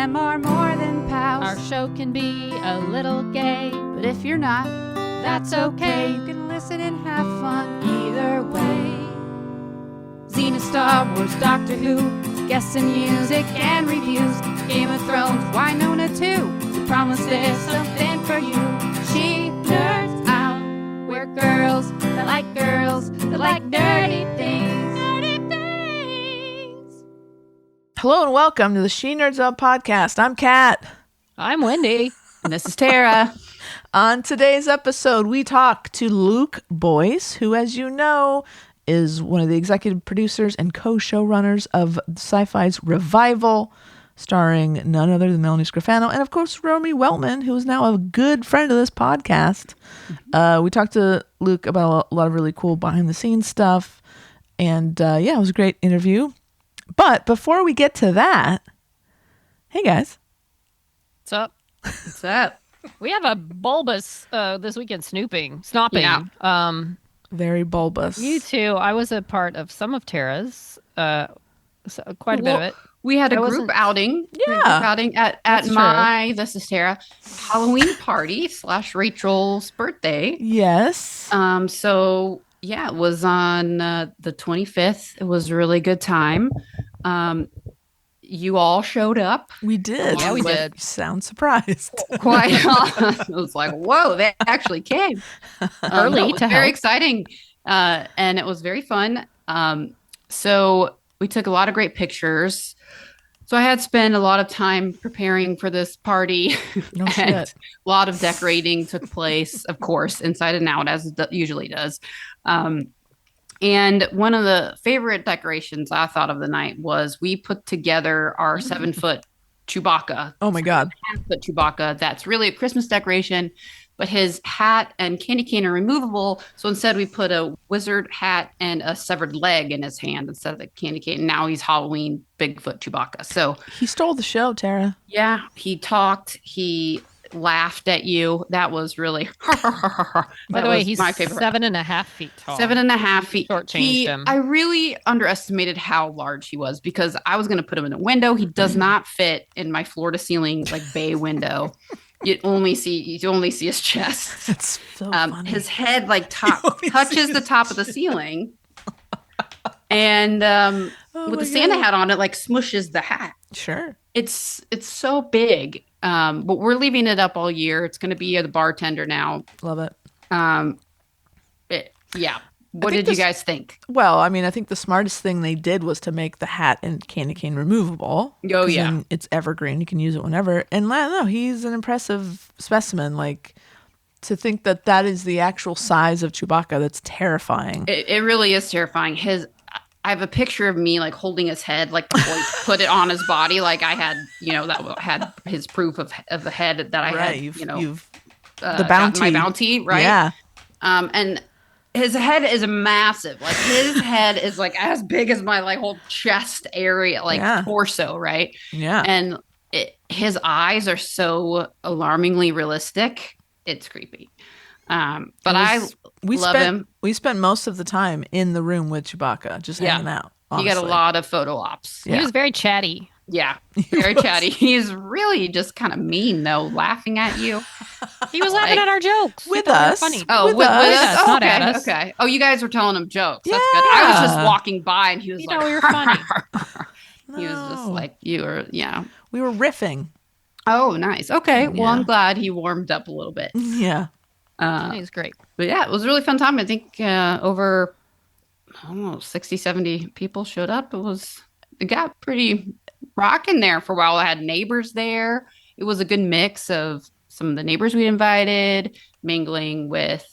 them are more than pals. Our show can be a little gay, But if you're not, that's okay. you can listen and have fun either way. Xena, Star Wars, Doctor Who, guests and music and reviews. Game of Thrones, Winona too. We promise there's something for you. She nerds out. We're girls that like nerdy things. Nerdy things. Hello and welcome to the She Nerds Out podcast. I'm Kat. I'm Wendy. And this is Tara. On today's episode, we talk to Luke Boyce, who, as you know, is one of the executive producers and co-showrunners of Sci-Fi's Revival, starring none other than Melanie Scrofano, and of course, Romy Weltman, who is now a good friend of this podcast. We talked to Luke about a lot of really cool behind-the-scenes stuff, and it was a great interview. But before we get to that, hey guys. What's up? What's up? We have a bulbous this weekend snooping. Yeah. Very bulbous. You too. I was a part of some of Tara's, quite a bit of it. We had a I group wasn't- outing. Yeah. We had a group outing at That's my, this is Tara, Halloween party / Rachel's birthday. Yes. So yeah, it was on the 25th. It was a really good time. You all showed up. We did. Yeah, we With- did. You sound surprised. Quite. It was like, whoa, they actually came. Early It was to very help. exciting. And it was very fun. So we took a lot of great pictures. So I had spent a lot of time preparing for this party. No And shit. a lot of decorating took place, of course, inside and out, as it usually does. And one of the favorite decorations I thought of the night was we put together our 7-foot Chewbacca. Oh my God. 7-foot Chewbacca. That's really a Christmas decoration, but his hat and candy cane are removable. So instead, we put a wizard hat and a severed leg in his hand instead of the candy cane. Now he's Halloween Bigfoot Chewbacca. So He stole the show, Tara. yeah, he talked. He laughed at you. That was really. By the way, he's my favorite. 7.5 feet tall. 7.5 feet. Shortchanged him. I really underestimated how large he was because I was going to put him in a window. He does not fit in my floor to ceiling bay window. You only see his chest. That's so funny. His head You only touches see the his top of the ceiling, and Oh with my the Santa God. hat on, it smushes the hat. Sure. It's so big. But we're leaving it up all year. It's going to be the bartender now. Love it. Yeah. What think did you this- guys think? Well, I mean, I think the smartest thing they did was to make the hat and candy cane removable. Oh, 'Cause yeah. then it's evergreen. You can use it whenever. And I don't know, he's an impressive specimen. To think that that is the actual size of Chewbacca, that's terrifying. It really is terrifying. I have a picture of me holding his head, put it on his body, like I had, that had his proof of the head that I right. had, You've the gotten bounty. my bounty, right? Yeah. And his head is massive. His head is as big as my whole chest area, Yeah. torso, right? Yeah. And his eyes are so alarmingly realistic. It's creepy. But we love spent, him. We spent most of the time in the room with Chewbacca, just Yeah. hanging out. He got a honestly. lot of photo ops. Yeah. He was very chatty. Yeah, very chatty. He's really just kind of mean though, laughing at you. He was laughing at our jokes. With He thought they were us. Funny. Oh, With with us. us? Us, Oh, not okay, at us. okay. Oh, you guys were telling him jokes. That's good. I was just Yeah. walking by and he was You like, thought we were funny. He was just No. like, you were, yeah. We were riffing. Oh, nice. Okay. Well, Yeah. I'm glad he warmed up a little bit. Yeah. He's great. But yeah, it was a really fun time. I think over almost 60, 70 people showed up. It got pretty rocking there for a while. I had neighbors there. It was a good mix of some of the neighbors we invited, mingling with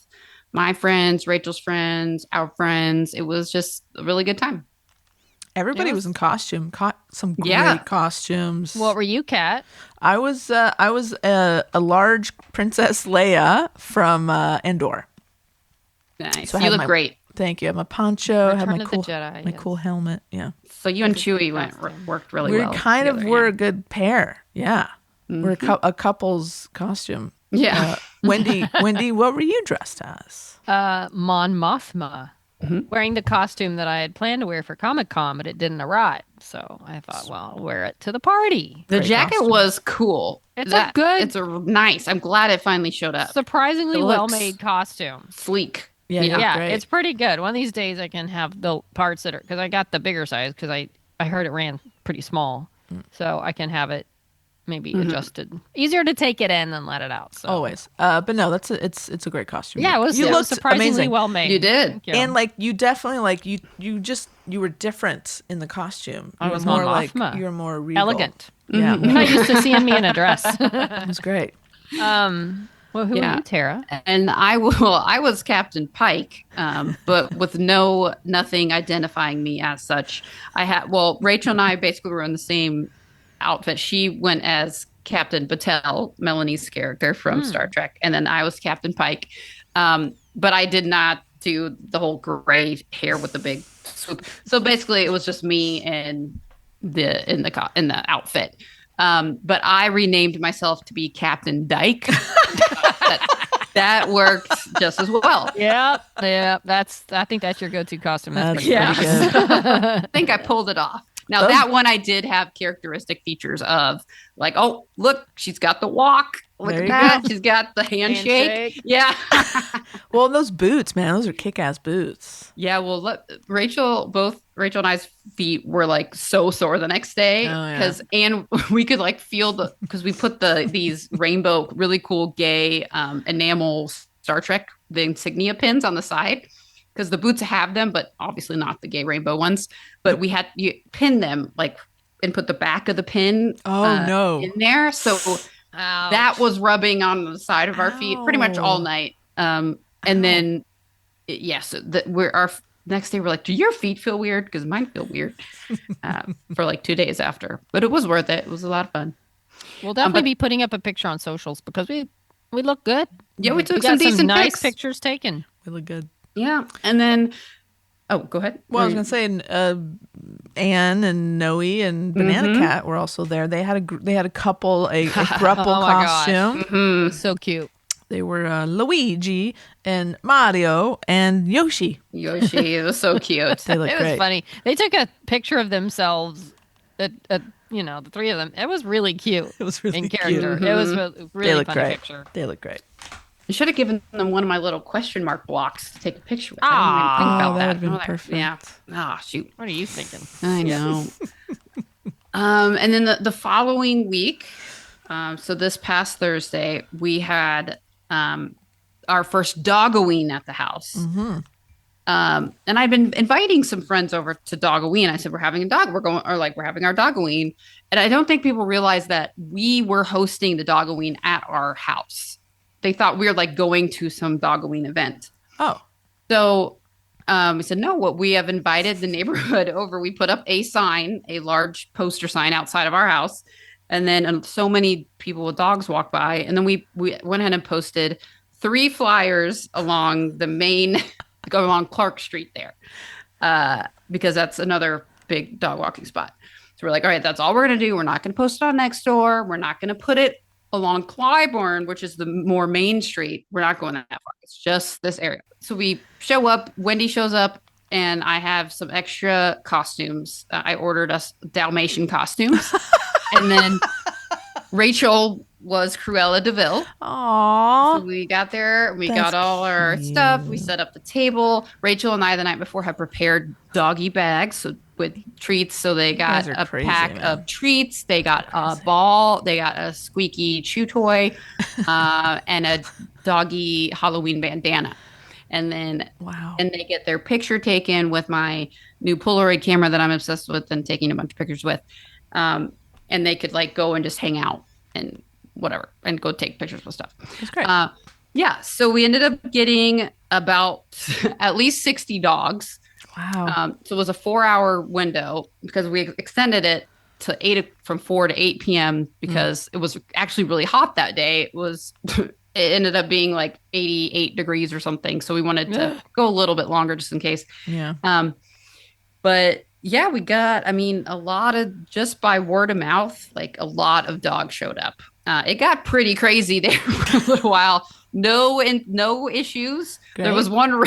my friends, Rachel's friends, our friends. It was just a really good time. Everybody Yes. was in costume. Some great Yeah. What costumes. were you, Kat? I was a large Princess Leia from Endor. Nice. So I You had look my- great. Thank you. I have my poncho. I had Return my of the cool, Jedi, my yes. cool helmet. Yeah, So you and Chewie worked really we well. kind of together, were yeah. a good pair. Yeah, we're a couple's costume. Yeah. Wendy, what were you dressed as? Mon Mothma. Wearing the costume that I had planned to wear for Comic-Con, but it didn't arrive. So I thought, well, I'll wear it to the party. The Great jacket costume. was cool. It's a good, It's a nice. I'm glad it finally showed up. surprisingly It looks well-made costume. Sleek. Yeah, you look Yeah, great. it's pretty good. One of these days I can have the parts that are, because I got the bigger size because I heard it ran pretty small, so I can have it maybe adjusted. Easier to take it in than let it out. So Always. But no, it's a great costume. yeah, it was, You it was looked surprisingly amazing. well made. You did. Thank you. And like you definitely like you were different in the costume. I You was were more Mon like Mothma. you were more regal. Elegant. Yeah, You're not used to seeing me in a dress. it was great. Well, who are you, Tara? And I was Captain Pike, but with nothing identifying me as such. Rachel and I basically were in the same outfit. She went as Captain Battelle, Melanie's character from Star Trek, and then I was Captain Pike. But I did not do the whole gray hair with the big swoop. So basically, it was just me in the outfit. But I renamed myself to be Captain Dyke. that worked just as well. Yeah. I think that's your go-to costume. That's pretty pretty good. good. I think I pulled it off. Now that one I did have characteristic features of like, oh, look, she's got the walk. Look There at you that. go. She's got the handshake. Yeah. Well, those boots, man, those are kick-ass boots. Yeah. Well, both Rachel and I's feet were like so sore the next day Oh, yeah. and we could like feel because we put these rainbow, really cool gay enamel Star Trek, the insignia pins on the side. Because the boots have them, but obviously not the gay rainbow ones. But you pin them like and put the back of the pin no. in there. So that was rubbing on the side of our feet pretty much all Ow. night. And then, yes, our next day we're like, do your feet feel weird? Because mine feel weird for like 2 days after. But it was worth it. It was a lot of fun. We'll definitely be putting up a picture on socials because we look good. Yeah, we took got some decent nice pics. pictures taken. We look good. Yeah. And then, go ahead. Well, I was gonna say, Anne and Noe and Banana Cat were also there. They had a couple a throuple Oh my gosh. costume. So cute. They were Luigi and Mario and Yoshi. Yoshi, it was so cute. They look It was great. funny. They took a picture of themselves, the three of them. It was really cute. It was really in cute. character. It was a They really look funny great. picture. They look great. I should have given them one of my little question mark blocks to take a picture with. I didn't even think about that that. would've been I'm like, perfect. Yeah. Ah, shoot. What are you thinking? I know. And then the following week, so this past Thursday, we had our first Dogoween at the house. And I've been inviting some friends over to Dogoween. I said, we're having we're having our Dogoween. And I don't think people realize that we were hosting the Dogoween at our house. They thought we were like going to some Dogoween event. Oh, So we said, no, we have invited the neighborhood over. We put up a large poster sign outside of our house. And then so many people with dogs walk by. And then we went ahead and posted 3 flyers along the main, go along Clark Street there, because that's another big dog walking spot. So we're like, all right, that's all we're going to do. We're not going to post it on Nextdoor. We're not going to put it along Clybourne, which is the more main street. We're not going that far. It's just this area. So we show up, Wendy shows up, and I have some extra costumes. I ordered us Dalmatian costumes. And then Rachel was Cruella DeVille. aww. So we got there, we That's got all our cute. stuff, we set up the table. Rachel and I the night before had prepared doggy bags with treats. So they got guys are a crazy, pack man. of treats, they got a ball, they got a squeaky chew toy, and a doggy Halloween bandana. And then Wow. and they get their picture taken with my new Polaroid camera that I'm obsessed with and taking a bunch of pictures with. And they could like go and just hang out and whatever and go take pictures with stuff. That's great. Yeah. So we ended up getting about at least 60 dogs. Wow. So it was a 4-hour window because we extended it to from 4 to 8 p.m. because it was actually really hot that day. It ended up being like 88 degrees or something. So we wanted to go a little bit longer just in case. Yeah. But yeah, we got, a lot of, just by word of mouth, like a lot of dogs showed up. It got pretty crazy there for a little while. no issues. Great. There was one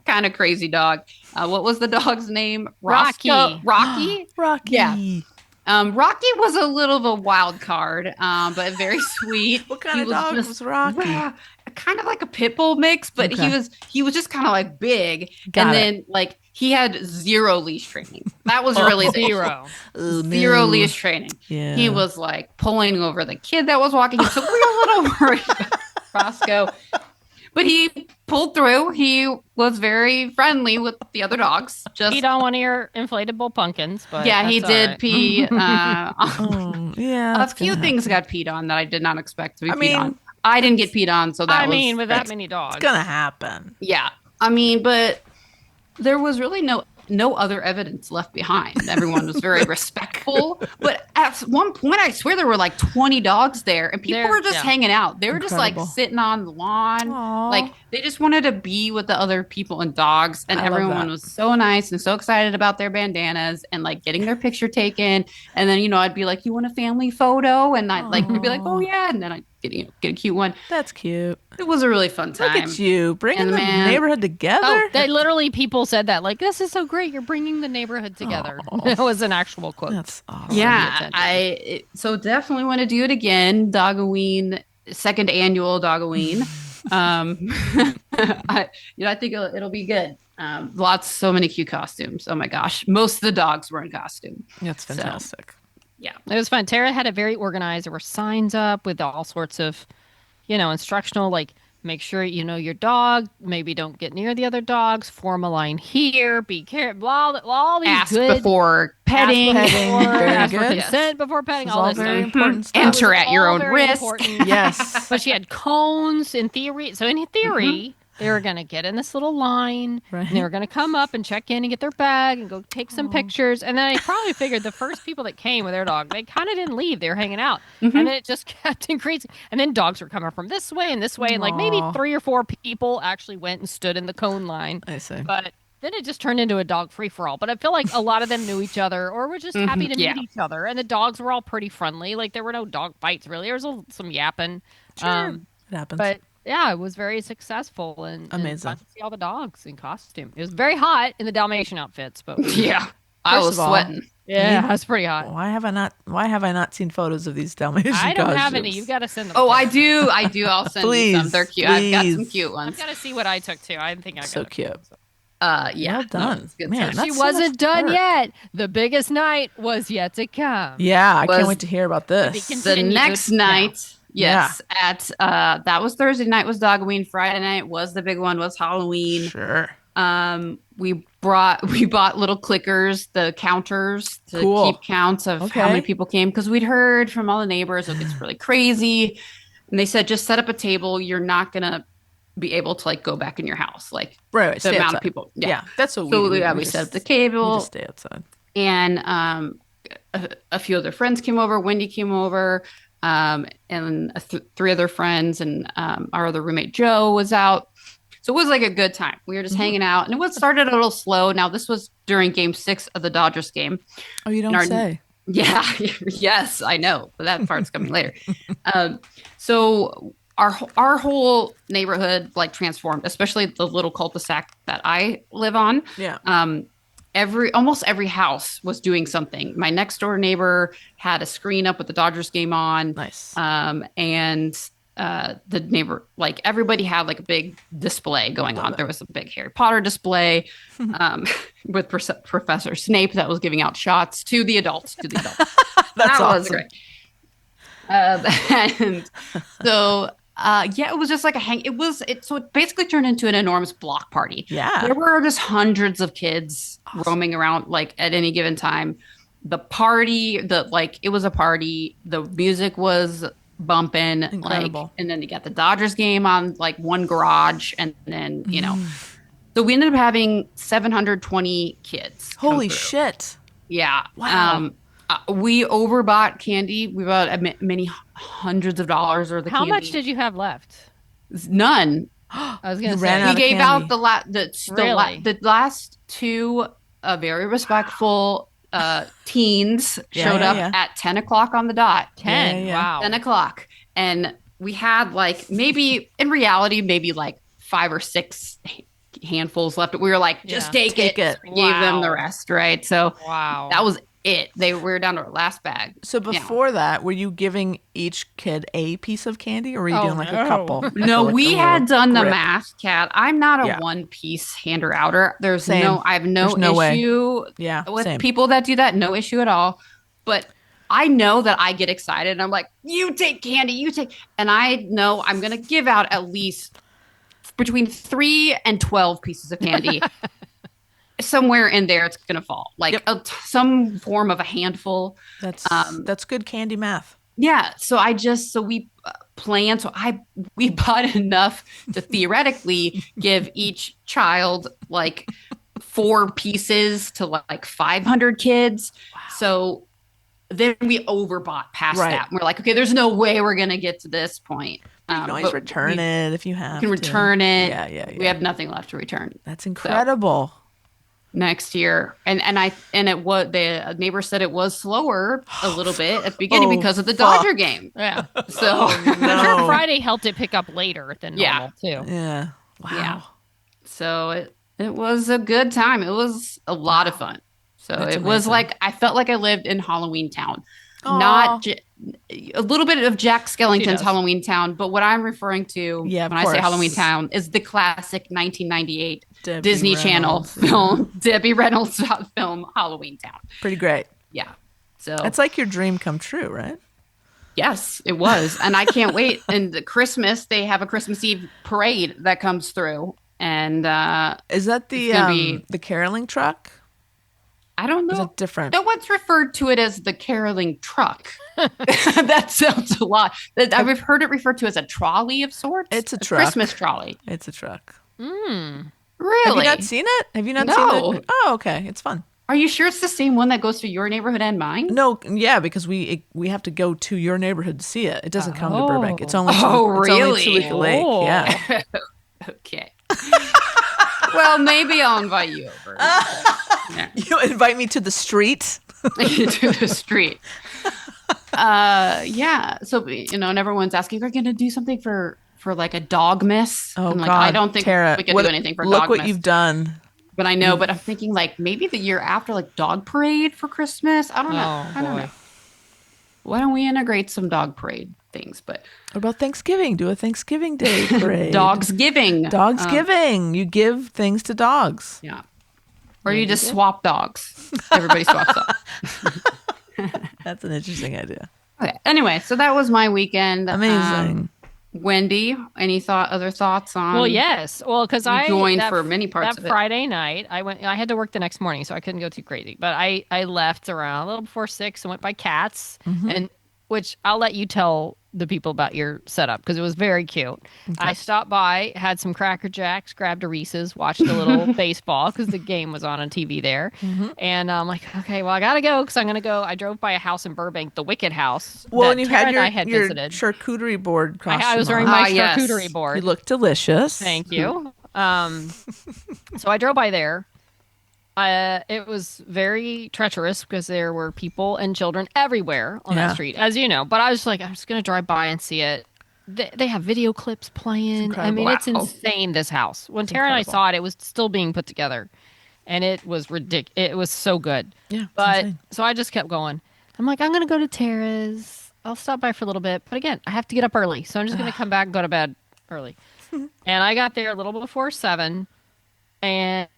kind of crazy dog. What was the dog's name? Rocky. Rocky. Rocky. Yeah. Rocky was a little of a wild card, but very sweet. What kind of dog was Rocky? Kind of like a pit bull mix, but Okay. he was just kind of like big, Got and it. then like he had zero leash training. That was really the Zero. Oh, zero no. leash training. Yeah. He was like pulling over the kid that was walking, so we were a little worried about Roscoe. But he pulled through. He was very friendly with the other dogs. Just Peed on one of your inflatable pumpkins, but yeah, he that's all did right. pee. Oh, yeah. A that's few gonna things happen. got peed on that I did not expect to be I peed mean, on. I didn't get peed on, so that I was mean, with that many dogs. It's gonna happen. yeah. I mean, but there was really no other evidence left behind. Everyone was very respectful. But at one point, I swear there were like 20 dogs there, and people were just hanging out. They were Incredible. just like sitting on the lawn. Aw. Like they just wanted to be with the other people and dogs. And I love everyone that. was so nice and so excited about their bandanas and like getting their picture taken. And then, I'd be like, you want a family photo? And I'd like be like, oh yeah. And then I'd get a cute one. That's cute. It was a really fun time. Look at you bringing And the man- neighborhood together. Oh, they literally people said that like this is so great. You're bringing the neighborhood together. It was an actual quote. That's awesome. Yeah, so definitely want to do it again. Dogoween, second annual Dogoween. I think it'll be good. So many cute costumes. Oh my gosh, most of the dogs were in costume. That's So, fantastic. yeah, It was fun. Tara had it very organized. There were signs up with all sorts of, instructional, like make sure you know your dog. Maybe don't get near the other dogs. Form a line here. Be careful. All these ask good before petting. Very ask for good. consent before petting. This is All all this very stuff. important stuff. Enter at your All own very risk. important. Yes. But she had cones in theory. So in theory, they were going to get in this little line. Right. And they were going to come up and check in and get their bag and go take some pictures. And then I probably figured the first people that came with their dog, they kind of didn't leave. They were hanging out. And then it just kept increasing. And then dogs were coming from this way and this way. And like maybe Aw. 3 or 4 people actually went and stood in the cone line. I see. But then it just turned into a dog free-for-all. But I feel like a lot of them knew each other or were just happy to Yeah. meet each other. And the dogs were all pretty friendly. Like there were no dog fights really. There was some yapping. Sure. It happens. But yeah, it was very successful and Amazing. fun to see all the dogs in costume. It was very hot in the Dalmatian outfits, but Yeah, I First was of all, sweating. yeah, it was pretty hot. Why have I not seen photos of these Dalmatian I don't have costumes? any. You've got to send them. Oh, to I me. do. I'll send you some. Please, They're cute. I've got some please. cute I've ones. got to see what I took too. I think I got So it. cute. Yeah. Well done. No, it's good Man, stuff. She that's so much wasn't done work. yet. The biggest night was yet to come. Yeah, I can't Was- wait to hear about this. Be The continued next now. night, yes, at that was Thursday night was Dogween. Friday night was the big one was Halloween. Sure. We bought little clickers, the counters to Cool. keep counts of Okay. how many people came because we'd heard from all the neighbors it gets really crazy, and they said just set up a table. You're not gonna be able to like go back in your house, like Right. the Stay amount outside. of people. Yeah. That's what So we we just, set up the we table, just stay outside. and a few other friends came over. Wendy came over, and 3 other friends, and our other roommate Joe was out. So it was like a good time. We were just hanging out, and it was started a little slow. Now this was during Game 6 of the Dodgers game. Oh, you don't our- say. Yeah, yes, I know, but that part's coming later. So our whole neighborhood like transformed, especially the little cul-de-sac that I live on. Yeah. Almost every house was doing something. My next door neighbor had a screen up with the Dodgers game on. Nice. And the neighbor, like everybody had like a big display going on. There was a big Harry Potter display with Professor Snape that was giving out shots to the adults. That's That was awesome. great. And so it was just like so it basically turned into an enormous block party. Yeah. There were just hundreds of kids roaming around like at any given time. The party, it was a party. The music was bumping, Incredible. like, and then you got the Dodgers game on like one garage, and then so we ended up having 720 kids. come Holy through. shit. Yeah. Wow. We overbought candy. We bought many hundreds of dollars worth of How candy. much did you have left? None. I was going You to ran say. out We of gave candy. out the last 2 very respectful teens Yeah, showed yeah, up yeah. at 10 o'clock on the dot. 10. Yeah, yeah. Wow. 10 o'clock. And we had like maybe in reality, maybe like 5 or 6 handfuls left. We were like, just take it. it. We gave them the Wow. rest, right? So Wow. that was it. We were down to our last bag. So before that, were you giving each kid a piece of candy, or were you Oh, doing like no. a couple? Like No, like we a had little done the grip? math, Kat. I'm not a Yeah. one-piece hander outer. Same. I have no There's no way. issue Yeah, with same. people that do that. No issue at all. But I know that I get excited and I'm like, you take candy, you take, and I know I'm gonna give out at least between 3 and 12 pieces of candy. Somewhere in there, it's gonna fall, like some form of a handful. That's good candy math. Yeah. So we planned. We bought enough to theoretically give each child like 4 pieces to like 500 kids. Wow. So then we overbought past that. We're like, okay, there's no way we're gonna get to this point. You can always return it if you have. You can return it. Yeah. We have nothing left to return. That's incredible. So, next year, and it was, the neighbor said it was slower a little bit at the beginning because of the Dodger game. Yeah. So I'm sure Friday helped it pick up later than normal too. Yeah. Wow. Yeah. So it was a good time. It was a lot of fun. So That's it was amazing. like I felt like I lived in Halloween Town. Not a little bit of Jack Skellington's Halloween Town, but what I'm referring to when I say Halloween Town is the classic 1998 Disney Channel film, Debbie Reynolds film, Halloween Town. Pretty great. Yeah. So it's like your dream come true, right? Yes, it was. And I can't wait. And Christmas, they have a Christmas Eve parade that comes through. And is that the caroling truck? I don't know. Is it different? No one's referred to it as the caroling truck. That sounds a lot. I've heard it referred to as a trolley of sorts. It's a truck. Christmas trolley. It's a truck. Really? Have you not seen it? Have you not seen it? Oh, okay. It's fun. Are you sure it's the same one that goes through your neighborhood and mine? No, yeah, because we have to go to your neighborhood to see it. It doesn't come to Burbank. It's only really? Toluca Lake. Yeah. Okay. Well, maybe I'll invite you over. You invite me to the street? To the street. Yeah. So, and everyone's asking, are we going to do something for like a dog miss? Oh, I'm like, God. I don't think Tara, we can do anything for dog miss. Look what miss. you've done. But I know, but I'm thinking like maybe the year after, like dog parade for Christmas. I don't know. I don't know. Why don't we integrate some dog parade things? But what about Thanksgiving? Do a Thanksgiving Day parade. Dogsgiving. You give things to dogs. Yeah. Or you just swap dogs. Everybody swaps dogs. That's an interesting idea. Okay. Anyway, so that was my weekend. Amazing. Wendy, any other thoughts on? Well, yes. Well, because I joined for many parts of it. That Friday night, I had to work the next morning, so I couldn't go too crazy. But I left around a little before 6 and went by Cats, and which I'll let you tell the people about your setup because it was very cute. Okay. I stopped by, had some Cracker Jacks, grabbed a Reese's, watched a little baseball because the game was on TV there. And I'm like, okay, well, I got to go because I'm going to go. I drove by a house in Burbank, the Wicked House. Well, and you Tara had your visited. charcuterie board costume. I was wearing my charcuterie board. You look delicious. Thank you. So I drove by there. It was very treacherous because there were people and children everywhere on that street, as you know. But I was like, I'm just going to drive by and see it. They have video clips playing. I mean, it's insane, this house. When Tara and I saw it, it was still being put together. And it was ridiculous. It was so good. Yeah. But so I just kept going. I'm like, I'm going to go to Tara's. I'll stop by for a little bit. But again, I have to get up early. So I'm just going to come back and go to bed early. And I got there a little before 7. And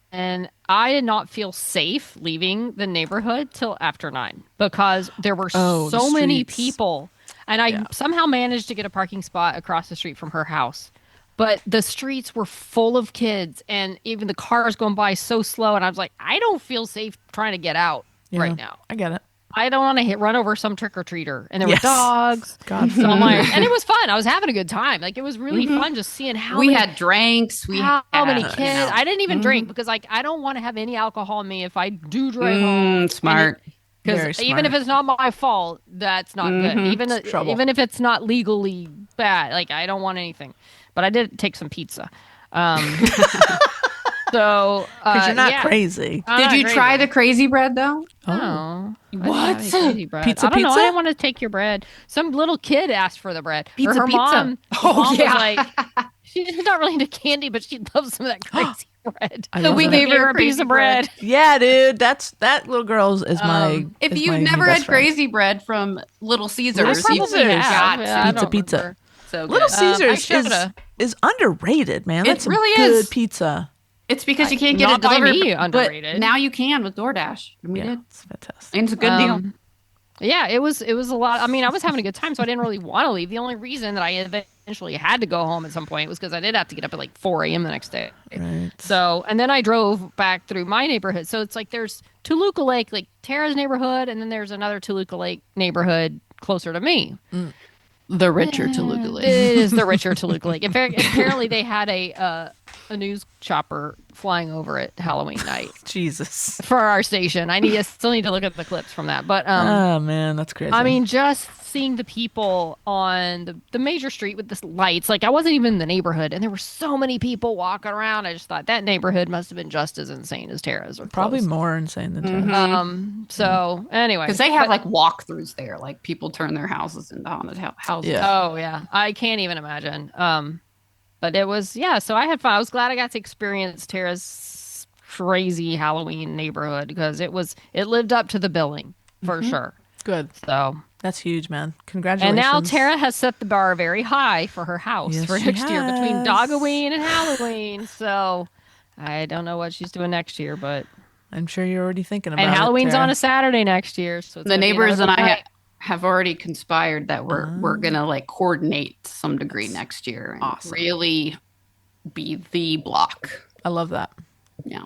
I did not feel safe leaving the neighborhood till after 9 because there were so many people. And I somehow managed to get a parking spot across the street from her house. But the streets were full of kids and even the cars going by so slow. And I was like, I don't feel safe trying to get out right now. I get it. I don't want to run over some trick-or-treater. And there were dogs. God. So I'm like, and it was fun. I was having a good time. Like, it was really fun just seeing how we had drinks. How many kids. I didn't even drink because, like, I don't want to have any alcohol in me if I do drive home. Smart. Because even if it's not my fault, that's not good. Even if it's not legally bad, like, I don't want anything. But I did take some pizza. So Because you're not yeah. crazy. I'm Did not you crazy. try the crazy bread though? No. I didn't What? have any crazy bread. Pizza, I don't know. I pizza? didn't want to take your bread. Some little kid asked for the bread. Pizza, Or her pizza. mom. Oh, mom yeah. was like, she's not really into candy, but she loves some of that crazy bread. I So love we that. gave her a piece Crazy of bread. Yeah, dude. That little girl is my. If is you've my new never best had friend. crazy bread from Little Caesars, Little you Caesars. got Yeah, to. I Pizza, don't pizza. remember. So Little good. Caesars I is shoulda. underrated, man. It That's some really good is. pizza. It's because you can't get Not it by delivered, me, but underrated. now you can with DoorDash. And we Yeah, did. it's fantastic. And it's a good deal. Yeah, it was a lot. I mean, I was having a good time, so I didn't really want to leave. The only reason that I eventually had to go home at some point was because I did have to get up at like 4 a.m. the next day. Right. So, and then I drove back through my neighborhood. So it's like there's Toluca Lake, like Tara's neighborhood, and then there's another Toluca Lake neighborhood closer to me. The richer Toluca Lake. It is the richer Toluca Lake. Apparently, they had a news chopper flying over it Halloween night Jesus. for our station. I still need to look at the clips from that, but Oh man, that's crazy. I mean, just seeing the people on the major street with the lights, like I wasn't even in the neighborhood, and there were so many people walking around. I just thought that neighborhood must have been just as insane as Tara's, or probably close. more insane than Tara. So anyway, Because they have like walkthroughs there, like people turn their houses into haunted houses. Yeah. oh yeah, I can't even imagine. But it was so I had fun. I was glad I got to experience Tara's crazy Halloween neighborhood because it lived up to the billing for sure. Good. So. That's huge, man. Congratulations. And now Tara has set the bar very high for her house Yes, for she next year between has. Dogoween and Halloween. So I don't know what she's doing next year, but I'm sure you're already thinking about and it. Halloween's Tara. on a Saturday next year. So it's The gonna be neighbors and another I night. have already conspired that we're gonna like coordinate to some degree next year and awesome. really be the block. I love that. Yeah.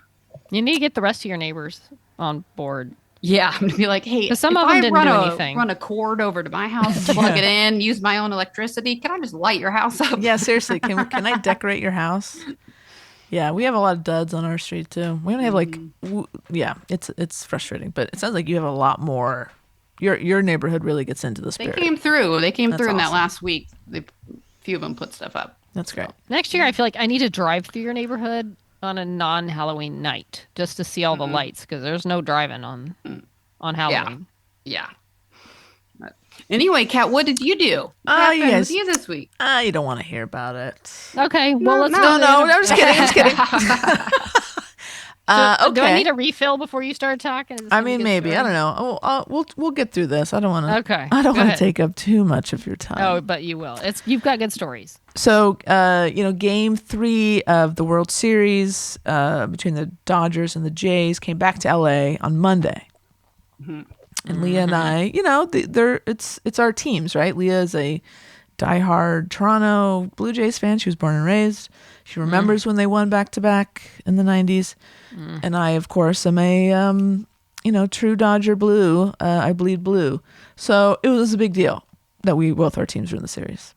You need to get the rest of your neighbors on board. Yeah, I'm gonna be like, hey, 'Cause some if of them I didn't run do a anything. run a cord over to my house, plug it in, use my own electricity, can I just light your house up? Yeah, seriously. Can I decorate your house? Yeah, we have a lot of duds on our street too. We only have like, it's frustrating, but it sounds like you have a lot more. Your neighborhood really gets into the They spirit. came through. They came That's through in that awesome. last week. A few of them put stuff up. That's great. Next year, I feel like I need to drive through your neighborhood on a non-Halloween night just to see all the lights because there's no driving on Halloween. Yeah. But anyway, Kat, what did you do? What happened yes. with you this week? You don't want to hear about it. Okay, well let's No, go. I'm just kidding. I'm just kidding. Okay. Do I need a refill before you start talking? Is this I gonna be mean, good maybe. story? I don't know. We'll get through this. I don't want to. Okay, I don't go want to ahead. take up too much of your time. Oh, but you will. You've got good stories. So, Game 3 of the World Series between the Dodgers and the Jays came back to LA on Monday. And Leah and I, it's our teams, right? Leah is a diehard Toronto Blue Jays fan. She was born and raised. She remembers when they won back to back in the 90s. And I, of course, am a true Dodger blue. I bleed blue. So it was a big deal that both our teams were in the series.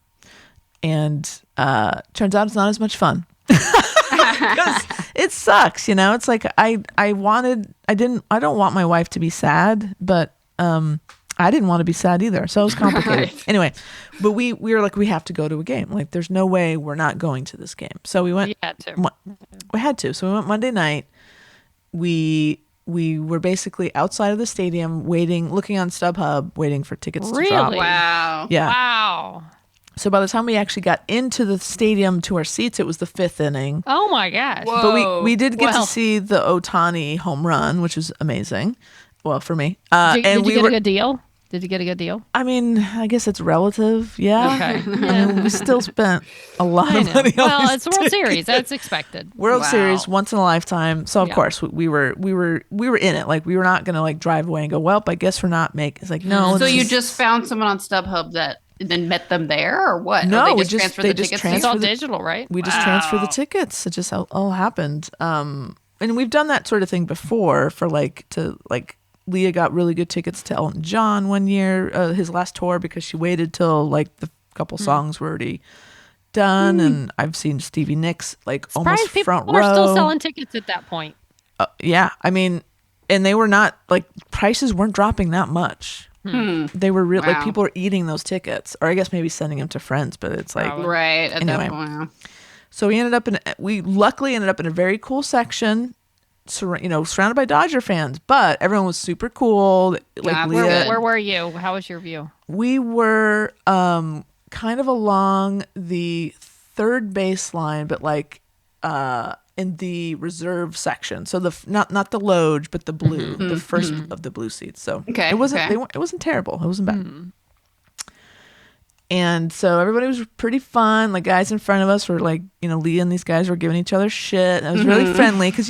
And turns out it's not as much fun. Because it sucks, It's like I don't want my wife to be sad, but I didn't want to be sad either. So it was complicated. Right. Anyway, but we were like, we have to go to a game. Like, there's no way we're not going to this game. So we went. You had to. We had to. So we went Monday night. We were basically outside of the stadium waiting, looking on StubHub, waiting for tickets to drop. Really? Wow. Yeah. Wow. So by the time we actually got into the stadium to our seats, it was the 5th inning. Oh my gosh. Whoa. But we did get Well. to see the Ohtani home run, which was amazing. Well, for me. Did you get a good deal? Did you get a good deal? I mean, I guess it's relative. Yeah. Okay. I mean, we still spent a lot I of know. money on Well, these it's World tickets. Series. That's expected. World Wow. Series, once in a lifetime. So of Yeah. course we were in it. Like, we were not gonna like drive away and go, well, I guess we're not making. It's like, no. So it's you just found someone on StubHub that then met them there, or what? No, Or they we just just- transferred they the just tickets. It's all transferred the- digital, right? we just transferred the Wow. tickets. It just all happened. And we've done that sort of thing before for Leah got really good tickets to Elton John one year, his last tour, because she waited till like the couple songs were already done. And I've seen Stevie Nicks almost Surprised front people row. are still selling tickets at that point. Yeah, I mean, and they were not prices weren't dropping that much. They were real. Like, Wow. people are eating those tickets, or I guess maybe sending them to friends. But it's like, Probably. Right. At Anyway. that point. So we luckily ended up in a very cool section, surrounded by Dodger fans, but everyone was super cool. Like Yeah, Leah, Where were you? How was your view? we were kind of along the third baseline, but like in the reserve section. So not the loge, but the blue, the first of the blue seats. So Okay, it wasn't okay. it wasn't terrible. It wasn't bad. And so everybody was pretty fun. Like guys in front of us were like, Leah and these guys were giving each other shit. And it was really friendly because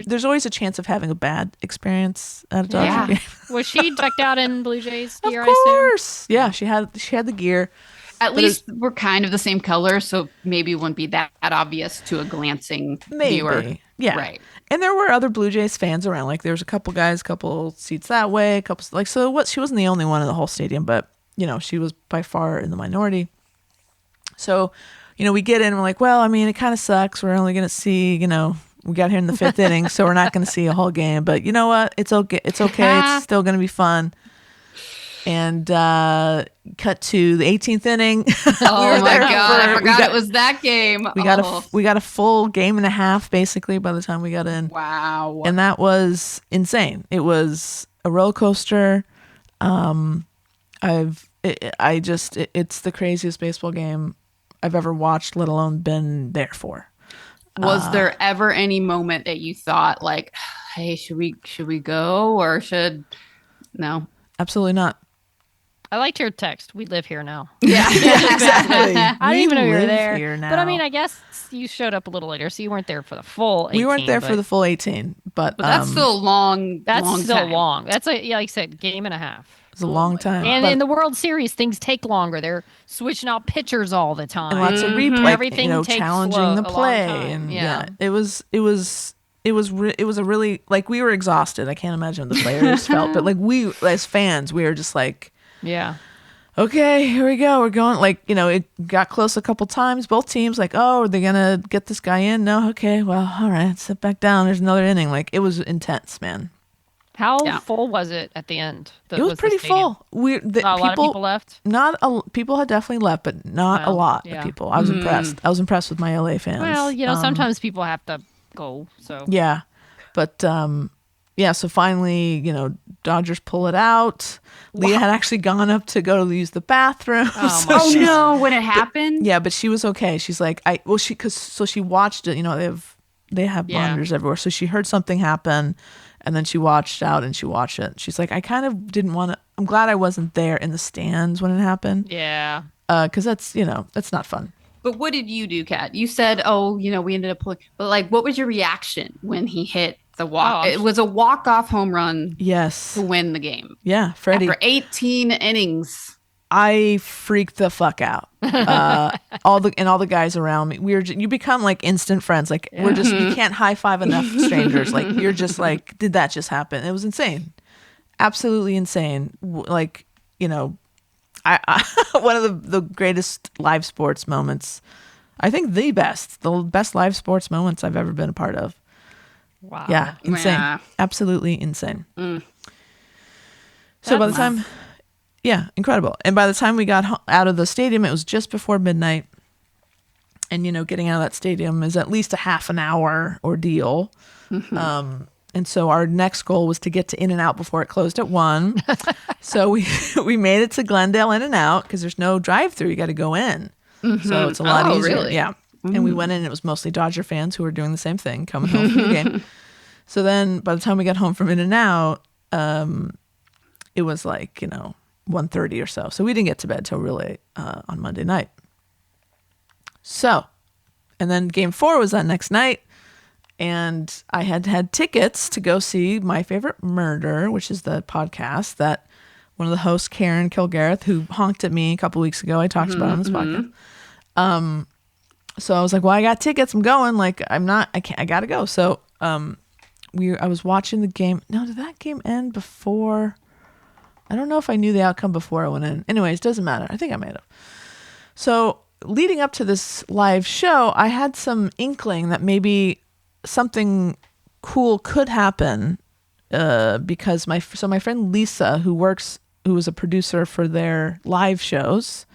there's always a chance of having a bad experience at a Dodger game. Was she decked out in Blue Jays Of gear? I assume? course, yeah. She had the gear. At least we're kind of the same color, so maybe it wouldn't be that obvious to a glancing viewer. Yeah. Right. And there were other Blue Jays fans around. Like there was a couple guys, couple seats that way, she wasn't the only one in the whole stadium, but she was by far in the minority. So, we get in and we're like, well, I mean, it kind of sucks. We're only going to see, we got here in the 5th inning, so we're not going to see a whole game, but you know what? It's okay. It's okay. It's still going to be fun. And cut to the 18th inning. Oh my God! I forgot it was that game. We got a full game and a half basically by the time we got in. Wow! And that was insane. It was a roller coaster. It's the craziest baseball game I've ever watched, let alone been there for. Was there ever any moment that you thought like, "Hey, should we go or should no?" Absolutely not. I liked your text. We live here now. Yeah, Exactly. I didn't even know you were live there. here now. But I mean, I guess you showed up a little later, so you weren't there for the full 18. We weren't there for the full 18, but that's still a long. That's long still time. long. That's like I said, game and a half. it was a long time. And But- in the World Series, things take longer. They're switching out pitchers all the time. and lots of replay, Everything takes challenging the a long play, time. and Yeah. it was a really, like, we were exhausted. I can't imagine the players felt, but like we as fans, we were just like, Yeah. okay, here we go. We're going, like, it got close a couple times. Both teams like, oh, are they gonna get this guy in? No, okay, well, all right, sit back down. There's another inning. Like, it was intense, man. How full was it at the end? It was pretty full. A lot of people left. People had definitely left, but not a Well, lot yeah. of people. I was impressed. I was impressed with my LA fans. Well, sometimes people have to go. So Yeah. But so finally, Dodgers pull it out. Leah had actually gone up to go to use the bathroom. Oh, so my Oh she's- no! When it happened, Yeah, but she was okay. She's like, she watched it, they have Yeah. monitors everywhere. So she heard something happen and then she watched out and she watched it. She's like, I kind of didn't want to, I'm glad I wasn't there in the stands when it happened. yeah. Cause that's not fun. But what did you do, Kat? You said, we ended up pulling. But like, what was your reaction when he hit the walk? Oh, It was a walk-off home run Yes. to win the game. Yeah. Freddie. After 18 innings. I freaked the fuck out. All the guys around me, you become like instant friends. Like we're just, you can't high five enough strangers. Like you're just like, did that just happen? It was insane. Absolutely insane. Like, I one of the greatest live sports moments. I think the best live sports moments I've ever been a part of. Wow. Yeah. Insane. Yeah. Absolutely insane. So by the time, incredible. And by the time we got out of the stadium, it was just before midnight. And, getting out of that stadium is at least a half an hour ordeal. And so our next goal was to get to In-N-Out before it closed at 1. So we made it to Glendale In-N-Out because there's no drive-through. You got to go in. So it's a lot easier. Really? Yeah. And we went in and it was mostly Dodger fans who were doing the same thing, coming home from the game. So then by the time we got home from In-N-Out, it was like, 1:30 or so. So we didn't get to bed till really on Monday night. So, and then game 4 was that next night. And I had tickets to go see My Favorite Murder, which is the podcast that one of the hosts, Karen Kilgareth, who honked at me a couple weeks ago, I talked about on this podcast. So I was like, well, I got tickets. I'm going. Like, I got to go. So I was watching the game. No, did that game end before? I don't know if I knew the outcome before I went in. Anyways, doesn't matter. I think I might have. So leading up to this live show, I had some inkling that maybe something cool could happen because my friend Lisa, who works who was a producer for their live shows.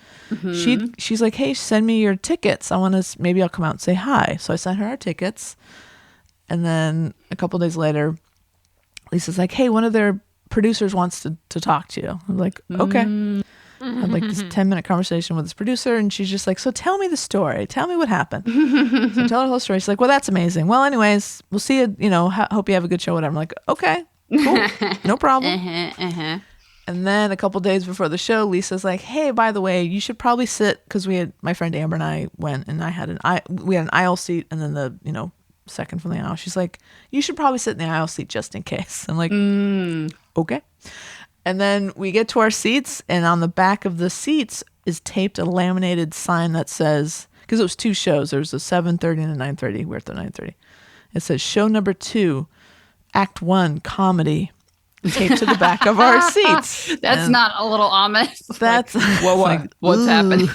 She's like, hey, send me your tickets. I want to, maybe I'll come out and say hi. So I sent her our tickets. And then a couple days later, Lisa's like, hey, one of their producers wants to talk to you. I'm like, okay. I had like this 10-minute conversation with this producer, and she's just like, so tell me the story. Tell me what happened. So I tell her the whole story. She's like, well, that's amazing. Well, anyways, we'll see you, hope you have a good show, whatever. I'm like, okay, cool. No problem. And then a couple days before the show, Lisa's like, hey, by the way, you should probably sit, because my friend Amber and I went, and we had an aisle seat, and then the, second from the aisle. She's like, you should probably sit in the aisle seat just in case. I'm like, okay. And then we get to our seats, and on the back of the seats is taped a laminated sign that says, because it was 2 shows. There was a 7:30 and a 9:30. We're at the 9:30. It says, show number 2, Act 1, comedy, taped to the back of our seats. That's not a little ominous. That's what's happening?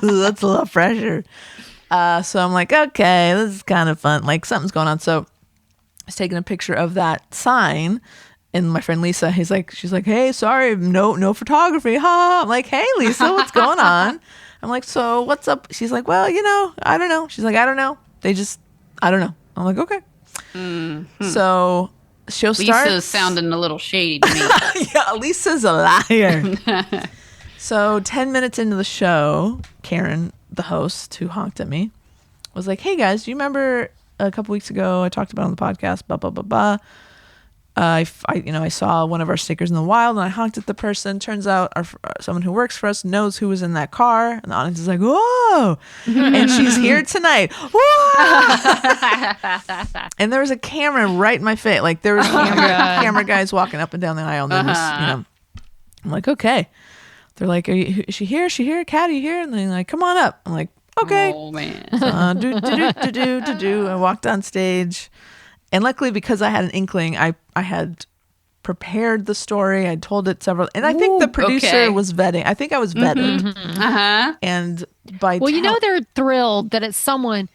That's a lot of pressure. So I'm like, okay, this is kind of fun. Like, something's going on. So I was taking a picture of that sign, and my friend Lisa, she's like, hey, sorry, no photography. Ha! I'm like, hey, Lisa, what's going on? I'm like, so what's up? She's like, well, I don't know. She's like, I don't know. I don't know. I'm like, okay. So show starts. Lisa's sounding a little shady to me. Yeah, Lisa's a liar. So 10 minutes into the show, Karen, the host who honked at me, was like, hey guys, do you remember a couple weeks ago I talked about on the podcast, blah, blah, blah, blah. I saw one of our stickers in the wild, and I honked at the person. Turns out someone who works for us knows who was in that car, and the audience is like, whoa, and she's here tonight. Whoa! And there was a camera right in my face. Like, there was camera guys walking up and down the aisle, and then I'm like, okay. They're like, is she here? Is she here? Kat, are you here? And they're like, come on up. I'm like, okay. Oh, man. Do. I walked on stage. And luckily, because I had an inkling, I had prepared the story. I told it several. And I think the producer was vetting. I think I was vetted. And they're thrilled that it's someone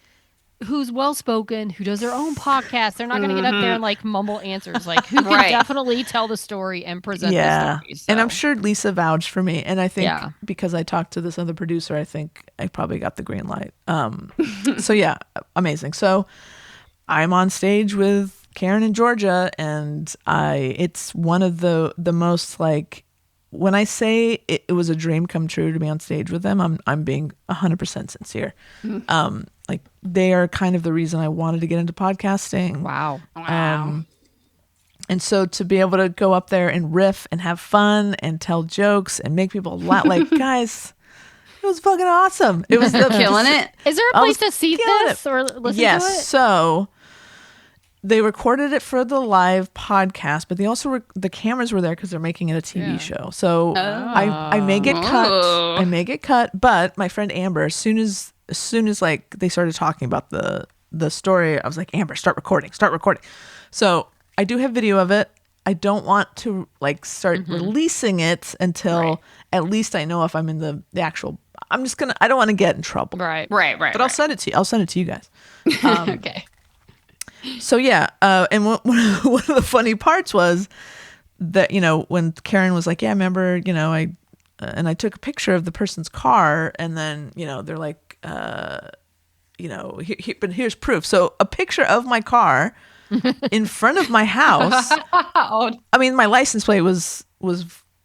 who's well-spoken, who does their own podcast. They're not going to get up there and like mumble answers, like who can definitely tell the story and present the story. So. And I'm sure Lisa vouched for me. And I think because I talked to this other producer, I think I probably got the green light. So yeah, amazing. So I'm on stage with Karen and Georgia, and it's one of the most, like, when I say it was a dream come true to be on stage with them, I'm being 100% sincere. Like, they are kind of the reason I wanted to get into podcasting. Wow. And so to be able to go up there and riff and have fun and tell jokes and make people laugh, like, guys, it was fucking awesome. It was killing it. Is there a place to see this or listen to it? Yes. So they recorded it for the live podcast, but they also the cameras were there because they're making it a TV show. So I may get cut. I may get cut. But my friend Amber, as soon as like they started talking about the story, I was like, Amber, start recording. So I do have video of it. I don't want to like start releasing it until at least I know if I'm in the actual. I don't want to get in trouble. Right. But I'll send it to you. I'll send it to you guys. Okay. So yeah, and one of the funny parts was that, when Karen was like, yeah, I remember, I took a picture of the person's car, and then, they're like, but here's proof. So a picture of my car in front of my house. I mean, my license plate was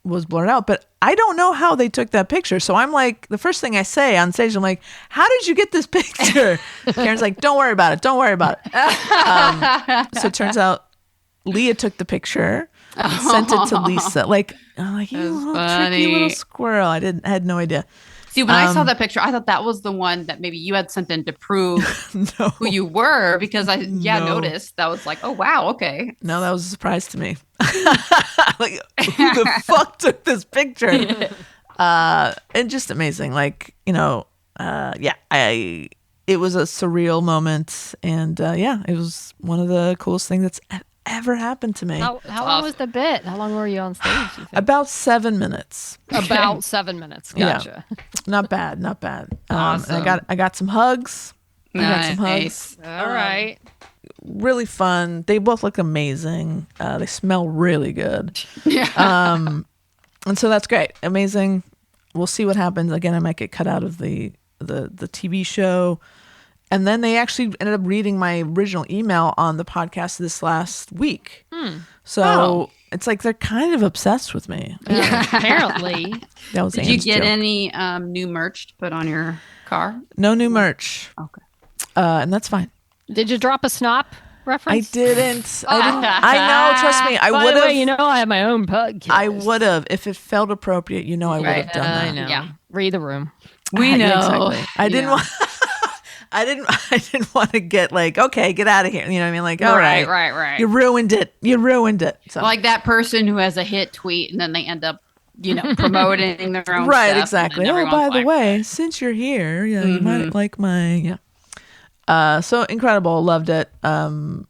blurred out, but I don't know how they took that picture. So I'm like, the first thing I say on stage, I'm like, how did you get this picture? Karen's like, don't worry about it. So it turns out Leah took the picture and sent it to Lisa. Like, I'm like, you little tricky little squirrel. I had no idea. See, when I saw that picture, I thought that was the one that maybe you had sent in to prove who you were, because I noticed. That was like, oh, wow, okay. No, that was a surprise to me. Like, who the fuck took this picture? And just amazing. Like, it was a surreal moment. And it was one of the coolest things that's ever happened to me. How long was the bit? How long were you on stage? You About 7 minutes. About 7 minutes. Gotcha. Yeah. Not bad. Awesome. And I got some hugs. Nice. All right. Really fun. They both look amazing. They smell really good. And so that's great. Amazing. We'll see what happens. Again, I might get cut out of the TV show. And then they actually ended up reading my original email on the podcast this last week. So it's like they're kind of obsessed with me. Apparently. That was Did you Anne's get joke. any new merch to put on your car? No new merch. Okay. And that's fine. Did you drop a snop I reference? didn't. I know. Trust me. I By would the way, have. you know I have my own podcast. I would have if it felt appropriate. I would have done that. I know. Yeah. Read the room. We know. Exactly. I didn't want. I didn't want to get like, okay, get out of here. You know what I mean? Like, all right, Right. you ruined it. So Like that person who has a hit tweet and then they end up, promoting their own right, stuff, exactly. and Oh, everyone's by the like, way, since you're here, you might like my so incredible. Loved it. And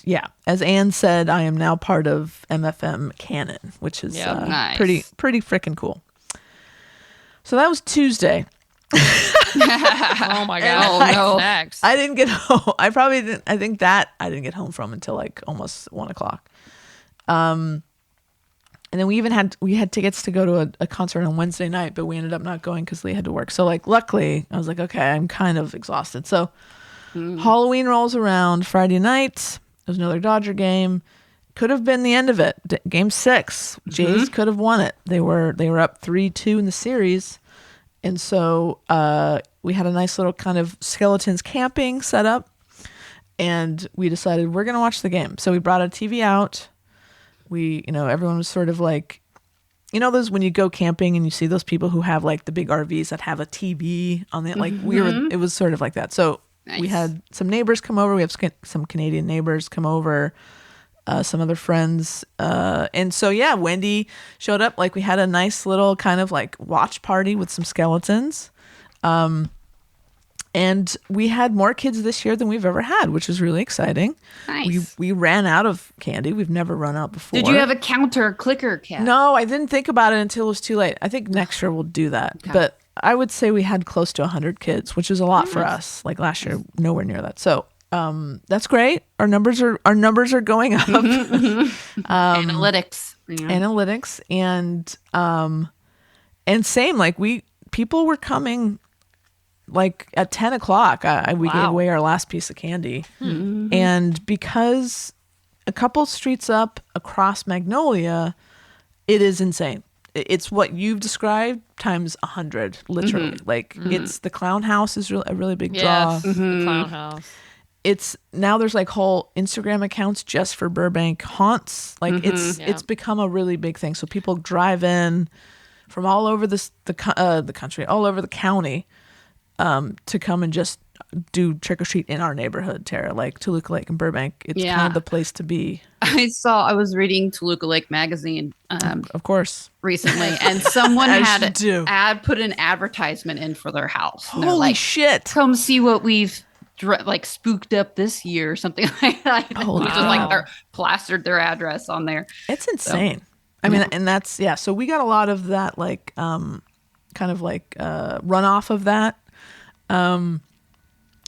yeah, as Anne said, I am now part of MFM canon, which is Nice. pretty freaking cool. So that was Tuesday. Oh my god. Oh, no. Next. I didn't get home. I probably didn't. I think that I didn't get home from until like almost 1:00. And then we had tickets to go to a concert on Wednesday night, but we ended up not going because Lee had to work. So like, luckily, I was like, okay, I'm kind of exhausted. So Halloween rolls around Friday night. There's another Dodger game. Could have been the end of it. Game 6. Jays could have won it. They were up 3-2 in the series. And so we had a nice little kind of skeletons camping set up, and we decided we're going to watch the game. So we brought a TV out. We, everyone was sort of like, those when you go camping and you see those people who have like the big RVs that have a TV on it. Like it was sort of like that. So we Nice. had some neighbors come over. We have some Canadian neighbors come over. Some other friends. And so, yeah, Wendy showed up. Like we had a nice little kind of like watch party with some skeletons. And we had more kids this year than we've ever had, which is really exciting. Nice. We ran out of candy. We've never run out before. Did you have a counter clicker cat? No, I didn't think about it until it was too late. I think next year we'll do that. Okay. But I would say we had close to 100 kids, which is a lot for us. Like last year, nowhere near that. So that's great. Our numbers are going up. Analytics. Analytics and same, like people were coming like at 10 o'clock. We gave away our last piece of candy. And because a couple streets up across Magnolia, it is insane. It's what you've described times 100, literally. Like it's the Clown House is a really big draw. Yes, the Clown House. It's now there's like whole Instagram accounts just for Burbank haunts. Like it's become a really big thing. So people drive in from all over the country, all over the county, to come and just do trick or treat in our neighborhood, Tara. Like Toluca Lake and Burbank, it's kind of the place to be. I was reading Toluca Lake magazine Of course. recently, and someone As had you do. put an advertisement in for their house. And they're Holy like, shit! come see what we've spooked up this year or something like that. Holy Just cow. like they're plastered their address on there. It's insane. I mean, and that's so we got a lot of that, like kind of like runoff of that.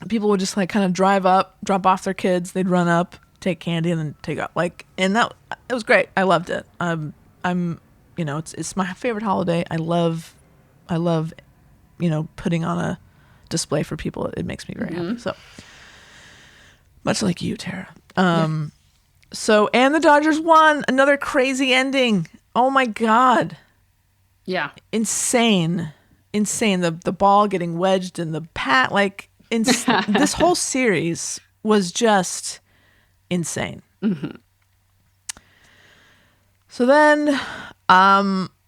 People would just like kind of drive up, drop off their kids, they'd run up, take candy, and then take off. Like, and that it was great. I loved it. I'm it's my favorite holiday. I love putting on a display for people. It makes me very happy. So much like you, Tara. So, and the Dodgers won. Another crazy ending. Oh my God. Yeah. Insane. The ball getting wedged in the pat. Like, this whole series was just insane. So then,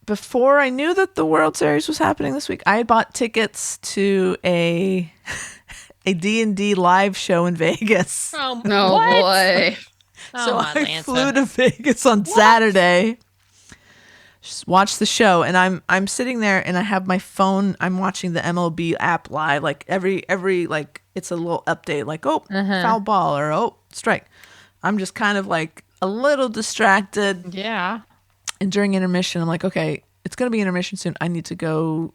before I knew that the World Series was happening this week, I had bought tickets to a D&D live show in Vegas. Oh, No what? boy. So my I Lanta. flew to Vegas on Saturday. Just watched the show, and I'm sitting there, and I have my phone. I'm watching the MLB app live, like every like it's a little update, like foul ball or strike. I'm just kind of like a little distracted. Yeah. And during intermission, I'm like, okay, it's gonna be intermission soon. I need to go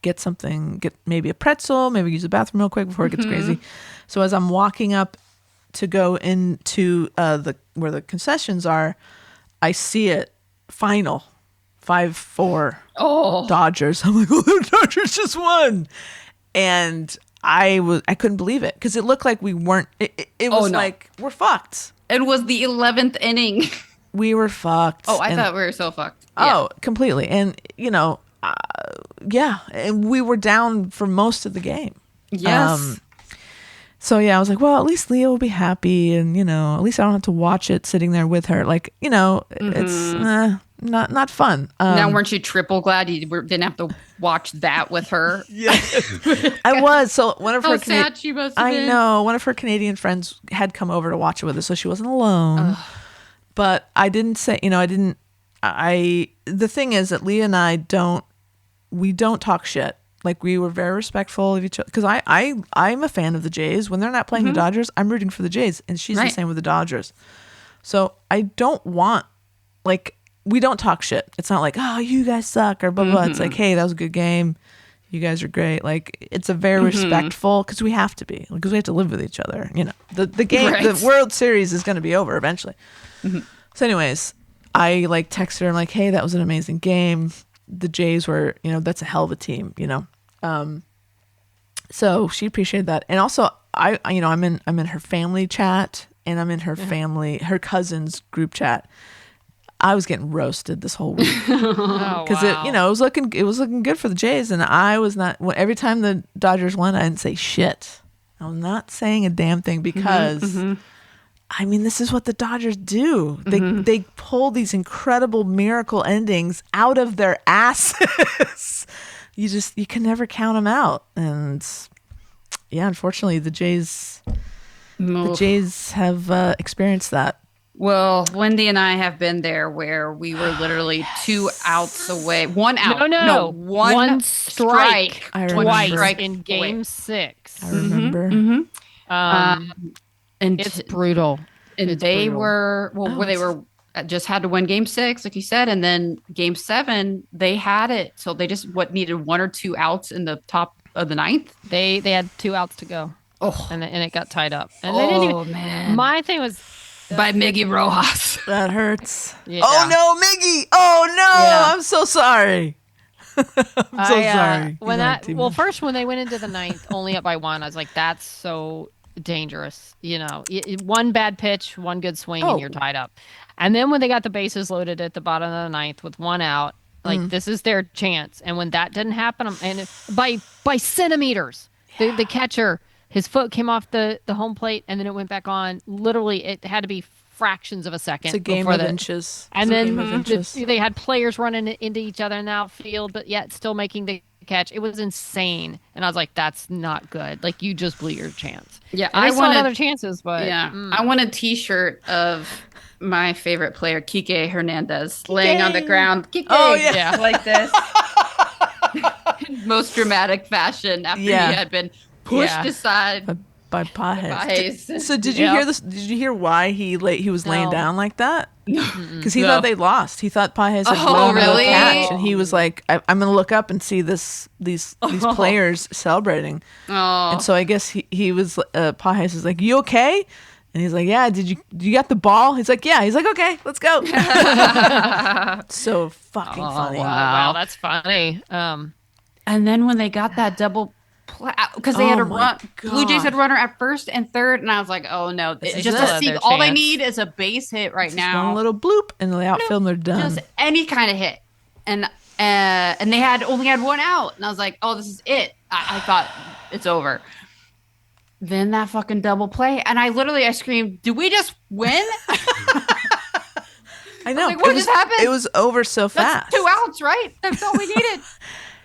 get something, get maybe a pretzel, maybe use the bathroom real quick before it gets crazy. So as I'm walking up to go into where the concessions are, I see it final 5-4 Oh, Dodgers. I'm like, oh, the Dodgers just won. And I couldn't believe it because it looked like we weren't. It was like, we're fucked. it was the 11th inning. We were fucked. Oh, I And- thought we were so fucked. Oh, completely. And, yeah. And we were down for most of the game. Yes. So, yeah, I was like, well, at least Leah will be happy. And, at least I don't have to watch it sitting there with her. Like, it's not fun. Now, weren't you triple glad you didn't have to watch that with her? Yeah. I was. So one of How her sad she must have I been. know. One of her Canadian friends had come over to watch it with us, so she wasn't alone. But I didn't say, the thing is that Leah and I don't talk shit. Like, we were very respectful of each other. Because I'm a fan of the Jays. When they're not playing the Dodgers, I'm rooting for the Jays. And she's the same with the Dodgers. So I don't want, like, we don't talk shit. It's not like, oh, you guys suck or blah, blah, blah. It's like, hey, that was a good game. You guys are great. Like, it's a very respectful, because we have to be. Because we have to live with each other. The game, the World Series is going to be over eventually. So anyways, I, like, texted her. I'm like, hey, that was an amazing game. The Jays were, that's a hell of a team, So she appreciated that. And also, I'm in her family chat, and I'm in her her cousin's group chat. I was getting roasted this whole week because it was looking good for the Jays, and I was not. Every time the Dodgers won, I didn't say shit. I'm not saying a damn thing because, I mean, this is what the Dodgers do. They pull these incredible miracle endings out of their asses. You can never count them out, and yeah, unfortunately, the Jays have experienced that. Well, Wendy and I have been there where we were literally 2 outs away. 1 out. No. One One strike. I One remember. strike in away. Game 6. I remember. And It's brutal. and It's they brutal. were where they were just had to win Game 6, like you said, and then Game 7 they had it, so they just needed 1 or 2 outs in the top of the 9th. They had 2 outs to go. Oh, And it got tied up. And they didn't even. man! My thing was. By Miggy Rojas. That hurts. Yeah. Oh no, Miggy! Oh no, Yeah. I'm so sorry. I'm so sorry. First when they went into the 9th, only up by 1, I was like, that's so dangerous. One bad pitch, one good swing, and you're tied up. And then when they got the bases loaded at the bottom of the 9th with 1 out, like this is their chance. And when that didn't happen, by centimeters, the catcher. His foot came off the home plate, and then it went back on. Literally, it had to be fractions of a second. It's a game of inches. And then they had players running into each other in the outfield, but yet still making the catch. It was insane. And I was like, that's not good. Like, you just blew your chance. Yeah, And I still had other chances, but I want a T-shirt of my favorite player, Kike Hernandez, laying on the ground. Kike, Oh, yeah. like this. Most dramatic fashion after he had been pushed aside by Pajes. Pajes. So did you hear this? Did you hear why he was laying down like that? Because he thought they lost. He thought Pajes had blown a really? catch, and he was like, "I'm going to look up and see these players celebrating." Oh, And so I guess he was Pajes is like, "You okay?" And he's like, "Yeah, did you got the ball?" He's like, "Yeah." He's like, "Okay, let's go." So fucking funny. wow, that's funny. and then when they got that double play, because they had a my run, Blue Jays God. had runner at first and third, and I was like, "Oh no, This is just it. a Their all they chance. need is a base hit right Just now, one little bloop, and they outfield, and they're done. just any kind of hit." And they had only had 1 out, and I was like, "Oh, this is it." I thought it's over. Then that fucking double play, and I screamed, "Did we just win?" I know. like, what just happened? It was over so fast. That's 2 outs, right? That's all we needed.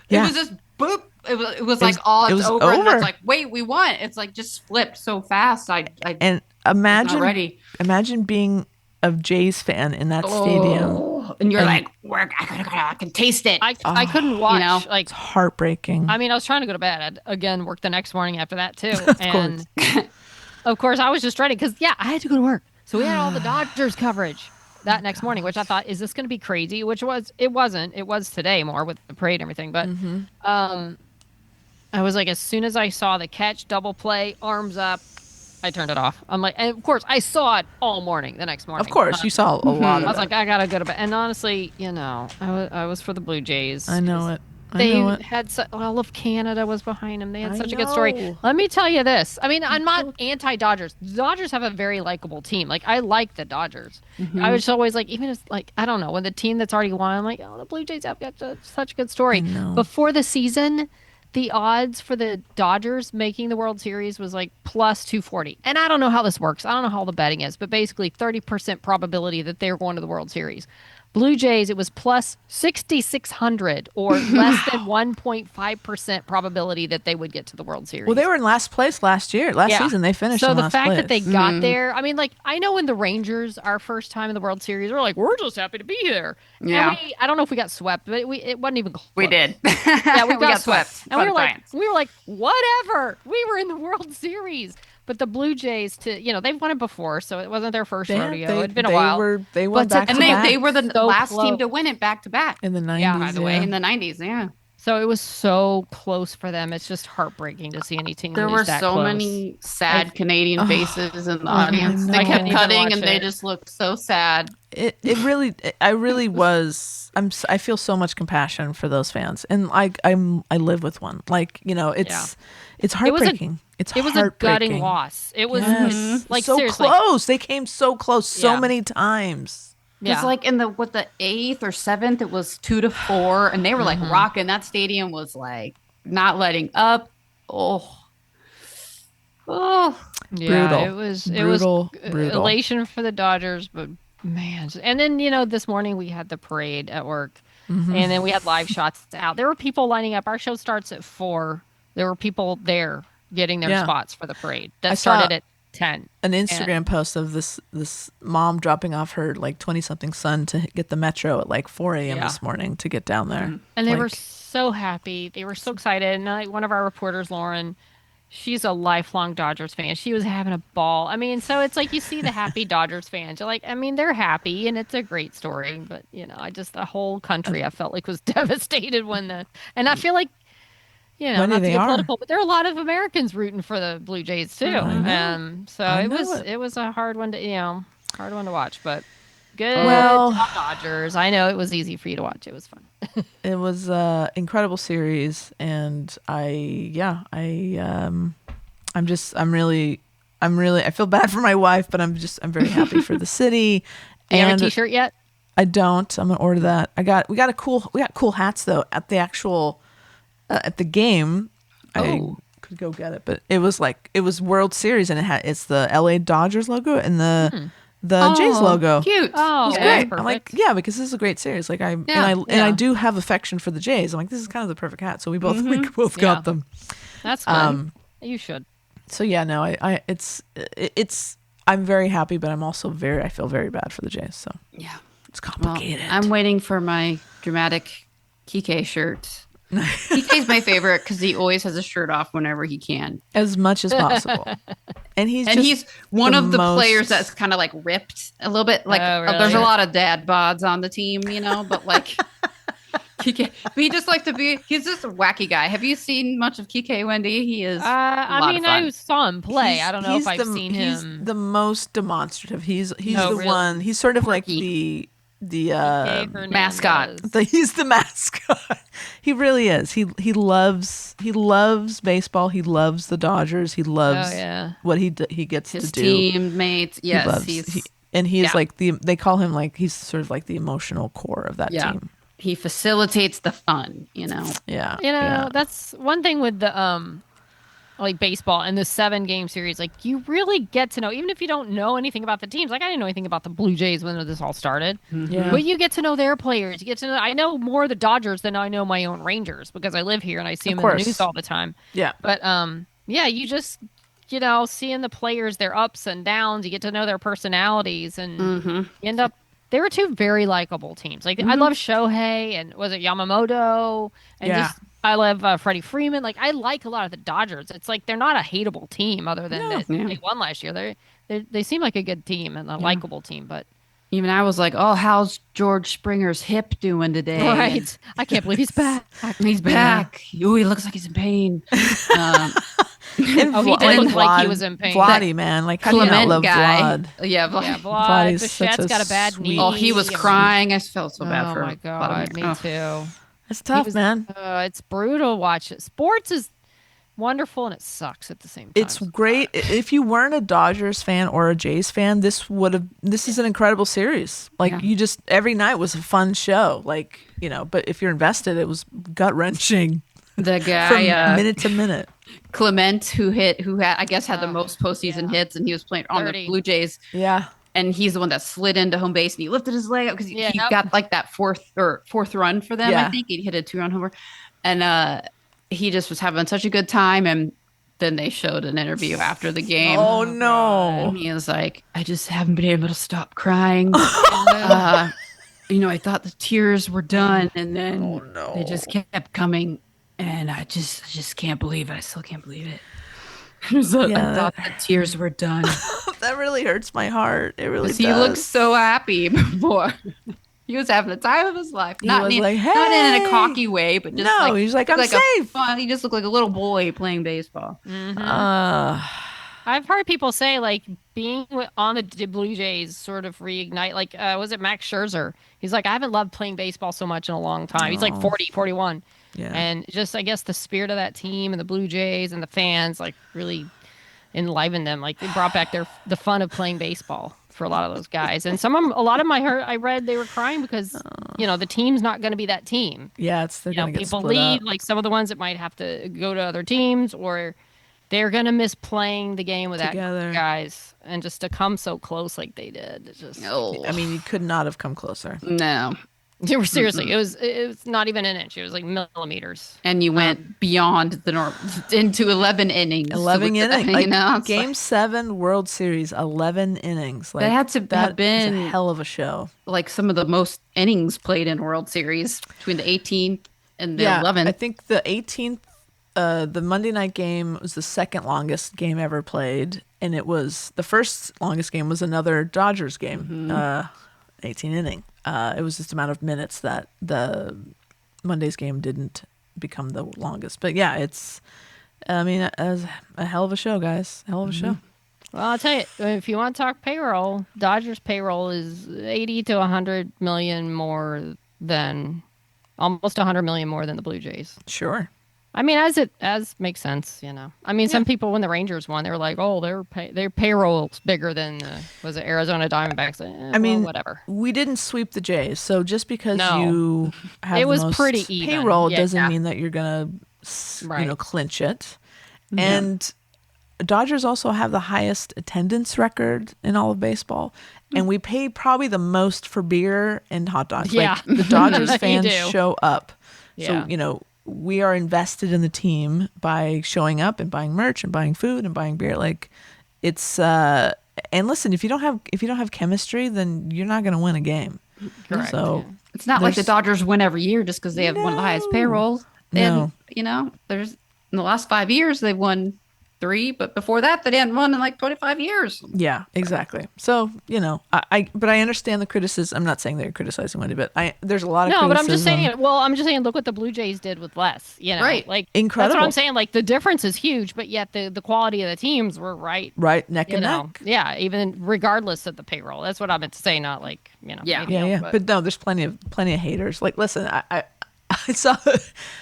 Yeah. It was just boop. It was like, oh, it's was over. And over. it's like, wait, we won. It's like just flipped so fast. I And was not imagine being a Jays fan in that stadium. Oh, and you're like, I can taste it. I couldn't watch. It's heartbreaking. I mean, I was trying to go to bed. I'd again work the next morning after that too. And of course, I was just ready because I had to go to work. So we had all the Dodgers coverage that next morning, which I thought, is this going to be crazy? Which it wasn't. It was today more with the parade and everything. But I was like, as soon as I saw the catch, double play, arms up, I turned it off. I'm like, and of course, I saw it all morning. The next morning, Of course, you saw a lot I of was it. like, I gotta go to bed. And honestly, I was for the Blue Jays. I know it. I They know it. had all of Canada was behind them. They had I such a good story. know. Let me tell you this. I mean, I'm not anti-Dodgers. The Dodgers have a very likable team. Like I like the Dodgers. I was always like, even if like I don't know, when the team that's already won, I'm like, oh, the Blue Jays have got such a good story. know. Before the season, the odds for the Dodgers making the World Series was like plus 240. And I don't know how this works. I don't know how the betting is, but basically 30% probability that they're going to the World Series. Blue Jays, it was plus 6,600 or less than 1.5% probability that they would get to the World Series. Well, they were in last place last season. They finished So in the last fact place. that they got there, I mean, like, I know when the Rangers, our first time in the World Series, we're like, we're just happy to be here. Yeah. And I don't know if we got swept, but it wasn't even close. We did. Yeah, we got swept. And by we the were Giants. like, whatever. We were in the World Series. But the Blue Jays, they've won it before, so it wasn't their first rodeo. It'd been a while. They won back And to back they were the So last close. team to win it back to back. in the 90s. Yeah, by the way, In the 90s, yeah. So it was so close for them. It's just heartbreaking to see any team There lose were that so close. many sad Canadian faces in the I audience. know. They I kept couldn't even cutting watch and they it. just looked so sad. I really was. I feel so much compassion for those fans, and I live with one. Like it's heartbreaking. It was a gutting loss. It was Yes. it's, like so seriously. close. They came so close so Yeah. many times. It's like in the 8th or 7th, it was 2-4, and they were like rocking. That stadium was like not letting up. Oh, Yeah, Brutal. it was Brutal. elation for the Dodgers, but man. And then this morning we had the parade at work, and then we had live shots out. There were people lining up. Our show starts at 4. There were people there getting their spots for the parade. That I saw started at 10. An Instagram post of this mom dropping off her like 20-something son to get the metro at like 4 a.m. Yeah. this morning to get down there. And they were Like, so happy. They were so excited. And like one of our reporters, Lauren, she's a lifelong Dodgers fan. She was having a ball. I mean, so it's like you see the happy Dodgers fans. You're like, I mean, they're happy and it's a great story. But, the whole country I felt like was devastated and I feel like, not to they get are. political, but there are a lot of Americans rooting for the Blue Jays too. So I it know was it. it was a hard one to watch, but good Well- Dodgers. I know it was easy for you to watch. It was fun. it was an incredible series, and I feel bad for my wife, but I'm very happy for the city. Do you have And a T-shirt yet? I don't. I'm gonna order that. We got cool hats though at the actual at the game. I could go get it, but it was World Series, and it's the LA Dodgers logo and the Jays logo. Cute. Oh, It's yeah, great. I'm like, perfect. yeah, because this is a great series. Like and I do have affection for the Jays. I'm like, this is kind of the perfect hat. So we both Yeah. got them. That's good. You should. So yeah, no, I'm very happy, but I feel very bad for the Jays. So Yeah. it's Well, complicated. I'm waiting for my dramatic Kike shirt. Kike's my favorite because he always has a shirt off whenever he can. as much as possible. And He's one of the most- players that's kind of like ripped a little bit. Like Oh, really? there's a lot of dad bods on the team, but like Kike, but he just likes to be. He's just a wacky guy. Have you seen much of Kike, Wendy? He is. I saw him play. He's- I don't know if I've seen He's him. the most demonstrative. He's Oh, the really? one. He's sort of like Quirky. the Kike Hernandez. mascot. he's the mascot. He really is. He loves baseball. He loves the Dodgers. He loves what he gets His to do. teammates. He Yes, loves- he's. he is yeah. like they call him like he's sort of like the emotional core of that Yeah. team. He facilitates the fun. Yeah. Yeah. That's one thing with the like baseball and the 7-game series. Like you really get to know, even if you don't know anything about the teams. Like I didn't know anything about the Blue Jays when this all started. Yeah. But you get to know their players. You get to know. I know more of the Dodgers than I know my own Rangers because I live here and I see them in the news all the time. Yeah. But you just seeing the players, their ups and downs. You get to know their personalities, and you end up. They were two very likable teams. Like I love Shohei and was it Yamamoto and Yeah. just I love Freddie Freeman. Like I like a lot of the Dodgers. It's like they're not a hateable team other than that they won last year. They seem like a good team and a likable team, but Even I was like, "Oh, how's George Springer's hip doing today?" right. I can't believe he's back. He's back. Oh, he looks like he's in pain. And Oh, he did look like he Vlad- was in pain. Vladdy, man. Like, how do you not Clement love guy. Vlad? Yeah, Yeah, Vlad Vlad. is such Bichette's a got a bad sweet- knee. Oh, he was I mean, crying. I felt so bad oh for my God, Vladimir. me Oh. too. It's He tough, was- man. It's brutal to watch it. Sports is wonderful and it sucks at the same time. It's great. If you weren't a Dodgers fan or a Jays fan, this is an incredible series. Like, Yeah. you just, every night was a fun show. Like, but if you're invested, it was gut wrenching The from guy, minute to minute. Clement, who had, I guess, had the most postseason yeah. hits, and he was playing on 30. the Blue Jays. Yeah. And he's the one that slid into home base, and he lifted his leg up because Yeah. he got like that fourth run for them. Yeah. I think he hit a 2-run homer, and he just was having such a good time. And then they showed an interview after the game. Oh, no. And he was like, "I just haven't been able to stop crying. I thought the tears were done, and then they just kept coming, and I just can't believe it. I still can't believe it." So Yeah. I thought the tears were done. That really hurts my heart. It really does. He looked so happy before. He was having the time of his life. Not was in, like, not in "Hey." a cocky way, but just No, he's like, "I'm safe." He just looked like a little boy playing baseball. I've heard people say like being on the Blue Jays sort of reignite. Like, was it Max Scherzer? He's like, I haven't loved playing baseball so much in a long time. He's like 40, 41. Yeah. And just, I guess, the spirit of that team and the Blue Jays and the fans like really enlivened them. Like, they brought back the fun of playing baseball for a lot of those guys. And a lot of them I read they were crying because the team's not going to be that team. Yeah, they're You know, going to get people split leave. up. Like some of the ones that might have to go to other teams, or they're going to miss playing the game with Together. that guys, and just to come so close like they did. It's just No, I mean, you could not have come closer. no. seriously, it was not even an inch. It was like millimeters. And you went beyond the norm into 11 innings. 11 innings. Like, it's Game like- 7 World Series, 11 innings. Like, That had to that have is been a hell of a show. like some of the most innings played in World Series between the 18th and the 11th. I think the 18th, the Monday night game was the second longest game ever played, and it was the first longest game was another Dodgers game, 18 inning. It was just the amount of minutes that the Monday's game didn't become the longest. But yeah, it was a hell of a show, guys. Hell of a show. Well, I'll tell you, if you want to talk payroll, Dodgers payroll is 80 to 100 million more than almost 100 million more than the Blue Jays. Sure. I mean, as makes sense, I mean, some people when the Rangers won, they were like, "Oh, their payroll's bigger than was it Arizona Diamondbacks?" I mean, whatever. We didn't sweep the Jays, so just because No. you have It was the most pretty even. payroll Yeah. doesn't mean that you're gonna, Right. clinch it. And Dodgers also have the highest attendance record in all of baseball, and we pay probably the most for beer and hot dogs. Yeah. Like, the Dodgers You fans do. show up, Yeah. so we are invested in the team by showing up and buying merch and buying food and buying beer. Like, it's and listen, if you don't have chemistry, then you're not going to win a game. Correct, So It's not like the there's- Dodgers win every year just because they have one of the highest payrolls. No. And, there's in the last 5 years, they've won 3, but before that, they hadn't won in like 25 years. Yeah, exactly. So, but I understand the criticism. I'm not saying they're criticizing Wendy, but there's a lot of No, criticism. but I'm just saying, look what the Blue Jays did with less. Right. Like Incredible. That's what I'm saying. Like the difference is huge, but yet the quality of the teams were right. Right, neck and neck. Yeah, even regardless of the payroll. That's what I meant to say. Not like Yeah. maybe Yeah, else, yeah. But no, there's plenty of haters. Like, listen, I saw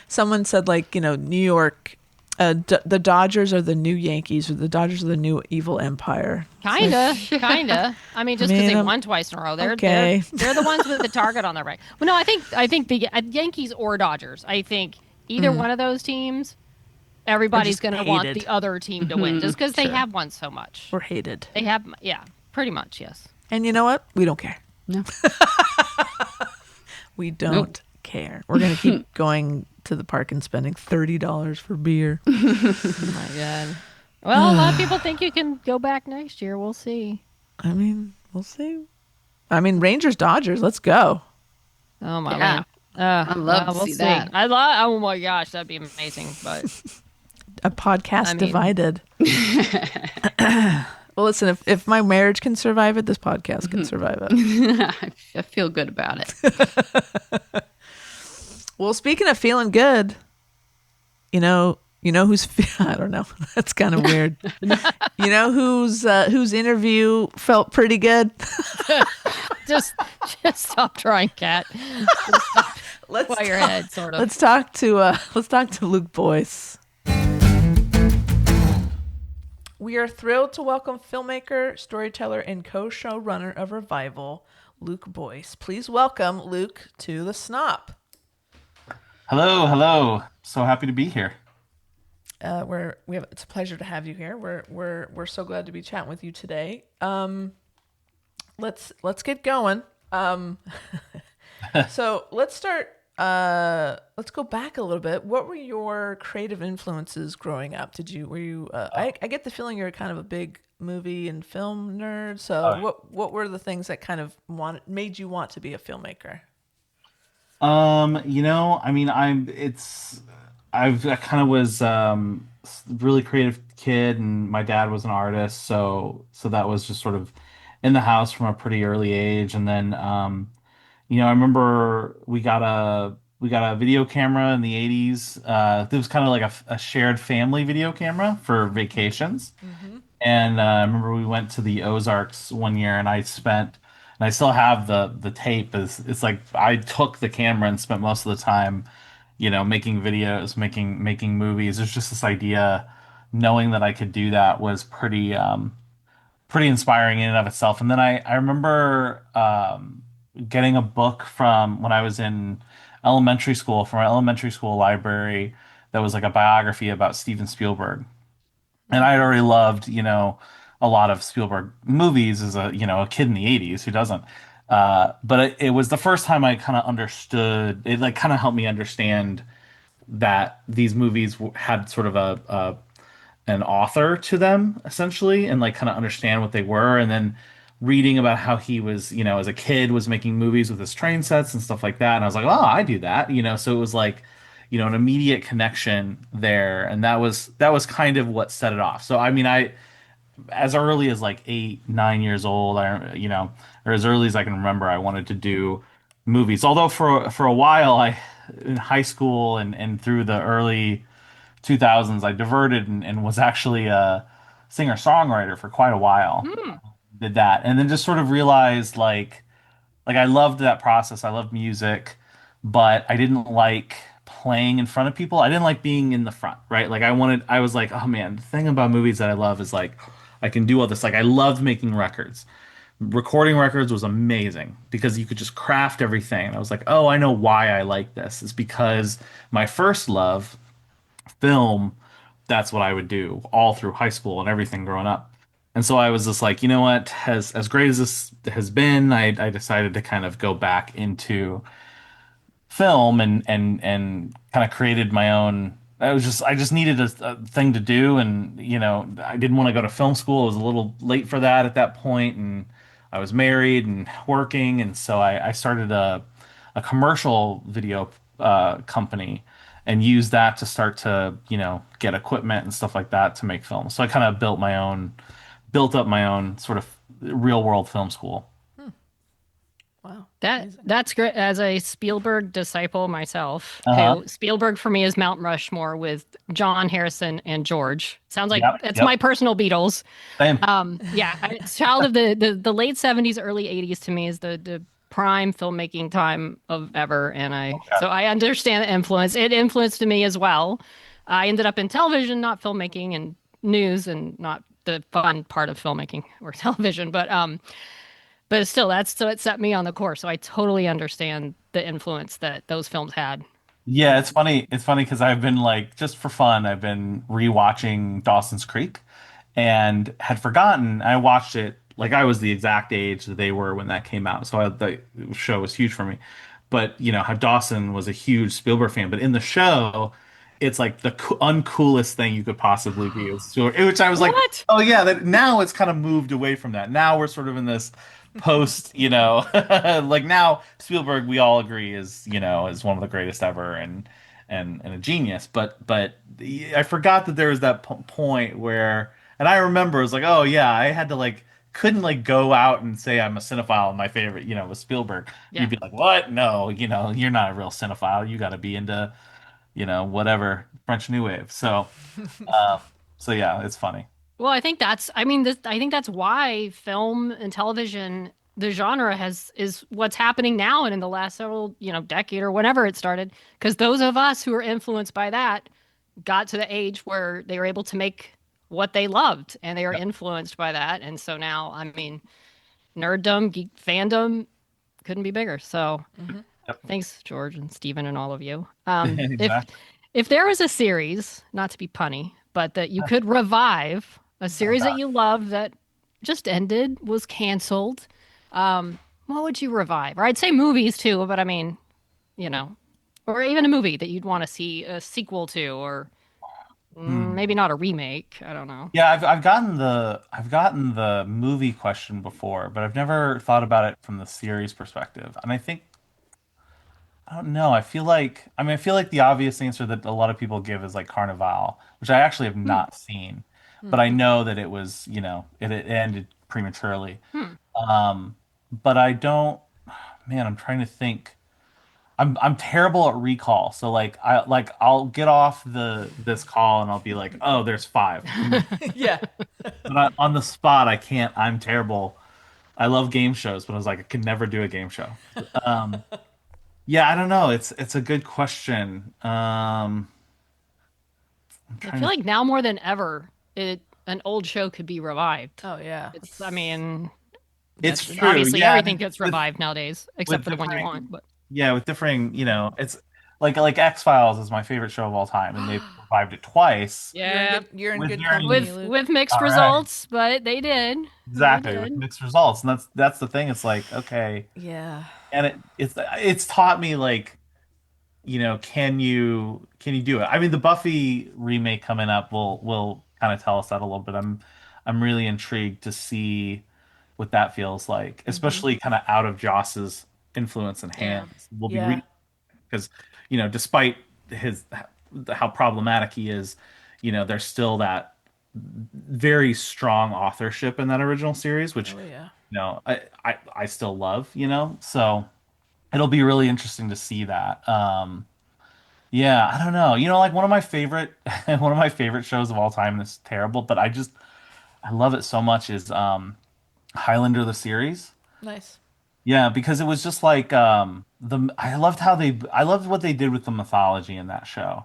someone said, like, New York, the Dodgers are the new Yankees, or the Dodgers are the new evil empire. Kinda. I mean, just because they Man, won twice in a row, they're okay. they're the ones with the target on their back. Well, no, I think the Yankees or Dodgers. I think either one of those teams, everybody's just going to want hated. the other team to win, just because they Sure. have won so much. We're hated. They have, yeah, pretty much, yes. And you know what? We don't care. No. We don't care. We're going to keep going to the park and spending $30 for beer. Oh my god. Well, a lot of people think you can go back next year. We'll see. I mean, we'll see. I mean, Rangers, Dodgers, let's go. Oh my Yeah. god. I'd love to we'll see that. I love. Oh my gosh, that'd be amazing. But A podcast I mean- divided. Well, listen, if my marriage can survive it, this podcast can survive it. I feel good about it. Well, speaking of feeling good, You know who's I don't know. That's kind of weird. You know whose interview felt pretty good? just just stop trying, Kat. Just stop Let's while your talk, head, sort of. let's talk to Luke Boyce. We are thrilled to welcome filmmaker, storyteller, and co-showrunner of Revival, Luke Boyce. Please welcome Luke to the Snop. Hello, hello. So happy to be here. It's a pleasure to have you here. We're so glad to be chatting with you today. Let's get going. So let's start. Let's go back a little bit. What were your creative influences growing up? Were you? I get the feeling you're kind of a big movie and film nerd. So what were the things that kind of made you want to be a filmmaker? I mean, I kind of was really creative kid, and my dad was an artist, so that was just sort of in the house from a pretty early age. And then I remember we got a video camera in the 80s. It was kind of like a shared family video camera for vacations. And I remember we went to the Ozarks one year, and I still have the tape. It's like I took the camera and spent most of the time, making videos, making movies. There's just this idea, knowing that I could do that was pretty inspiring in and of itself. And then I remember getting a book from when I was in elementary school, from our elementary school library, that was like a biography about Steven Spielberg. And I had already loved, a lot of Spielberg movies as a kid in the 80s. Who doesn't? But it was the first time I kind of understood it, like kind of helped me understand that these movies had sort of a an author to them essentially, and like kind of understand what they were. And then reading about how he was, as a kid was making movies with his train sets and stuff like that. And I was like, oh, I do that, so it was like, an immediate connection there. And that was kind of what set it off. So I mean, I as early as like 8, 9 years old, or as early as I can remember, I wanted to do movies. Although for a while, in high school and through the early 2000s, I diverted and was actually a singer-songwriter for quite a while. Did that, and then just sort of realized like I loved that process. I loved music, but I didn't like playing in front of people. I didn't like being in the front, right? Like I was like, oh man, the thing about movies that I love is like I can do all this. Like I loved making records. Recording records was amazing because you could just craft everything. And I was like, oh, I know why I like this. It's because my first love, film, that's what I would do all through high school and everything growing up. And so I was just like, you know what, as great as this has been, I decided to kind of go back into film and kind of created my own. I just needed a thing to do, and I didn't want to go to film school. I was a little late for that at that point, and I was married and working, and so I started a commercial video company and used that to start to get equipment and stuff like that to make films. So I kind of built up my own sort of real world film school. Wow. That's great. As a Spielberg disciple myself, Uh-huh. who Spielberg for me is Mount Rushmore with John, Harrison, and George. Sounds like Yep, it's yep. my personal Beatles. Same. Yeah, child of the late '70s, early '80s to me is the prime filmmaking time of ever, and Okay. so I understand the influence. It influenced me as well. I ended up in television, not filmmaking, and news, and not the fun part of filmmaking or television, but still, so it set me on the course. So I totally understand the influence that those films had. Yeah, it's funny. It's funny because I've been like, just for fun, I've been rewatching Dawson's Creek and had forgotten. I watched it like I was the exact age that they were when that came out. So the show was huge for me. But how Dawson was a huge Spielberg fan, but in the show, it's like the uncoolest thing you could possibly be. Which I was like, What? oh yeah, that now it's kind of moved away from that. Now we're sort of in this post, like now Spielberg, we all agree is one of the greatest ever and a genius. But I forgot that there was that point where, and I remember it was like, oh yeah, I had to like couldn't like go out and say I'm a cinephile and my favorite, was Spielberg. Yeah. You'd be like, what? No, you're not a real cinephile. You got to be into whatever, French New Wave. Um, so yeah, it's funny. Well, I think that's, I mean, I think that's why film and television, the genre is what's happening now and in the last several, decade or whenever it started. Because those of us who are influenced by that got to the age where they were able to make what they loved and they were Yep. influenced by that. And so now, I mean, nerddom, geek fandom couldn't be bigger. So Yep. thanks, George and Stephen and all of you. Exactly. If there was a series, not to be punny, but that you could revive a Oh series that God. you love that just ended, was canceled, what would you revive? Or I'd say movies too, but I mean, you know, or even a movie that you'd want to see a sequel to, or Hmm. maybe not a remake. I don't know. Yeah, I've gotten the movie question before, but I've never thought about it from the series perspective. And I don't know. I feel like the obvious answer that a lot of people give is like Carnival, which I actually have Hmm. not seen, but I know that it was, it ended prematurely. Hmm. But I don't, man, I'm trying to think. I'm terrible at recall. So I'll get off the this call and I'll be like, "Oh, there's five." Yeah. But on the spot, I can't. I'm terrible. I love game shows, but I was like, I could never do a game show. Um, yeah, I don't know. It's a good question. I'm I trying feel to. like now more than ever, an old show could be revived. Oh yeah. I mean, It's That's true. obviously Yeah, everything gets revived nowadays, except with for the one you differing. want. But Yeah, with differing. It's like X-Files is my favorite show of all time, and they've revived it twice yeah, you're in with good varying. company, with Luke. mixed All right. results, but they did. They Exactly, with did. mixed results, and that's the thing. It's like, okay, Yeah. and it's taught me like, can you do it? I mean, the Buffy remake coming up will kind of tell us that a little bit. I'm really intrigued to see what that feels like, Mm-hmm. especially kind of out of Joss's influence and Yeah. hands. Will be Yeah. reading because, despite his how problematic he is, there's still that very strong authorship in that original series, which, Oh yeah. I still love, so it'll be really interesting to see that. Yeah, I don't know. Like one of my favorite one of my favorite shows of all time, and it's terrible, but I love it so much is Highlander the series. Nice. Yeah, because it was just like I loved what they did with the mythology in that show.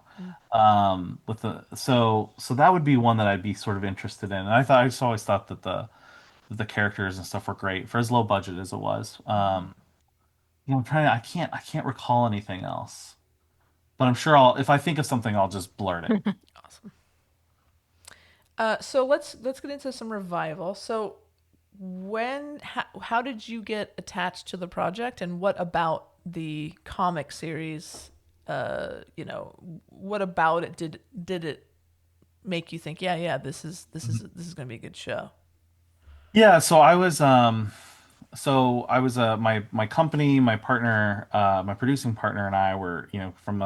Mm. With so that would be one that I'd be sort of interested in. And I just always thought that the characters and stuff were great for as low budget as it was. I can't recall anything else. But I'm sure if I think of something, I'll just blurt it. Awesome. So let's get into some revival. So how did you get attached to the project, and what about the comic series? What about it did it make you think, yeah, this is going to be a good show? Yeah, so I was my company, my partner, my producing partner and I were, from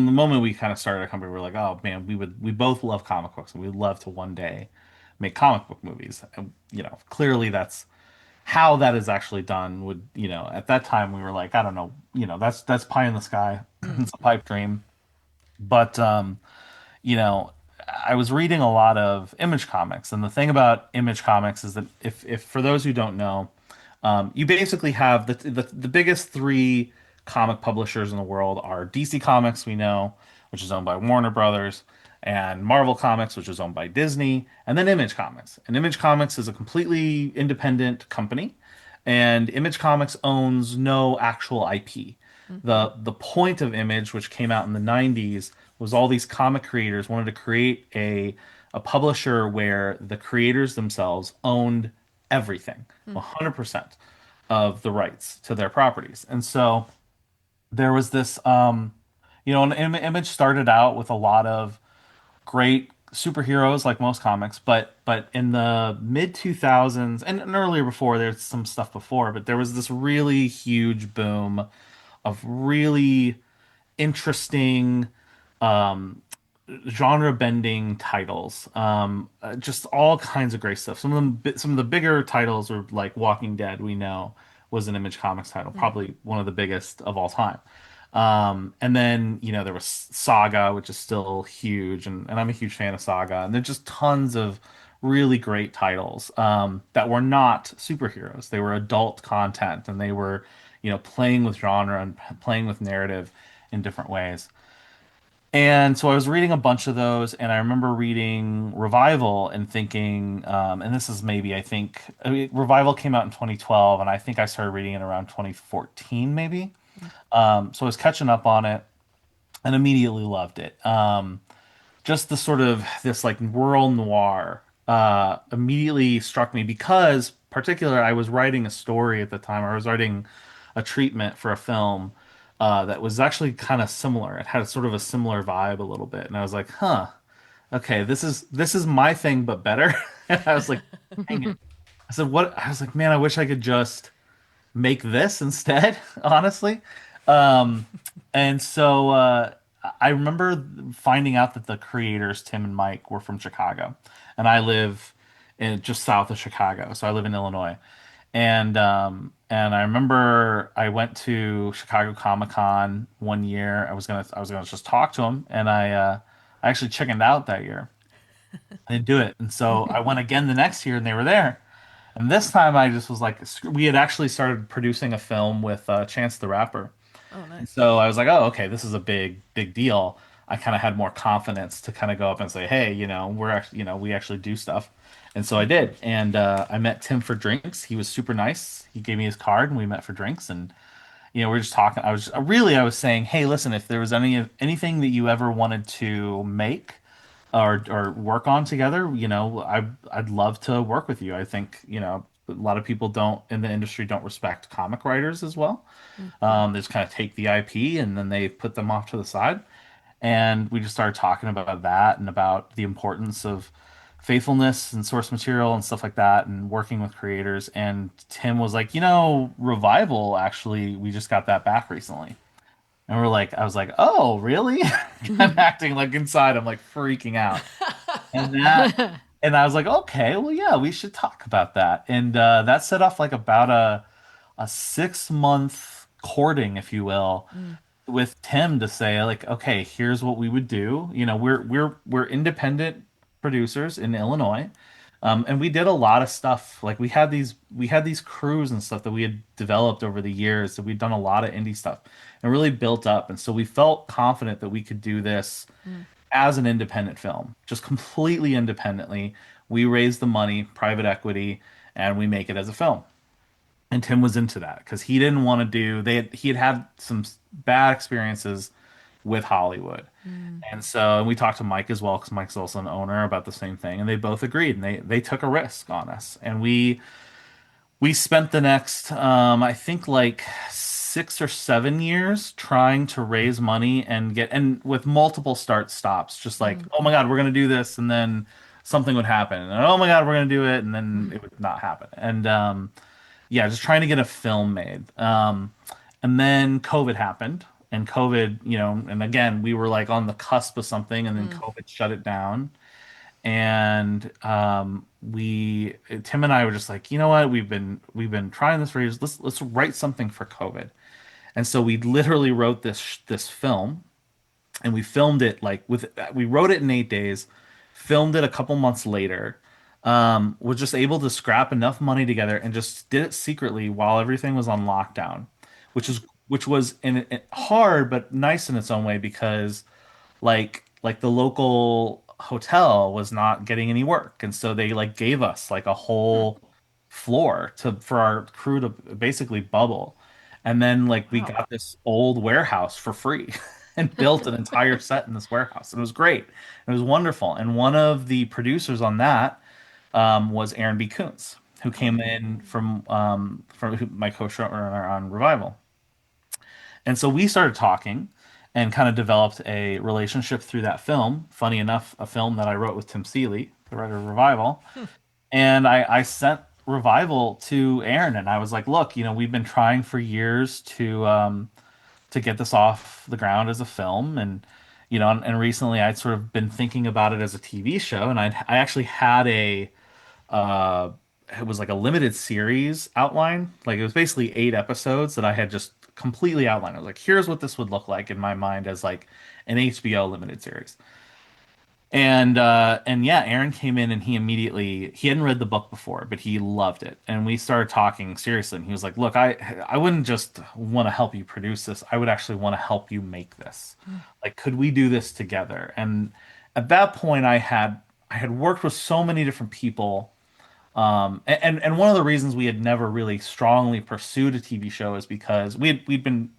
the moment we kind of started our company, we were like, oh man, we both love comic books and we'd love to one day make comic book movies. And, clearly that's how that is actually done would, at that time we were like, I don't know, that's pie in the sky. Mm. It's a pipe dream. But you know, I was reading a lot of Image Comics, and the thing about Image Comics is that if for those who don't know, you basically have the biggest three comic publishers in the world are DC Comics, we know, which is owned by Warner Brothers, and Marvel Comics, which is owned by Disney, and then Image Comics. And Image Comics is a completely independent company, and Image Comics owns no actual IP. Mm-hmm. The point of Image, which came out in the 90s, was all these comic creators wanted to create a publisher where the creators themselves owned everything, 100% of the rights to their properties. And so there was this, an Image started out with a lot of great superheroes like most comics, but in the mid 2000s and earlier before, there's some stuff before, but there was this really huge boom of really interesting um genre bending titles, just all kinds of great stuff. Some of the bigger titles were like Walking Dead, we know was an Image Comics title, probably one of the biggest of all time. And then, there was Saga, which is still huge, and I'm a huge fan of Saga. And there's just tons of really great titles that were not superheroes. They were adult content, and they were, playing with genre and playing with narrative in different ways. And so I was reading a bunch of those, and I remember reading Revival and thinking, and this is maybe, I mean, Revival came out in 2012, and I think I started reading it around 2014, maybe. So I was catching up on it and immediately loved it. Just the sort of this like rural noir immediately struck me because, particular, I was writing a story at the time. I was writing a treatment for a film that was actually kind of similar. It had sort of a similar vibe a little bit, and I was like, "Huh, okay, this is my thing, but better." And I was like, "Dang it!" I said, "What?" I was like, "Man, I wish I could just make this instead." Honestly. Um, and so I remember finding out that the creators, Tim and Mike, were from Chicago, and I live in just south of Chicago, so I live in Illinois. And I remember I went to Chicago Comic Con one year. I was gonna just talk to them, and I actually chickened out that year. I didn't do it, and so I went again the next year, and they were there. And this time I just was like, we had actually started producing a film with Chance the Rapper. Oh, And nice. so I was like, oh, okay, this is a big, big deal. I kind of had more confidence to kind of go up and say, hey, we're actually, we actually do stuff. And so I did. And I met Tim for drinks. He was super nice. He gave me his card and we met for drinks. And, we were just talking. I was saying, hey, listen, if there was anything that you ever wanted to make or work on together, I'd love to work with you. I think, a lot of people don't in the industry don't respect comic writers as well. They just kind of take the IP and then they put them off to the side. And we just started talking about that and about the importance of faithfulness and source material and stuff like that and working with creators. And Tim was like, Revival, actually, we just got that back recently. And I was like, oh, really? I'm acting like inside, I'm like freaking out. And that, and I was like, okay, well, yeah, we should talk about that. And that set off like about a 6 month courting, if you will, Mm. with Tim to say like, okay, here's what we would do. We're independent producers in Illinois, and we did a lot of stuff. Like we had these crews and stuff that we had developed over the years. So we'd done a lot of indie stuff and really built up. And so we felt confident that we could do this Mm. as an independent film, just completely independently. We raise the money, private equity, and we make it as a film. And Tim was into that because he didn't want to he had some bad experiences with Hollywood. Mm. And we talked to Mike as well because Mike's also an owner about the same thing, and they both agreed and they took a risk on us. And we spent the next I think like 6 or 7 years trying to raise money and with multiple start stops, just like, Mm. oh my God, we're gonna do this, and then something would happen, and oh my God, we're gonna do it, and then Mm. it would not happen. And yeah, just trying to get a film made. And then COVID happened, and COVID, and again, we were like on the cusp of something, and then Mm. COVID shut it down. And Tim and I were just like, you know what? We've been trying this for years. Let's write something for COVID. And so we literally wrote this film, and we filmed it we wrote it in 8 days, filmed it a couple months later, was just able to scrap enough money together and just did it secretly while everything was on lockdown, which was hard but nice in its own way because like the local hotel was not getting any work, and so they like gave us like a whole floor to for our crew to basically bubble. And then like we Wow. got this old warehouse for free and built an entire set in this warehouse. And it was great. It was wonderful. And one of the producers on that was Aaron B. Kuntz, who came Okay. in my co-showrunner on Revival. And so we started talking and kind of developed a relationship through that film. Funny enough, a film that I wrote with Tim Seeley, the writer of Revival. And I sent Revival to Aaron, and I was like, look, we've been trying for years to get this off the ground as a film. And and recently I'd sort of been thinking about it as a TV show, and I actually had uh it was like a limited series outline. Like it was basically 8 episodes that I had just completely outlined. I was like, here's what this would look like in my mind as like an HBO limited series. And yeah, Aaron came in and he hadn't read the book before, but he loved it. And we started talking seriously. And he was like, "Look, I wouldn't just want to help you produce this. I would actually want to help you make this. Like, could we do this together?" And at that point, I had worked with so many different people. And one of the reasons we had never really strongly pursued a TV show is because we'd been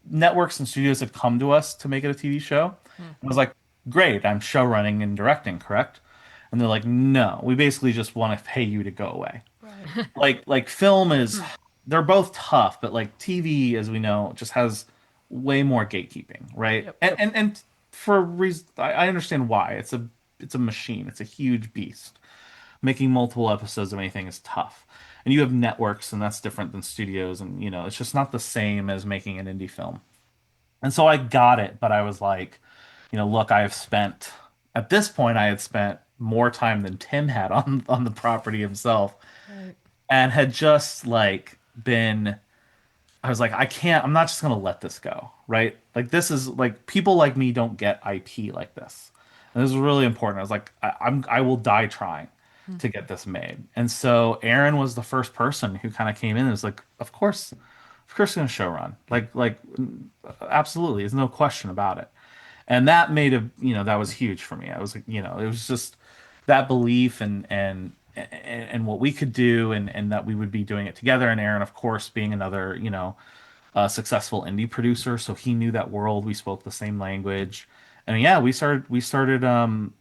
networks and studios had come to us to make it a TV show. And I was like, great, I'm show running and directing, correct? And they're like, no, we basically just want to pay you to go away. Right. Like film is, they're both tough, but like TV, as we know, just has way more gatekeeping, right? Yep. And for reason, I understand why. It's a machine. It's a huge beast. Making multiple episodes of anything is tough. And you have networks, and that's different than studios, and it's just not the same as making an indie film. And so I got it, but I was like, look, at this point, I had spent more time than Tim had on the property himself, Right. and had just like been. I was like, I'm not just gonna let this go, right? Like this is like people like me don't get IP like this, and this is really important. I was like, I will die trying to get this made, and so Aaron was the first person who kind of came in and was like, of course, gonna show run, like absolutely, there's no question about it. And that that was huge for me. I was like, it was just that belief and what we could do and that we would be doing it together. And Aaron, of course, being another, successful indie producer, so he knew that world. We spoke the same language, and yeah, we started working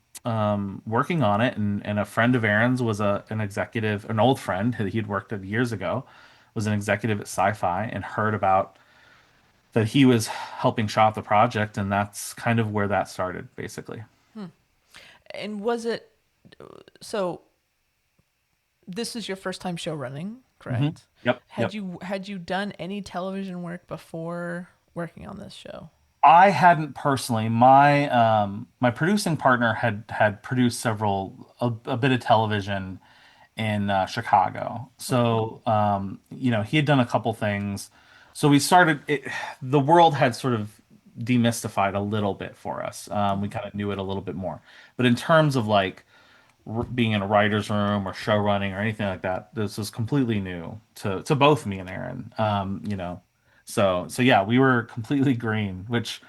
on it. And a friend of Aaron's was an executive, an old friend he'd worked at years ago, was an executive at Sci-Fi and heard about that he was helping shop the project, and that's kind of where that started, basically. And was it so? This is your first time show running, correct? Yep. Had you done any television work before working on this show? I hadn't personally. My producing partner had produced a bit of television in Chicago. So he had done a couple things. So we started it. The world had sort of demystified a little bit for us. We kind of knew it a little bit more. But in terms of like being in a writer's room or show running or anything like that, this was completely new to both me and Aaron. So yeah, we were completely green, which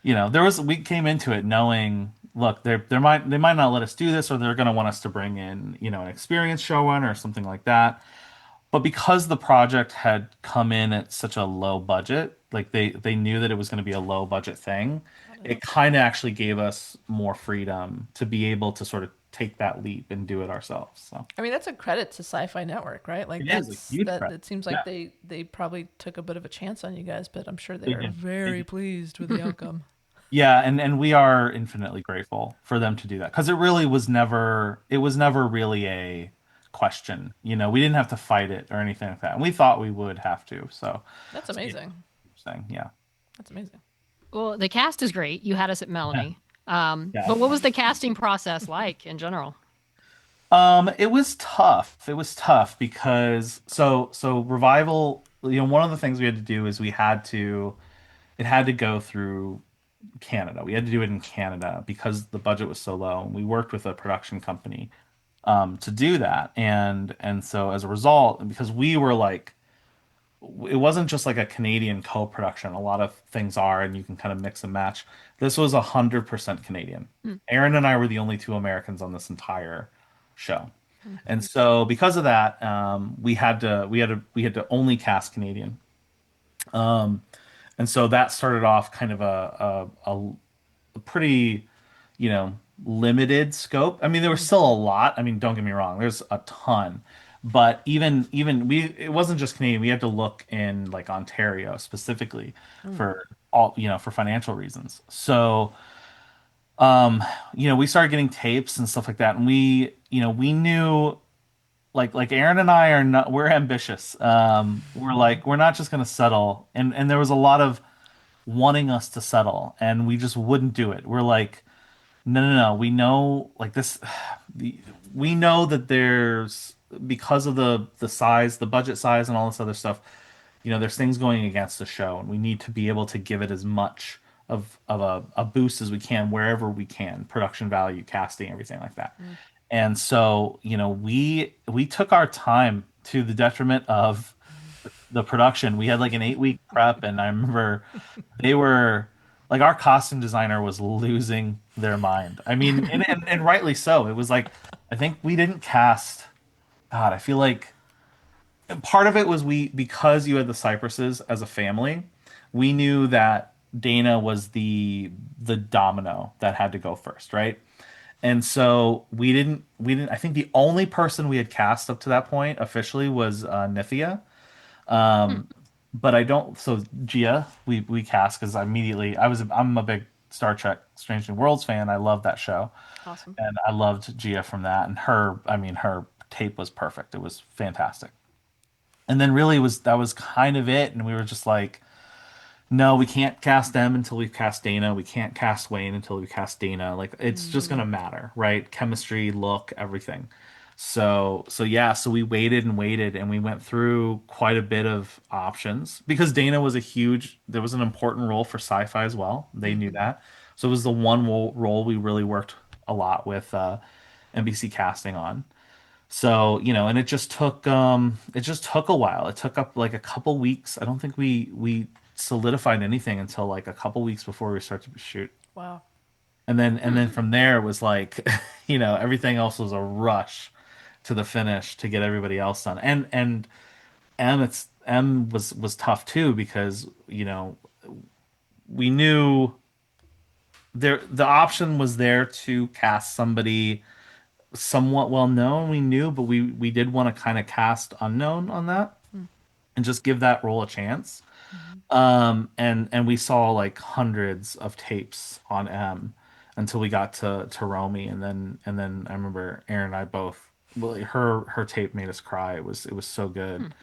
we came into it knowing, look, they might not let us do this, or they're going to want us to bring in an experienced showrunner or something like that. But because the project had come in at such a low budget, like they knew that it was going to be a low budget thing, it kind of actually gave us more freedom to be able to sort of take that leap and do it ourselves. So I mean, that's a credit to Sci-Fi Network, right? Like it is a huge that. credit. It seems like they probably took a bit of a chance on you guys, but I'm sure They they are did. They very did. pleased with the outcome. Yeah, and we are infinitely grateful for them to do that because it was never really a question. We didn't have to fight it or anything like that. And we thought we would have to. So That's yeah, amazing. saying, yeah. That's amazing. Well, the cast is great. You had us at Melanie. Yeah. But what was the casting process like in general? It was tough. It was tough because so Revival, one of the things we had to do is it had to go through Canada. We had to do it in Canada because the budget was so low, and we worked with a production company to do that. And so as a result, and because we were like, it wasn't just like a Canadian co-production. A lot of things are, and you can kind of mix and match. This was 100% Canadian. Aaron and I were the only two Americans on this entire show. And so because of that, we had to only cast Canadian. And so that started off kind of a pretty, limited scope. I mean, there was still a lot. I mean, don't get me wrong, there's a ton. But even it wasn't just Canadian. We had to look in like Ontario specifically for for financial reasons. So, we started getting tapes and stuff like that, and we knew like Aaron and I are not we're ambitious. We're like we're not just gonna settle, and there was a lot of wanting us to settle, and we just wouldn't do it. We're like, no, no, no. We know like this. We know that there's because of the size, the budget size, and all this other stuff. there's things going against the show, and we need to be able to give it as much of a boost as we can wherever we can, production value, casting, everything like that. And so, we took our time to the detriment of the production. We had like an 8 week prep, and I remember they were like our costume designer was losing their mind. I mean, and rightly so. It was like I think we didn't cast. God, I feel like part of it was we because you had the Cypresses as a family, we knew that Dana was the domino that had to go first, right? And so we didn't I think the only person we had cast up to that point officially was Nithya. Hmm. But I don't so Gia we cast because I'm a big Star Trek Strange New Worlds fan. I love that show. Awesome. And I loved Gia from that, and her tape was perfect. It was fantastic. And then really was that was kind of it, and we were just like, no, we can't cast them until we've cast Dana. We can't cast Wayne until we cast Dana. Like it's just Mm-hmm. gonna matter, right? Chemistry, look, everything. So yeah, so we waited and waited, and we went through quite a bit of options because Dana was there was an important role for sci-fi as well. They knew that. So it was the one role we really worked a lot with NBC casting on. So, and it just took a while. It took up like a couple weeks. I don't think we solidified anything until like a couple weeks before we started to shoot. Wow. And then from there it was like, everything else was a rush to the finish to get everybody else done. And M was tough too because, we knew the option was there to cast somebody somewhat well known we knew, but we did want to kind of cast unknown on that and just give that role a chance. Mm-hmm. And we saw like hundreds of tapes on M until we got to Romy, and then I remember Aaron and I both, well, her tape made us cry. It was so good.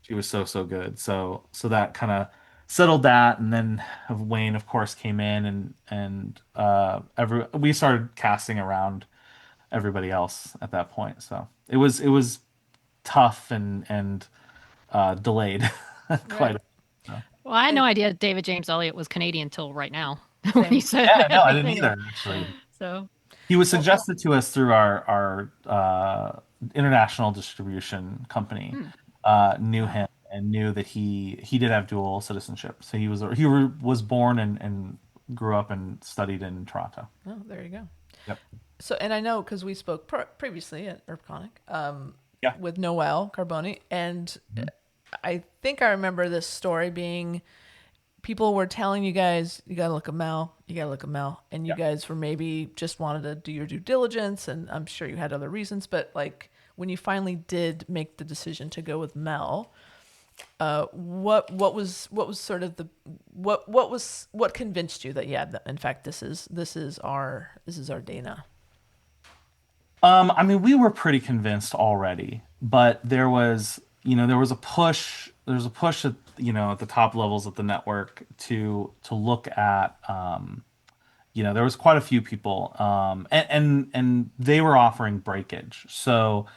She was so good. So that kind of settled that, and then Wayne of course came in, and every we started casting around everybody else at that point. So it was tough and delayed quite Right. a so. Well, I had no And idea David James Elliott was Canadian till right now when you same. said Yeah, no, I didn't everything. either actually. So, He was Well, suggested to us through our international distribution company. hmm. Knew wow. him and knew that he did have dual citizenship. So he was born and grew up and studied in Toronto. Oh, there you go. Yep. So, and I know because we spoke previously at Urbconic Yeah. with Noel Carboni, and Mhm. I think I remember this story being people were telling you guys, you gotta look at Mel, you gotta look at Mel, and you Yeah. guys were maybe just wanted to do your due diligence, and I'm sure you had other reasons, but like when you finally did make the decision to go with Mel, what was sort of the what convinced you that yeah, that, in fact this is our Dana. I mean, we were pretty convinced already, but there was a push at the top levels of the network to look at, there was quite a few people, and they were offering breakage. So,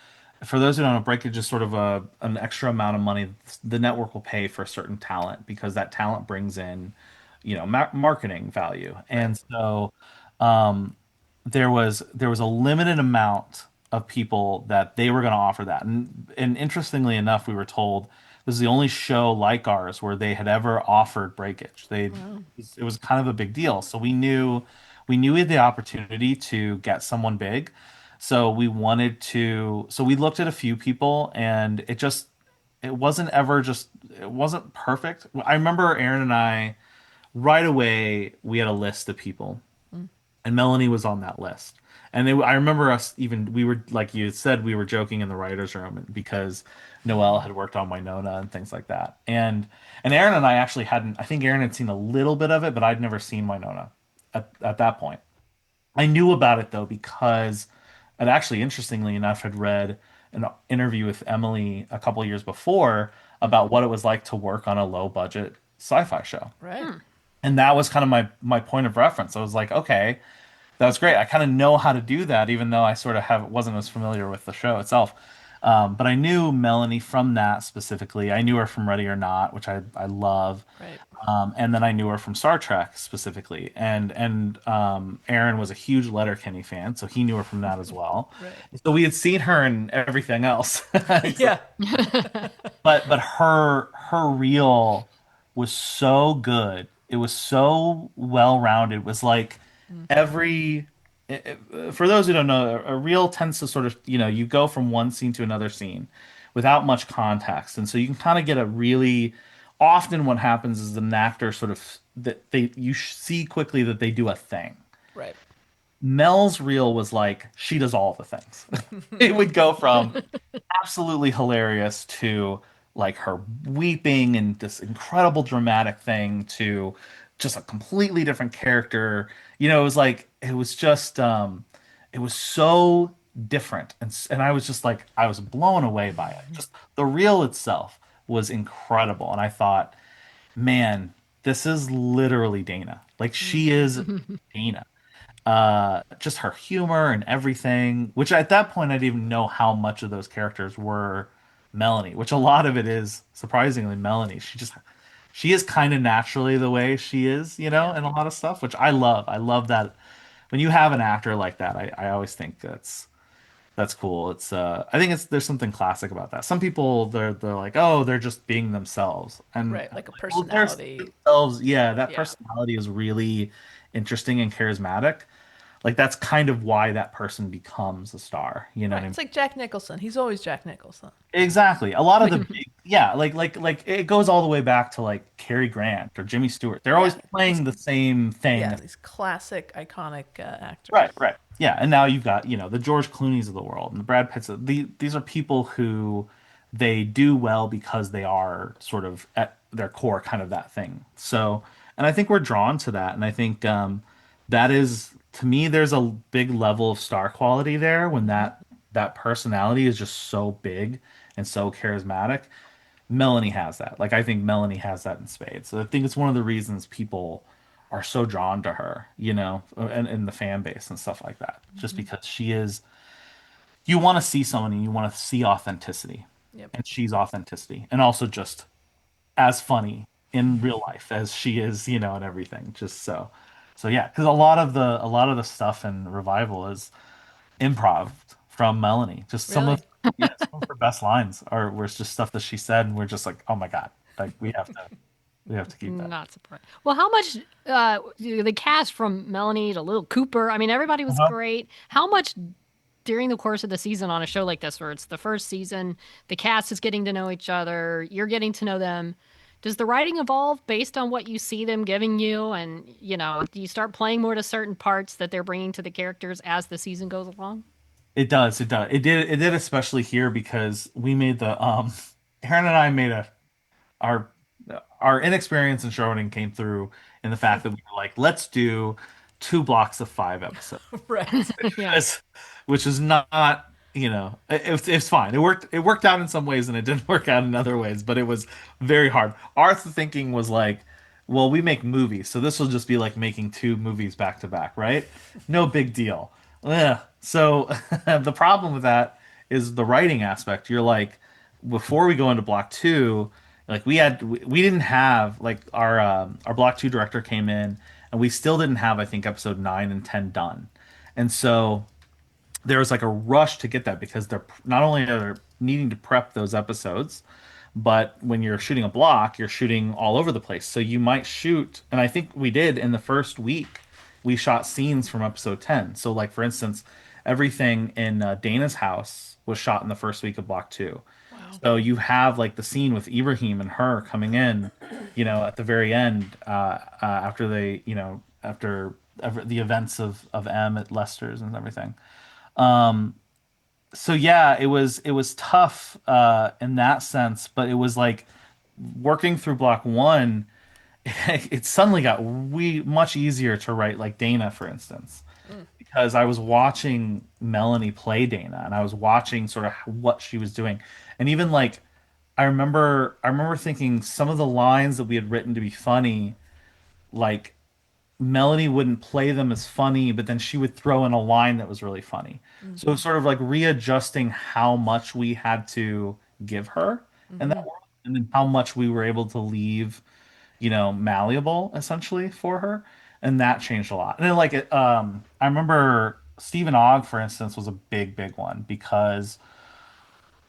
for those who don't know, breakage is sort of an extra amount of money the network will pay for a certain talent because that talent brings in, marketing value, Right. and so. There was a limited amount of people that they were going to offer that. And interestingly enough, we were told this is the only show like ours where they had ever offered breakage. Wow. It was kind of a big deal. So we knew we had the opportunity to get someone big. So we looked at a few people, and it wasn't perfect. I remember Aaron and I right away we had a list of people, Mm. and Melanie was on that list. And I remember us even we were like you said we were joking in the writers' room because Noelle had worked on Winona and things like that. And Aaron and I actually hadn't. I think Aaron had seen a little bit of it, but I'd never seen Winona at that point. I knew about it though because I'd actually, interestingly enough, had read an interview with Emily a couple years before about what it was like to work on a low budget sci-fi show. Right. Hmm. And that was kind of my point of reference. I was like, okay, that's great. I kind of know how to do that, even though I sort of wasn't as familiar with the show itself. But I knew Melanie from that specifically. I knew her from Ready or Not, which I love. Right. And then I knew her from Star Trek specifically, and Aaron was a huge Letterkenny fan, so he knew her from that as well. Right. So we had seen her in everything else, Yeah. but her reel was so good. It was so well rounded. It was like every for those who don't know, a reel tends to sort of, you go from one scene to another scene without much context. And so you can kind of get a really often what happens is an actor sort of that they you see quickly that they do a thing. Right. Mel's reel was like she does all the things. It would go from absolutely hilarious to like her weeping and this incredible dramatic thing to just a completely different character. It was like it was just it was so different and I was just like I was blown away by it. Just the reel itself was incredible and I thought, man, this is literally Dana. Like she is Dana, just her humor and everything, which at that point I didn't even know how much of those characters were Melanie, which a lot of it is surprisingly Melanie. She is kind of naturally the way she is, Yeah. in a lot of stuff, which I love. I love that when you have an actor like that, I always think that's cool. It's I think there's something classic about that. Some people they're like, oh, they're just being themselves. And Right. Like a well, there's personality. themselves, yeah, that Yeah. personality is really interesting and charismatic. Like that's kind of why that person becomes a star. You know what Right. I mean? It's like Jack Nicholson. He's always Jack Nicholson. Exactly. A lot of the big, yeah, like it goes all the way back to like Cary Grant or Jimmy Stewart. They're always Yeah. These playing the same thing. yeah, these classic iconic actors. Right, right. Yeah, and now you've got, the George Clooney's of the world and the Brad Pitts. These are people who they do well because they are sort of at their core kind of that thing. So, and I think we're drawn to that. And I think that is, to me, there's a big level of star quality there when that personality is just so big and so charismatic. Melanie has that. Like I think Melanie has that in spades. So I think it's one of the reasons people are so drawn to her, and the fan base and stuff like that. Just because she is, you want to see someone and you want to see authenticity, Yep. and she's authenticity, and also just as funny in real life as she is, and everything. Just so yeah, because a lot of the stuff in Revival is improv from Melanie. Just some Really? of yeah, some of her best lines are was just stuff that she said, and we're just like, oh my God, like we have to keep that. Not surprised. Well, how much the cast from Melanie to Little Cooper? I mean, everybody was Uh-huh. great. How much during the course of the season on a show like this, where it's the first season, the cast is getting to know each other, you're getting to know them. Does the writing evolve based on what you see them giving you? And, do you start playing more to certain parts that they're bringing to the characters as the season goes along? It does. It does. It did especially here because we made the Aaron and I made our our inexperience in showrunning came through in the fact that we were like, let's do 2 blocks of 5 episodes, Right. Yeah. which is not, it's fine. It worked out in some ways and it didn't work out in other ways, but it was very hard. Our thinking was like, well, we make movies, so this will just be like making 2 movies back to back, right? No big deal. Yeah. So the problem with that is the writing aspect. You're like, before we go into block two, like we didn't have like our block two director came in and we still didn't have I think episode 9 and 10 done, and so there was like a rush to get that because they're not only are they needing to prep those episodes, but when you're shooting a block, you're shooting all over the place. So you might shoot, and I think we did in the first week, we shot scenes from episode 10. So, like, for instance, everything in Dana's house was shot in the first week of block two. Wow. So you have like the scene with Ibrahim and her coming in, at the very end, after they, after the events of M at Lester's and everything. So yeah, it was tough in that sense, but it was like working through block one, it suddenly got much easier to write like Dana, for instance, because I was watching Melanie play Dana and I was watching sort of what she was doing. And even like I remember thinking some of the lines that we had written to be funny, like Melanie wouldn't play them as funny, but then she would throw in a line that was really funny. So it's sort of like readjusting how much we had to give her in that Mm-hmm. world, and then how much we were able to leave, malleable essentially for her. And that changed a lot. And then I remember Stephen Ogg, for instance, was a big, big one because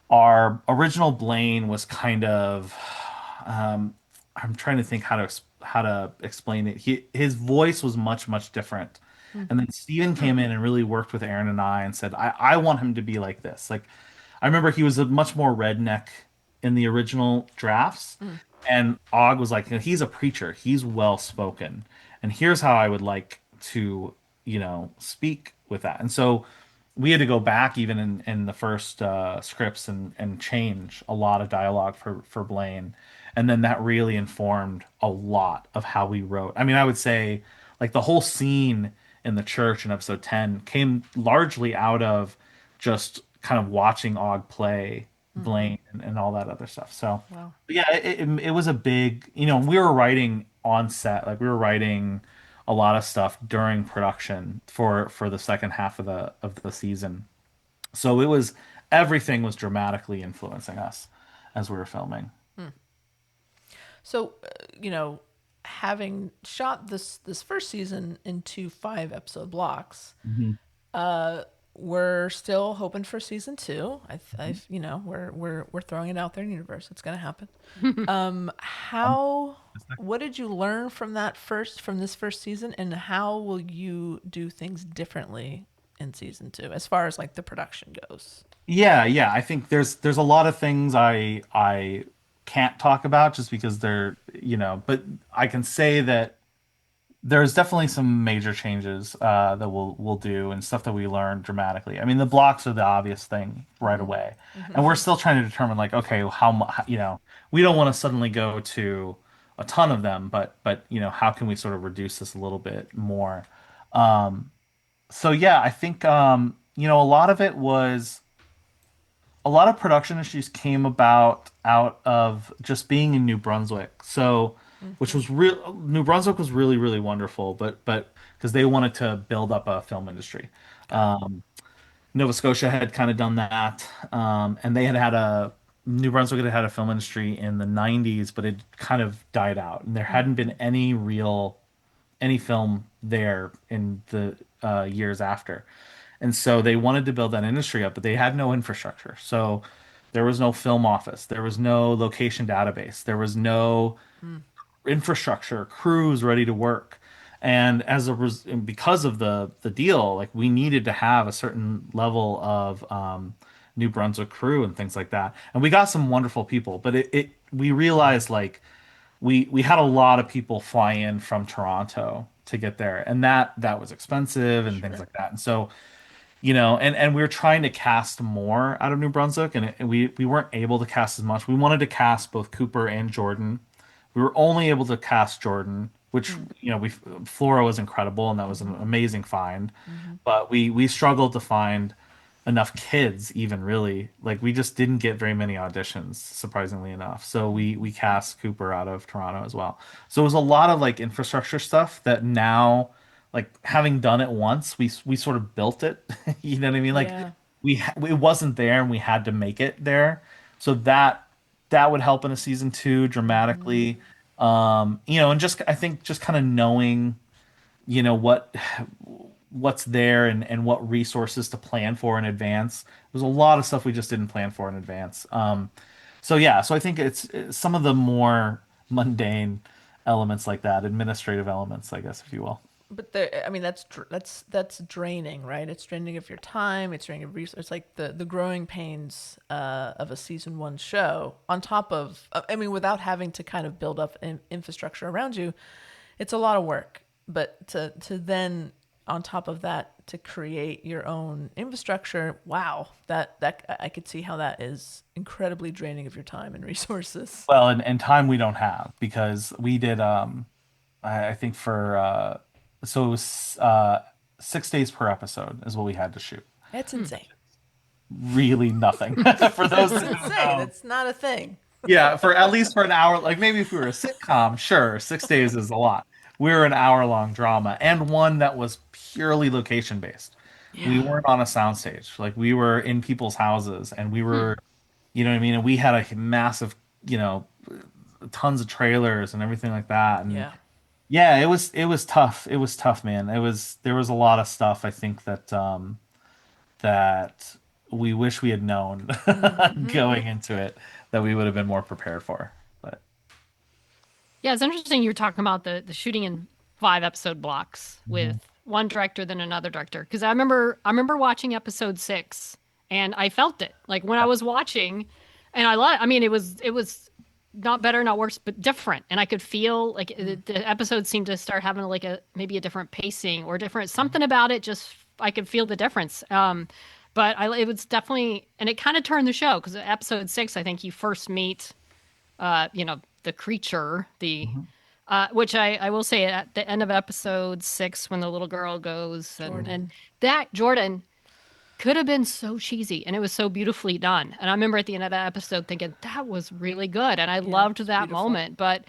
our original Blaine was kind of um, I'm trying to think how to explain it. His voice was much much different, and then Steven came in and really worked with Aaron and I and said, I want him to be like this. Like I remember he was a much more redneck in the original drafts, Mm. and Og was like, he's a preacher, he's well spoken, and here's how I would like to speak with that. And so we had to go back even in the first scripts and change a lot of dialogue for Blaine, and then that really informed a lot of how we wrote. I mean, I would say like the whole scene in the church in episode 10 came largely out of just kind of watching Og play Mm-hmm. Blaine and all that other stuff. So Wow. yeah, it was a big, we were writing on set, like we were writing a lot of stuff during production for the second half of the season. So it was everything was dramatically influencing us as we were filming. Hmm. So, having shot this first season into 5 episode blocks, Mhm. uh, we're still hoping for season two. We're throwing it out there in the universe. It's gonna happen. Um, What did you learn from from this first season, and how will you do things differently in season two, as far as like the production goes? yeah, yeah. I think there's a lot of things I can't talk about just because but I can say that there's definitely some major changes that we'll do and stuff that we learned dramatically. I mean, the blocks are the obvious thing right Mm-hmm. away, Mm-hmm. and we're still trying to determine like, okay, how much, we don't want to suddenly go to a ton of them, but how can we sort of reduce this a little bit more? So yeah, I think a lot of it was a lot of production issues came about out of just being in New Brunswick. So, which Mm-hmm. was real. New Brunswick was really, really wonderful, but because they wanted to build up a film industry. Got it. Nova Scotia had kind of done that, and they had a New Brunswick had had a film industry in the 90s, but it kind of died out, and there hadn't been any film there in the years after. And so they wanted to build that industry up, but they had no infrastructure. So there was no film office, there was no location database, there was no Mm-hmm. infrastructure, crews ready to work. And because of the deal, like we needed to have a certain level of New Brunswick crew and things like that. And we got some wonderful people, but it we realized like we had a lot of people fly in from Toronto to get there, and that was expensive and things Sure. like that. And so and we were trying to cast more out of New Brunswick, and we weren't able to cast as much. We wanted to cast both Cooper and Jordan. We were only able to cast Jordan, which Mm. we Flora was incredible, and that was an Mm-hmm. amazing find. Mm-hmm. But we struggled to find enough kids, even really. Like we just didn't get very many auditions, surprisingly enough. So we cast Cooper out of Toronto as well. So it was a lot of like infrastructure stuff that now, like having done it once, we sort of built it. You know what I mean? Like Yeah. it wasn't there and we had to make it there. So that would help in a season two Mm-hmm. dramatically. And just I think just kind of knowing, what's there and what resources to plan for in advance. There's a lot of stuff we just didn't plan for in advance. So yeah, so I think it's some of the more mundane elements like that, administrative elements, I guess, if you will. But I mean, that's draining, right? It's draining of your time. It's draining of resources. It's like the growing pains of a season one show. On top of, I mean, without having to kind of build up infrastructure around you, it's a lot of work. But to then on top of that to create your own infrastructure, wow, that I could see how that is incredibly draining of your time and resources. Well, and time we don't have because we did I think for so it was 6 days per episode is what we had to shoot. That's insane. Really nothing for those That's who don't insane. know. That's not a thing. Yeah, for at least for an hour, like maybe if we were a sitcom, sure, 6 days is a lot. we were an hour-long drama and one that was purely location based. We Yeah. weren't on a soundstage. Like we were in people's houses and we Hmm. were, you know what I mean? And we had a massive, you know, tons of trailers and everything like that. And Yeah. yeah, it was tough. It was tough, man. There was a lot of stuff I think that that we wish we had known Hmm. going into it that we would have been more prepared for. But Yeah, it's interesting you were talking about the shooting in 5 episode blocks Mhm. with one director then another director. Because I remember watching episode 6 and I felt it. Like when I was watching and I mean it was not better, not worse, but different. And I could feel like the episode seemed to start having like a maybe a different pacing or different something about it. Just I could feel the difference. But it was definitely and it kind of turned the show because episode 6, I think you first meet the creature, the Mhm. which I will say at the end of episode 6 when the little girl goes Jordan. and that Jordan could have been so cheesy and it was so beautifully done. And I remember at the end of that episode thinking that was really good and I Yeah. loved It's that beautiful. moment. But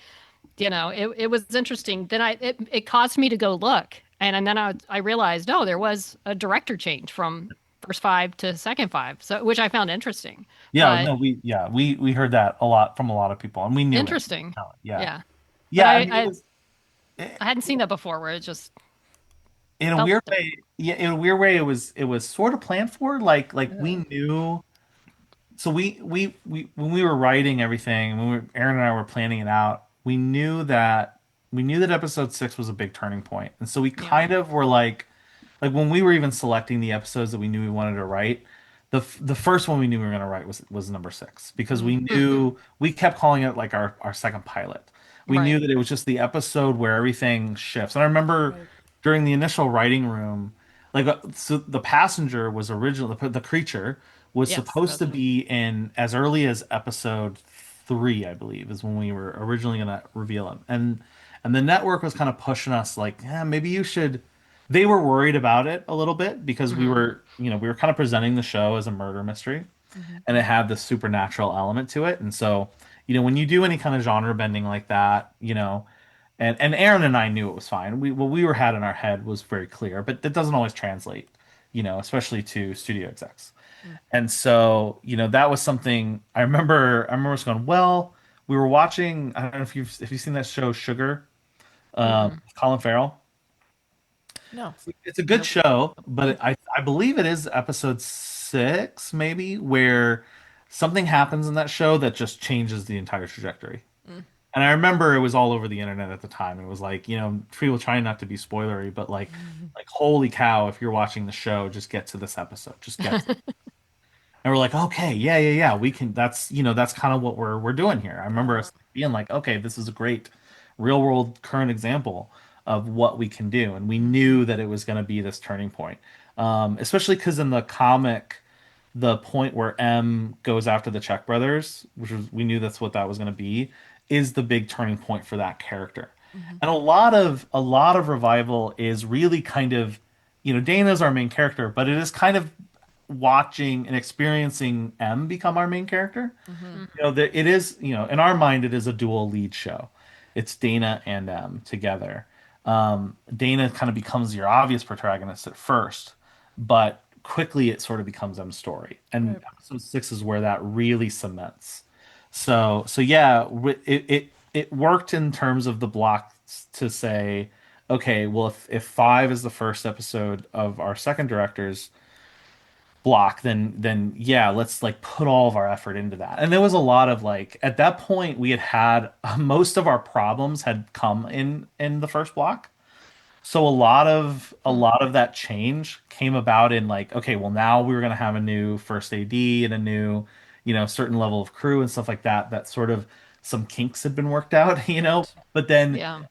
it was interesting. Then it caused me to go look and then I realized oh there was a director change from first 5 to second 5, so which I found interesting. Yeah, But no, we heard that a lot from a lot of people, and we knew it. interesting, Yeah, yeah. But yeah. I mean, it was I hadn't seen that before where it just in a felt weird different. way. Yeah, in a weird way, it was sort of planned for. Like we Yeah. knew. So we when we were writing everything, Aaron and I were planning it out, we knew that episode 6 was a big turning point, and so we Yeah. kind of were like when we were even selecting the episodes that we knew we wanted to write, the first one we knew we were going to write was number 6 because we Hmm. knew we kept calling it like our second pilot. We Right. knew that it was just the episode where everything shifts. And I remember Right. during the initial writing room, so the passenger was original the creature was Yes, supposed to that's right. be in as early as episode 3, I believe, is when we were originally going to reveal him. And the network was kind of pushing us like, yeah, maybe you should. They were worried about it a little bit because we Hmm. were, we were kind of presenting the show as a murder mystery Hmm. and it had this supernatural element to it. And so, when you do any kind of genre bending like that, and Aaron and I knew it was fine. What we were had in our head was very clear, but that doesn't always translate, especially to studio execs. And so, that was something I remember us going, well, we were watching, I don't know if you've seen that show Sugar, Mm-mm. Colin Farrell. No. It's a good Nope. show, but I believe it is episode 6, maybe, where something happens in that show that just changes the entire trajectory. Mm. And I remember it was all over the internet at the time. It was like, people trying not to be spoilery, but like holy cow, if you're watching the show, just get to this episode. Just get to and we're like, okay, yeah, yeah, yeah, we can. That's kind of what we're doing here. I remember Uh-huh. us being like, okay, this is a great real world current example of what we can do, and we knew that it was going to be this turning point. Especially because in the comic, the point where M goes after the Czech brothers, which was we knew that's what that was going to be, is the big turning point for that character. Hmm. And a lot of revival is really kind of, Dana's our main character, but it is kind of watching and experiencing M become our main character. Hmm. That it is, in our mind, it is a dual lead show. It's Dana and M together. Dana kind of becomes your obvious protagonist at first, but quickly it sort of becomes M's story. And Right. episode 6 is where that really cements. So yeah, it worked in terms of the blocks to say, okay, well, if 5 is the first episode of our second director's block, then yeah, let's like put all of our effort into that. And there was a lot of like at that point we had most of our problems had come in the first block. So a lot of that change came about in like, okay, well now we were gonna have a new first AD and a new, certain level of crew and stuff like that. That sort of some kinks had been worked out, Right. but then Yeah.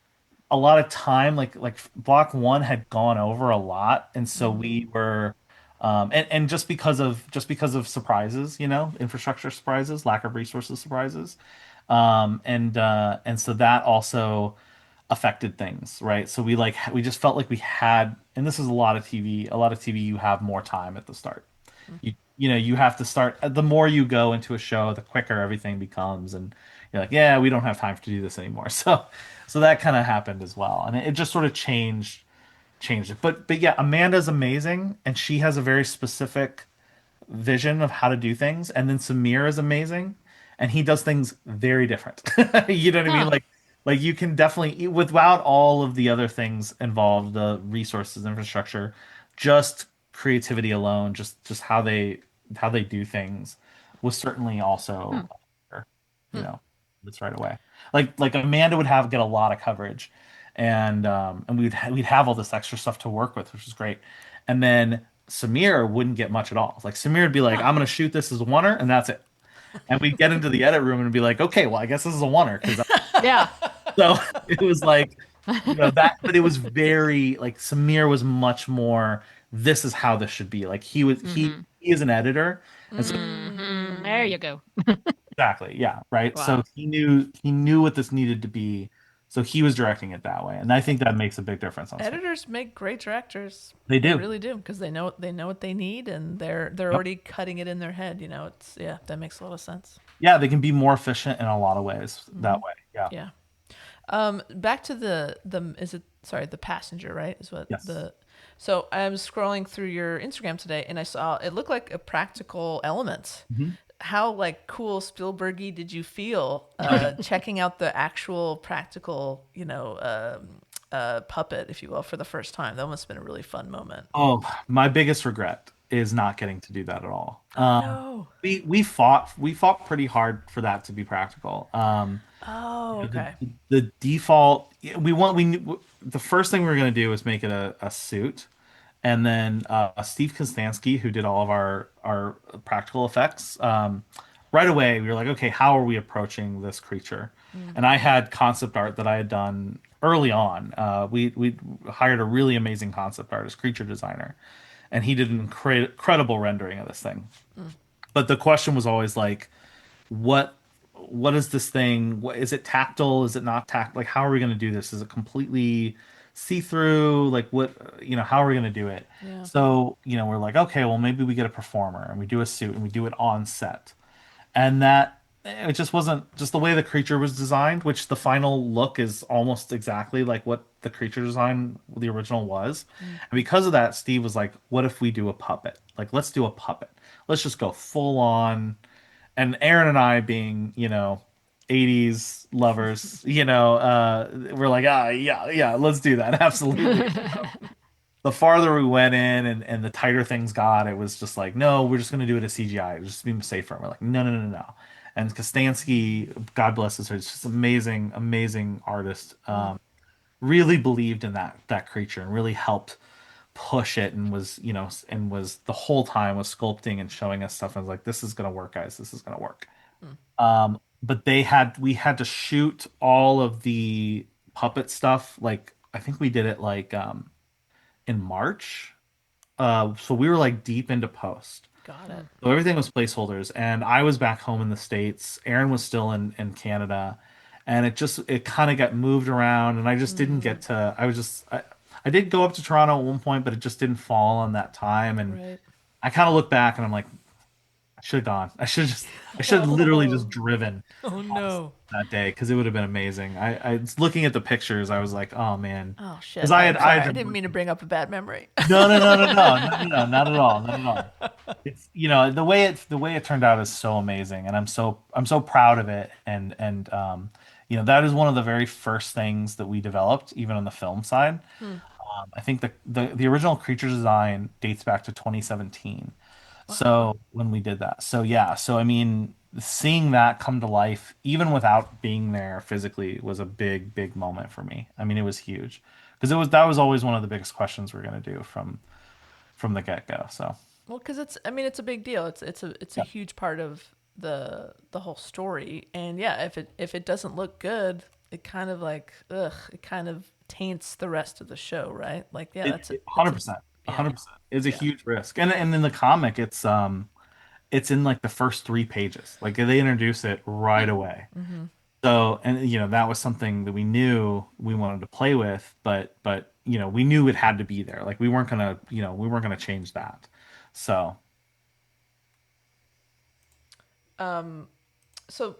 a lot of time like block one had gone over a lot and so Hmm. we were and just because of surprises, infrastructure surprises, lack of resources surprises, and so that also affected things, right? So we just felt like we had, and this is a lot of TV you have more time at the start. You have to start the more you go into a show, the quicker everything becomes, and you're like, yeah, we don't have time to do this anymore. So that kind of happened as well, and it just sort of changed it. But yeah, Amanda's amazing, and she has a very specific vision of how to do things. And then Samir is amazing, and he does things very different. You know what I mean? Huh. Like you can definitely, without all of the other things involved, the resources, infrastructure, just creativity alone, just how they do things was certainly Hmm. also, you know, it's right away. Like Amanda would have get a lot of coverage, and we'd have all this extra stuff to work with, which is great. And then Samir wouldn't get much at all. Like Samir would be like, Huh. "I'm gonna shoot this as a oneer," and that's it. And we'd get into the edit room and be like, "Okay, well, I guess this is a oneer," because Yeah. so it was like, that. But it was very like Samir was much more. This is how this should be. Like Mm-hmm. he is an editor, and so Mm-hmm. There you go. exactly, yeah, right. So Wow. he knew what this needed to be, so he was directing it that way, and I think that makes a big difference on screen. Editors make great directors. They They do. really do because they know what they need and they're Yep. already cutting it in their head. You know, it's yeah, that makes a lot of sense. Yeah, they can be more efficient in a lot of ways Hmm. that way. Yeah. Yeah. Back to the is it sorry the passenger right is what Yes. the so I'm scrolling through your Instagram today and I saw it looked like a practical element. Mhm. How like cool Spielbergy did you feel checking out the actual practical puppet if you will for the first time? That must have been a really fun moment. Oh, my biggest regret is not getting to do that at all. Oh no. We fought pretty hard for that to be practical. Oh okay. The default the first thing we were going to do was make it a suit, and then Steve Kostansky, who did all of our practical effects, right away we were like, okay, how are we approaching this creature? Mm. And I had concept art that I had done early on. We hired a really amazing concept artist, creature designer, and he did an incredible rendering of this thing. Mm. But the question was always like, what what is this thing? What is it, tactile? Is it not tactile? Like, how are we going to do this? Is it completely see through? Like, what, how are we going to do it? Yeah. So, we're like, okay, well, maybe we get a performer and we do a suit and we do it on set. And that it just wasn't just the way the creature was designed, which the final look is almost exactly like what the creature design, the original was. Mm. And because of that, Steve was like, what if we do a puppet? Like, let's do a puppet. Let's just go full on. And Aaron and I being, 80s lovers, we're like, yeah, yeah, let's do that. Absolutely. The farther we went in and the tighter things got, it was just like, no, we're just going to do it as CGI. It was just being safer. And we're like, no, no, no, no, no. And Kostansky, God bless his heart, is just amazing, amazing artist. Mm. Really believed in that creature and really helped push it and was, and was the whole time was sculpting and showing us stuff. I was like, this is gonna work, guys. This is gonna work. Mm. But we had to shoot all of the puppet stuff. Like I think we did it like in March. So we were like deep into post. Got it. So everything was placeholders, and I was back home in the States. Aaron was still in Canada, and it kind of got moved around, and I just didn't Mm. get to. I did go up to Toronto at one point, but it just didn't fall on that time, and Right. I kind of look back and I'm like, I should have gone. I should have literally just Oh. driven, Oh honestly, no. that day because it would have been amazing. I was looking at the pictures, I was like, oh man, Oh because shit. I'm I sorry. had I been didn't mean to working. bring up a bad memory. No, no, no, no, no, no, no, no, not at all, not at all. It's the way it turned out is so amazing, and I'm so proud of it. And that is one of the very first things that we developed, even on the film side. Hmm. I think the original creature design dates back to 2017. Wow. So when we did that, so yeah, so I mean, seeing that come to life, even without being there physically, was a big, big moment for me. I mean, it was huge because it was that was always one of the biggest questions we're gonna do from the get go. So Well, because it's I mean it's a big deal. It's a yeah, huge part of the whole story. And yeah, if it doesn't look good, it kind of like it kind of taints the rest of the show, right? Like yeah, that's a 100%, yeah 100%. It's a yeah. huge risk, and in the comic, it's in like the first 3 pages. Like they introduce it right away. Mm-hmm. So, and that was something that we knew we wanted to play with, but we knew it had to be there. Like we weren't gonna change that. So, So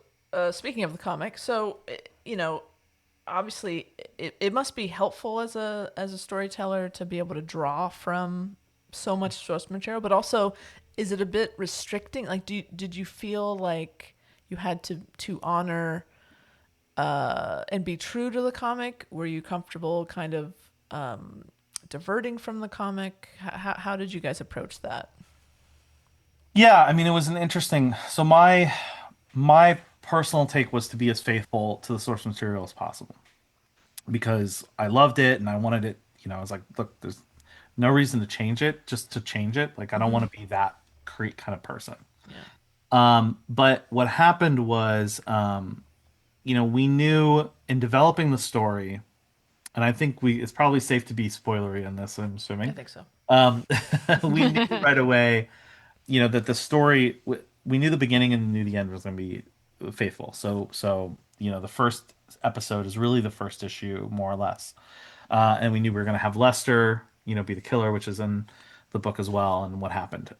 speaking of the comic, so obviously it must be helpful as a storyteller to be able to draw from so much source material, but also is it a bit restricting? Like, did you feel like you had to honor and be true to the comic? Were you comfortable kind of diverting from the comic? How did you guys approach that? Yeah, I mean, it was an interesting. So my personal take was to be as faithful to the source material as possible because I loved it and I wanted it. I was like, look, there's no reason to change it just to change it. Like, I don't want to be that kind of person. Yeah. But what happened was, we knew in developing the story, and I think it's probably safe to be spoilery in this, I'm I assuming. think so. Um, we knew right away, that the story, we knew the beginning and knew the end was going to be faithful. So, the first episode is really the first issue, more or less. And we knew we were going to have Lester, be the killer, which is in the book as well, and what happened.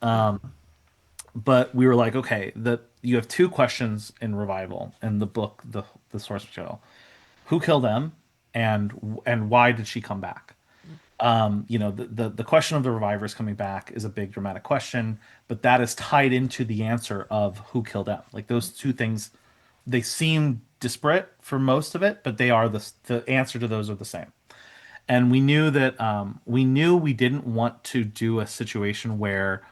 But we were like, okay, you have two questions in Revival in the book, the source material: who killed M, and why did she come back? The question of the revivers coming back is a big dramatic question, but that is tied into the answer of who killed M. Like, those two things, they seem disparate for most of it, but they are the answer to those are the same. And we knew that we didn't want to do a situation where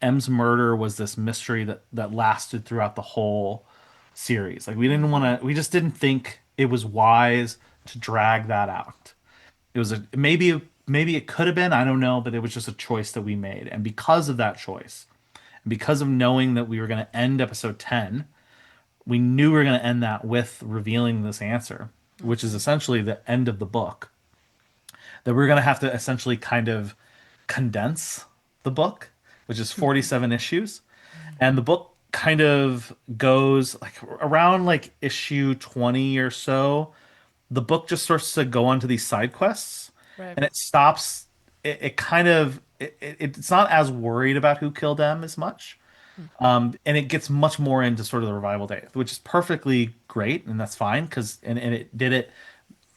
M's murder was this mystery that lasted throughout the whole series. Like, we didn't want to. We just didn't think it was wise to drag that out. It was maybe it could have been, I don't know, but it was just a choice that we made. And because of that choice, and because of knowing that we were going to end episode 10, we knew we were going to end that with revealing this answer, which is essentially the end of the book. That we're going to have to essentially kind of condense the book, which is 47 issues. And the book kind of goes like around like issue 20 or so. The book just starts to go onto these side quests, Right. and it stops. It kind of it's not as worried about who killed them as much, and it gets much more into sort of the revival day, which is perfectly great, and that's fine because and it did it.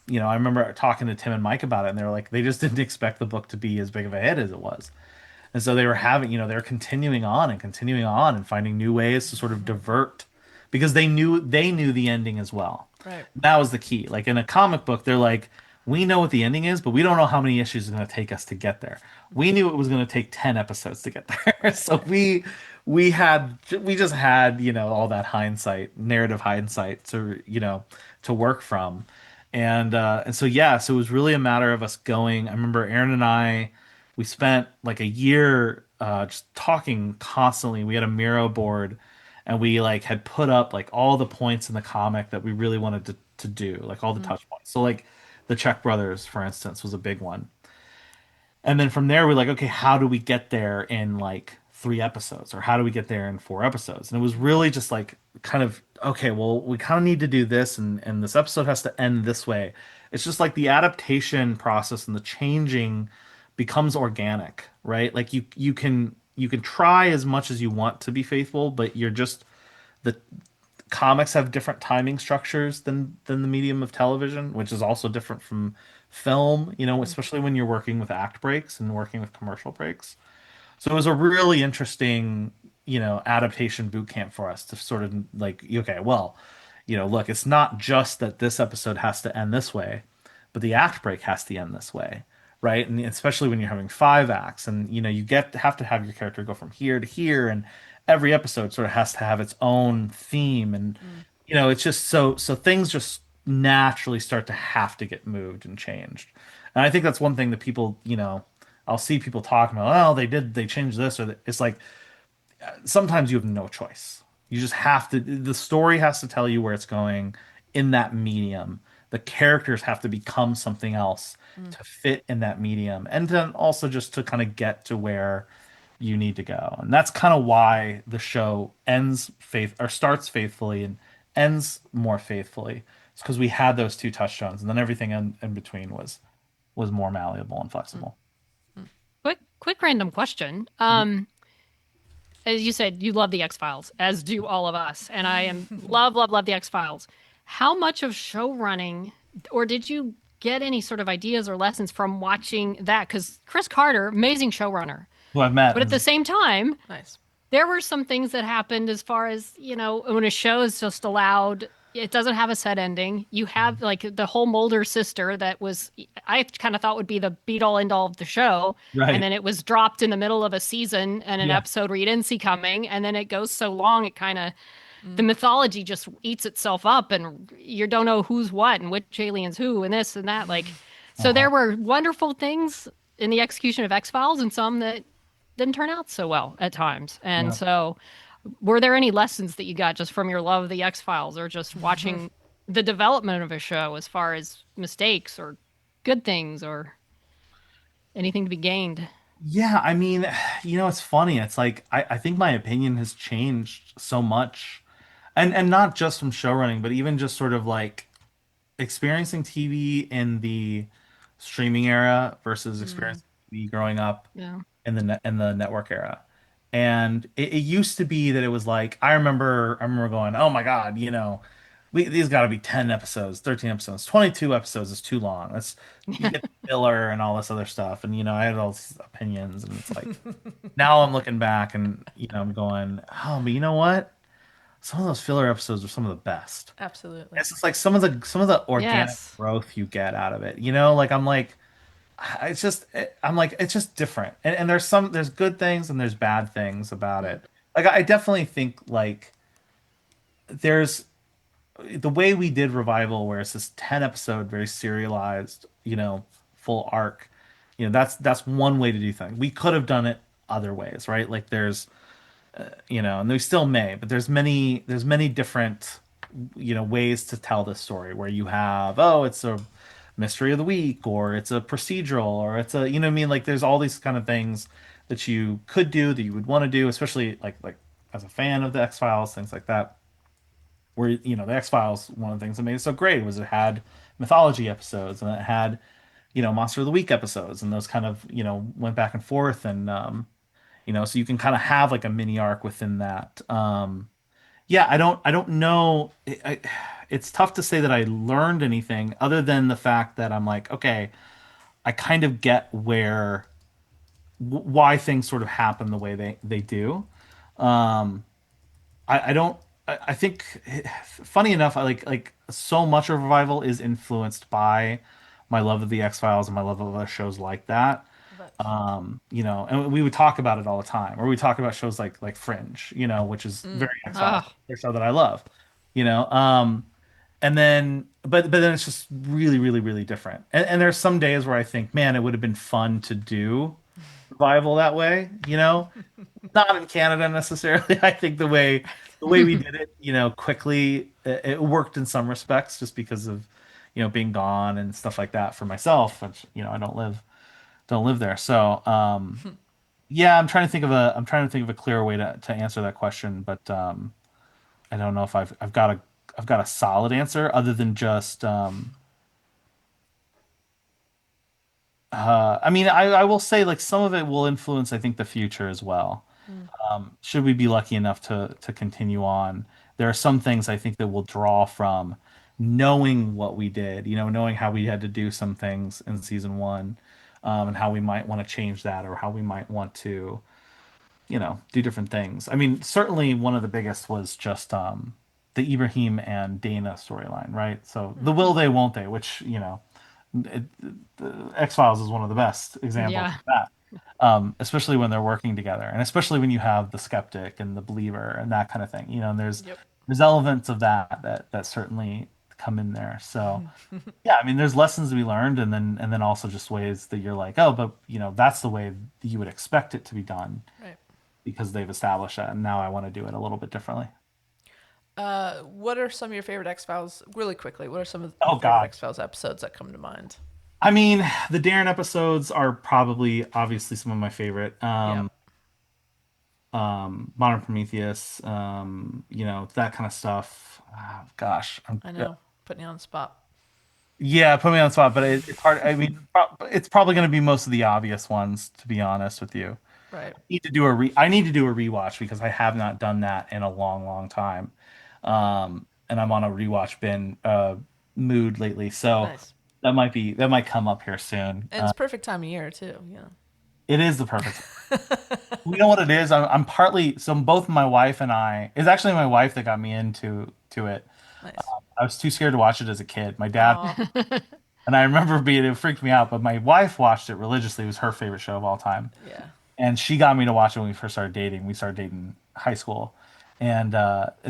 I remember talking to Tim and Mike about it, and they were like, they just didn't expect the book to be as big of a hit as it was. And so they were having, they were continuing on and finding new ways to sort of divert because they knew the ending as well. Right. That was the key. Like, in a comic book, they're like, we know what the ending is, but we don't know how many issues it's going to take us to get there. We knew it was going to take 10 episodes to get there. So we just had, all that hindsight, narrative hindsight to work from. And so yeah, so it was really a matter of us going. I remember Aaron and I, we spent like a year just talking constantly. We had a Miro board, and we like had put up like all the points in the comic that we really wanted to do, like all the touch points. So like the Czech brothers, for instance, was a big one. And then from there, we're like, okay, how do we get there in like 3 episodes, or how do we get there in 4 episodes? And it was really just like kind of, okay, well, we kind of need to do this, and this episode has to end this way. It's just like the adaptation process and the changing becomes organic, right? Like, you can try as much as you want to be faithful, but you're just the comics have different timing structures than the medium of television, which is also different from film, especially when you're working with act breaks and working with commercial breaks. So it was a really interesting, adaptation boot camp for us to sort of like, okay, well, look, it's not just that this episode has to end this way, but the act break has to end this way, right? And especially when you're having 5 acts, and have to have your character go from here to here, and every episode sort of has to have its own theme, and it's just so things just naturally start to have to get moved and changed. And I think that's one thing that people, I'll see people talking about, oh, they changed this, it's like sometimes you have no choice. You just have to, the story has to tell you where it's going in that medium. The characters have to become something else to fit in that medium. And then also just to kind of get to where you need to go. And that's kind of why the show starts faithfully and ends more faithfully. It's because we had those two touchstones, and then everything in between was more malleable and flexible. Quick random question. as you said, you love the X-Files, as do all of us, and I am love the X-Files. How much of show running, or did you get any sort of ideas or lessons from watching that? Because Chris Carter, amazing showrunner, Who I've met. but at the same time, Nice. there were some things that happened as far as, when a show is just allowed, it doesn't have a set ending. You have like the whole Mulder sister that was, I kind of thought would be the beat all end all of the show. And Right. then it was dropped in the middle of a season and an Yeah. episode where you didn't see coming. And then it goes so long, it kind of, the mythology just eats itself up and you don't know who's what and which alien's who and this and that. Like, so Uh-huh. there were wonderful things in the execution of X-Files and some that didn't turn out so well at times. And Yeah. so, were there any lessons that you got just from your love of the X-Files or just watching the development of a show as far as mistakes or good things or anything to be gained? Yeah, I mean, it's funny. It's like I think my opinion has changed so much. And not just from show running, but even just sort of like experiencing TV in the streaming era versus Mm. experiencing TV growing up Yeah. in the network era. And it used to be that it was like I remember going, oh my God, these got to be 10 episodes, 13 episodes, 22 episodes is too long. Let's you get the filler and all this other stuff. And I had all these opinions, and it's like now I'm looking back and I'm going, oh, but you know what? Some of those filler episodes are some of the best. Absolutely. It's just like some of the organic Yes. growth you get out of it. Like I'm like it's just different. And there's good things and there's bad things about Mm. it. Like I definitely think like there's the way we did Revival where it's this 10 episode very serialized, full arc. That's one way to do things. We could have done it other ways, right? Like there's and we still may, but there's many different ways to tell this story where you have, oh, it's a mystery of the week, or it's a procedural, or it's a, what I mean, like there's all these kind of things that you could do that you would want to do, especially like as a fan of the X-Files, things like that, where the X-Files, one of the things that made it so great was it had mythology episodes, and it had monster of the week episodes, and those kind of went back and forth, and so you can kind of have like a mini arc within that. Yeah, I don't know. It's tough to say that I learned anything other than the fact that I'm like, okay, I kind of get why things sort of happen the way they do. Um, I don't. I think, funny enough, I like so much of Revival is influenced by my love of the X-Files and my love of other shows like that. But And we would talk about it all the time, or we talk about shows like Fringe, which is mm. very X-Files, Oh, a show that I love, you know. And then but then it's just really, really, really different. And there's some days where I think, man, it would have been fun to do Revival that way, not in Canada necessarily. I think the way we did it, quickly, it worked in some respects just because of, being gone and stuff like that for myself, which, I don't live there. So, yeah, I'm trying to think of a clearer way to answer that question, but I don't know if I've got a solid answer other than just I mean, I will say like some of it will influence, I think, the future as well. Mm. Should we be lucky enough to continue on, there are some things I think that will draw from knowing what we did, knowing how we had to do some things in season one, and how we might want to change that, or how we might want to, do different things. I mean, certainly one of the biggest was just the Ibrahim and Dana storyline, right? So the will they, won't they, which, it, the X-Files is one of the best examples yeah. of that. Especially when they're working together, and especially when you have the skeptic and the believer and that kind of thing, and there's Yep. there's elements of that certainly come in there. So yeah, I mean, there's lessons to be learned, and then also just ways that you're like, oh, but that's the way that you would expect it to be done Right. because they've established that, and now I want to do it a little bit differently. What are some of your favorite X Files? Really quickly, what are some of your Oh favorite God. X Files episodes that come to mind? I mean, the Darren episodes are probably obviously some of my favorite. Yep. Modern Prometheus, that kind of stuff. Gosh, I know. Putting you on the spot. yeah, put me on the spot, but it's hard. I mean, it's probably going to be most of the obvious ones, to be honest with you. Right. I need to do a rewatch because I have not done that in a long, long time. And I'm on a rewatch bin mood lately, so Nice. that might come up here soon. And it's perfect time of year too. It is the perfect. You know what it is? I'm partly so both my wife and I. It's actually my wife that got me into to it. Nice. I was too scared to watch it as a kid. My dad Oh, and I remember being it freaked me out, but my wife watched it religiously. It was her favorite show of all time. yeah. And she got me to watch it when we first started dating. We started dating in high school, and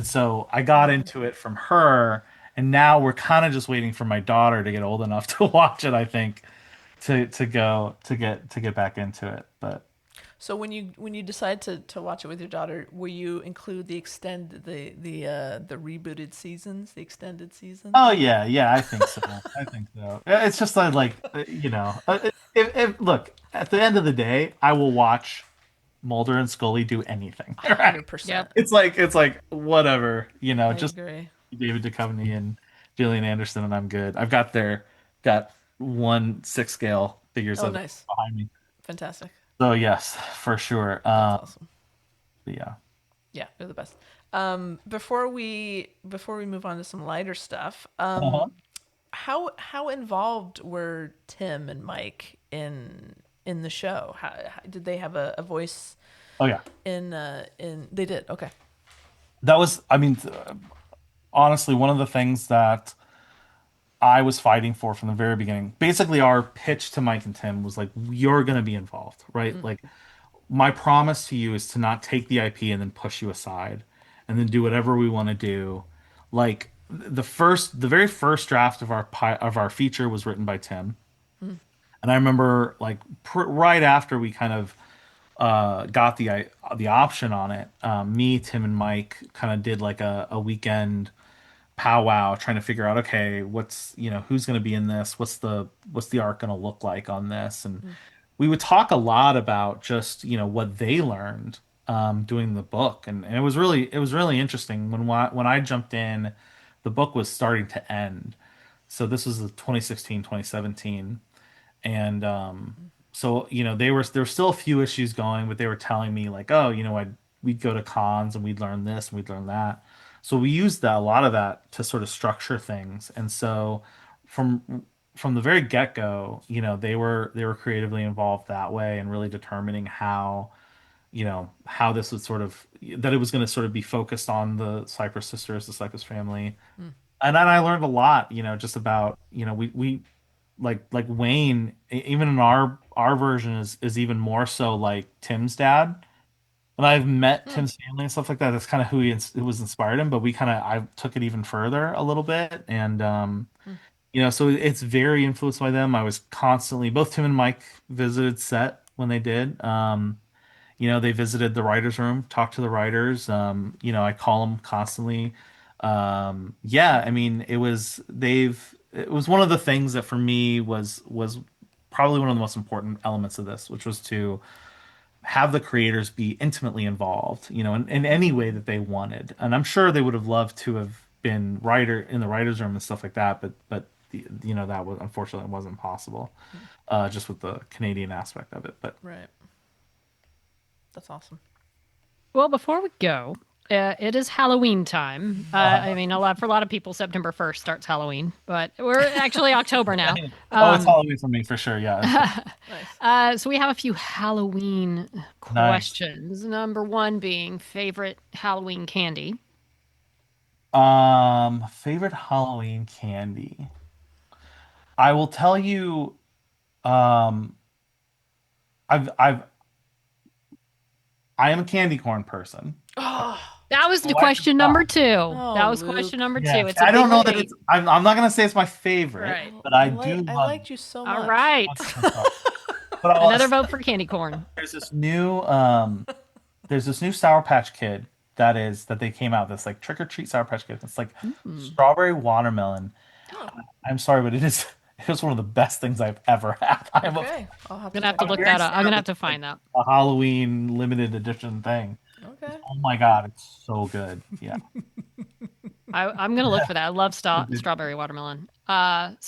so I got into it from her, and now we're kind of just waiting for my daughter to get old enough to watch it. I think to get back into it. But So when you decide to watch it with your daughter, will you include the rebooted seasons, the extended seasons? oh yeah, yeah, I think so. I think so. It's just like look, at the end of the day, I will watch Mulder and Scully do anything. Right? 100%. It's like whatever, I just agree. David Duchovny and Gillian Anderson, and I'm good. I've got 1/6 scale figures Oh, of it nice. behind me. Fantastic. So yes, for sure. That's awesome. Yeah. Yeah, they're the best. Before we move on to some lighter stuff, Uh-huh. how involved were Tim and Mike in the show? How did they have a voice Oh yeah. in they did. Okay. That was, I mean, honestly, one of the things that I was fighting for from the very beginning. Basically, our pitch to Mike and Tim was like, you're going to be involved, right? Like, my promise to you is to not take the IP and then push you aside and then do whatever we want to do. Like, the very first draft of of our feature was written by Tim. And I remember, like, right after we kind of got the option on it, me, Tim, and Mike kind of did like a weekend powwow trying to figure out, okay, what's who's going to be in this, what's the arc going to look like on this. And we would talk a lot about just what they learned doing the book. And it was really interesting when I jumped in, the book was starting to end. So this was the 2016 2017, and so there were still a few issues going, but they were telling me like, oh, we'd go to cons and we'd learn this and we'd learn that. So we used a lot of that to sort of structure things. And so from the very get-go, they were creatively involved that way and really determining how this would sort of that it was going to sort of be focused on the Cypress sisters, the Cypress family. And then I learned a lot, just about, we like Wayne, even in our version is even more so like Tim's dad. And I've met Tim's family and stuff like that. That's kind of who was inspired him, but I took it even further a little bit. And so it's very influenced by them. I was constantly, both Tim and Mike visited set when they did. They visited the writers' room, talked to the writers. I call them constantly. Yeah, I mean, it was one of the things that for me was probably one of the most important elements of this, which was to have the creators be intimately involved, in any way that they wanted. And I'm sure they would have loved to have been writer in the writers' room and stuff like that, but that was unfortunately wasn't possible, just with the Canadian aspect of it. But Right. That's awesome. Well, before we go, it is Halloween time. I mean, for a lot of people, September 1st starts Halloween, but we're actually October now. oh, it's Halloween for me for sure. Yeah. Nice. So we have a few Halloween Nice. questions. Number one being favorite Halloween candy. Favorite Halloween candy. I will tell you, um, I've I am a candy corn person. Oh, That was the Oh, I question forgot. number two. That was Luke. question number Yeah, two. It's a I don't big know that debate. I'm not gonna say it's my favorite, Right. but I do I love. liked you so much. All right. But I want Another to vote for candy corn. there's this new Sour Patch Kid that they came out, this like trick or treat Sour Patch Kid. It's like strawberry watermelon. Oh, I'm sorry, but it is one of the best things I've ever had. okay. I'll have I'm gonna have to I'm look very that up. I'm gonna have sad to find that. a Halloween limited edition thing. Okay. Oh my God, it's so good. Yeah. I'm gonna look for that. I love strawberry watermelon. So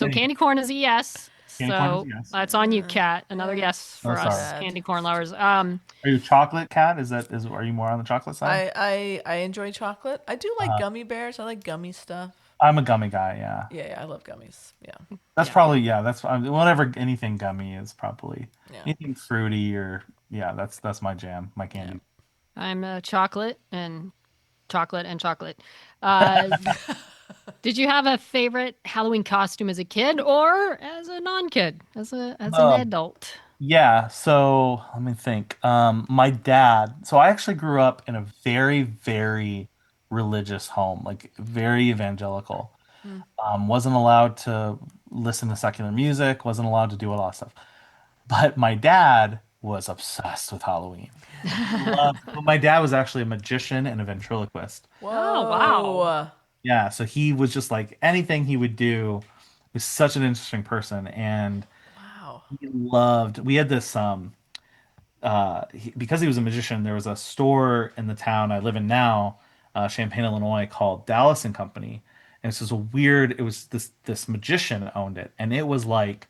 Anyway. candy corn is a yes. Candy corn is So a yes. that's on you, Kat. Another Yeah, yes Oh, for too sorry. us bad. candy corn lovers. Are you a chocolate cat? Are you more on the chocolate side? I enjoy chocolate. I do like Uh, gummy bears. I like gummy stuff. I'm a gummy guy, yeah. Yeah, yeah, I love gummies. Yeah, That's Yeah, probably yeah, that's whatever anything gummy is probably yeah. anything fruity or yeah, that's my jam, my Yeah. candy. I'm chocolate and chocolate and chocolate. Uh, did you have a favorite Halloween costume as a kid or as a non-kid, as an Um, adult? yeah, so let me think. My dad, so I actually grew up in a very, very religious home, like very evangelical. Mm. Wasn't allowed to listen to secular music, wasn't allowed to do a lot of stuff. But my dad was obsessed with Halloween. But my dad was actually a magician and a ventriloquist. Oh, wow. Whoa. Yeah, so he was just like anything he would do was such an interesting person, and Wow. he loved. We had this because he was a magician. There was a store in the town I live in now, Champaign, Illinois, called Dallas and Company, and it's just a weird. It was this magician owned it, and it was like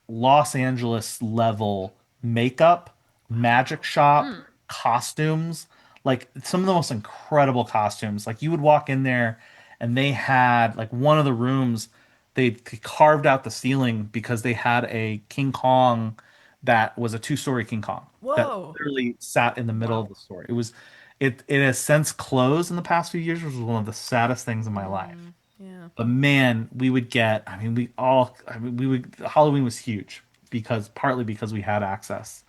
Los Angeles level makeup, magic shop, Hmm. costumes, like some of the most incredible costumes. Like you would walk in there and they had like one of the rooms they carved out the ceiling because they had a King Kong that was a two-story King Kong that Whoa. literally sat in the middle of Wow. the store. It has since closed in the past few years, which was one of the saddest things in my life. Mm, yeah. But man, we would get, I mean, Halloween was huge because partly because we had access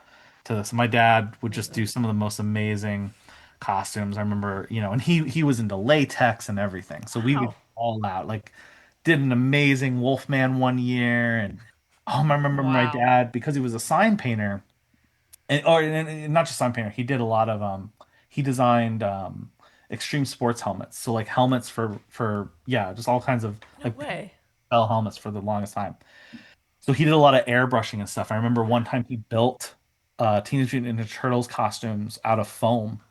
to this. My dad would just do some of the most amazing costumes. I remember, and he was into latex and everything. So we would Wow. all out, like, did an amazing Wolfman one year. And I remember my Wow. dad, because he was a sign painter, and not just sign painter. He did a lot of he designed extreme sports helmets. So like helmets for yeah, just all kinds of No like way. bell helmets for the longest time. So he did a lot of airbrushing and stuff. I remember one time he built Teenage Mutant Ninja Turtles costumes out of foam.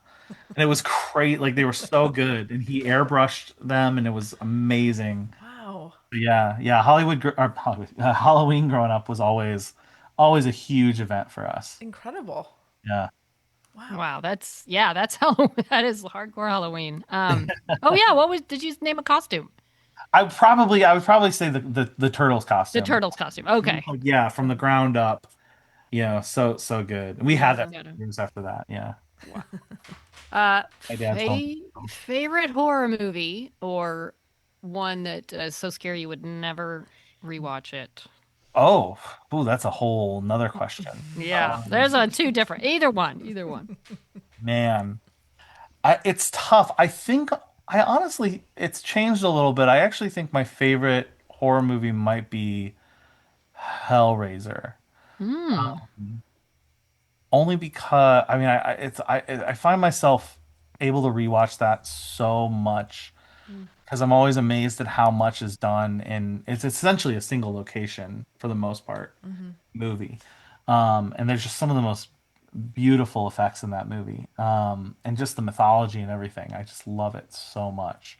And it was great. Like they were so good. And he airbrushed them and it was amazing. Wow. Yeah, yeah. Halloween growing up was always a huge event for us. Incredible. Yeah. Wow. Wow, that's Halloween. That is hardcore Halloween. Oh yeah, did you name a costume? I would probably say the Turtles The costume. turtles costume. Okay. Yeah, from the ground up. So good. We had Yeah. that Yeah. for years after that. Yeah. Wow. My dad's home. Favorite horror movie or one that is so scary you would never rewatch it? Oh, ooh, that's a whole nother question. Yeah, there's a two different. Either one. Either one. Man, it's tough. I honestly, it's changed a little bit. I actually think my favorite horror movie might be Hellraiser. Hmm. Only because I mean, I find myself able to rewatch that so much Mm, because I'm always amazed at how much is done in it's essentially a single location for the most part mhm. movie. And there's just some of the most beautiful effects in that movie. And just the mythology and everything. I just love it so much.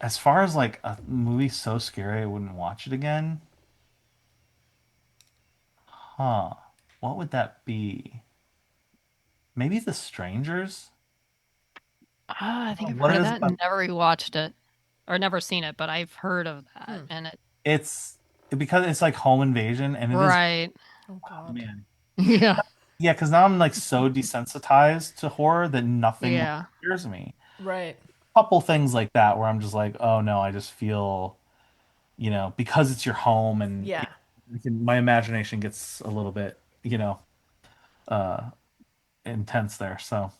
As far as like a movie so scary I wouldn't watch it again, huh? What would that be? Maybe The Strangers? Ah, I I think don't I've know what heard it of is that about and never rewatched it or never seen it, but I've heard of that. Hmm. And it, it's because it's like home invasion and it is right. Oh oh, God. man. Yeah. Yeah, because now I'm like so desensitized to horror that nothing like Yeah. scares me. Right. Couple things like that where I'm just like, oh no, I just feel, because it's your home and Yeah. my imagination gets a little bit, uh, intense there. So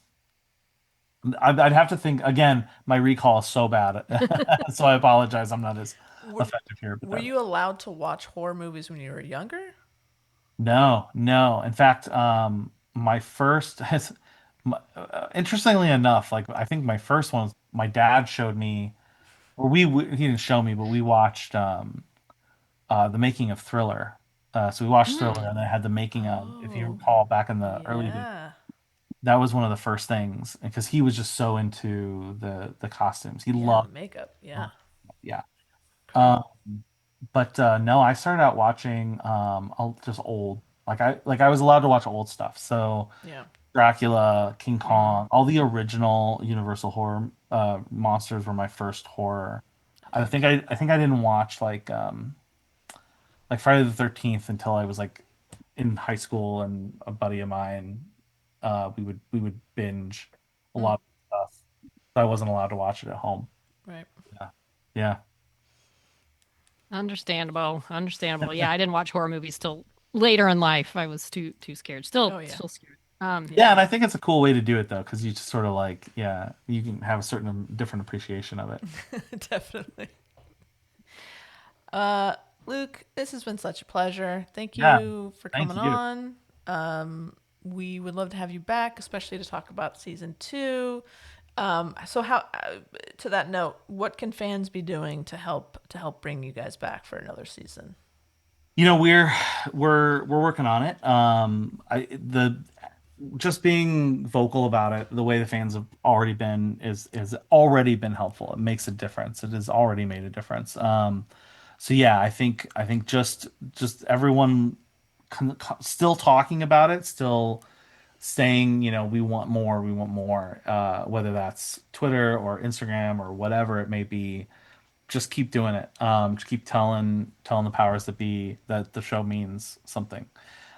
I'd have to think again. My recall is so bad, so I apologize. I'm not as Were, effective here, but were you allowed to watch horror movies when you were younger? no, no. In fact, my first, interestingly enough, like I think my first one was my dad showed me, or he didn't show me, but we watched the making of Thriller. So we watched Thriller, Hmm. and then had the making of, if you Oh, recall, back in the early days. yeah. That was one of the first things because he was just so into the costumes. He Yeah, the loved, makeup. Yeah. oh, yeah. Um, Incredible. But no, I started out watching just old. I was allowed to watch old stuff. So Yeah. Dracula, King Kong, all the original Universal horror monsters were my first horror. I think I didn't watch like Friday the 13th until I was like in high school, and a buddy of mine we would binge a Mm. lot of stuff. So I wasn't allowed to watch it at home. Right. Yeah. Yeah. Understandable. Yeah, I didn't watch horror movies till later in life. I was too scared. Oh, yeah. Still scared. Yeah, and I think it's a cool way to do it though, because you just sort of like, yeah, you can have a certain different appreciation of it. Definitely. Luke, this has been such a pleasure. Thank Yeah, you for thank coming you. on. We would love to have you back, especially to talk about season 2. So how to that note, what can fans be doing to help bring you guys back for another season? You know, we're working on it. The just being vocal about it, the way the fans have already been is already been helpful. It makes a difference. It has already made a difference. So yeah, I think just everyone still talking about it, still saying, we want more, whether that's Twitter or Instagram or whatever it may be. Just keep doing it. Just keep telling the powers that be that the show means something.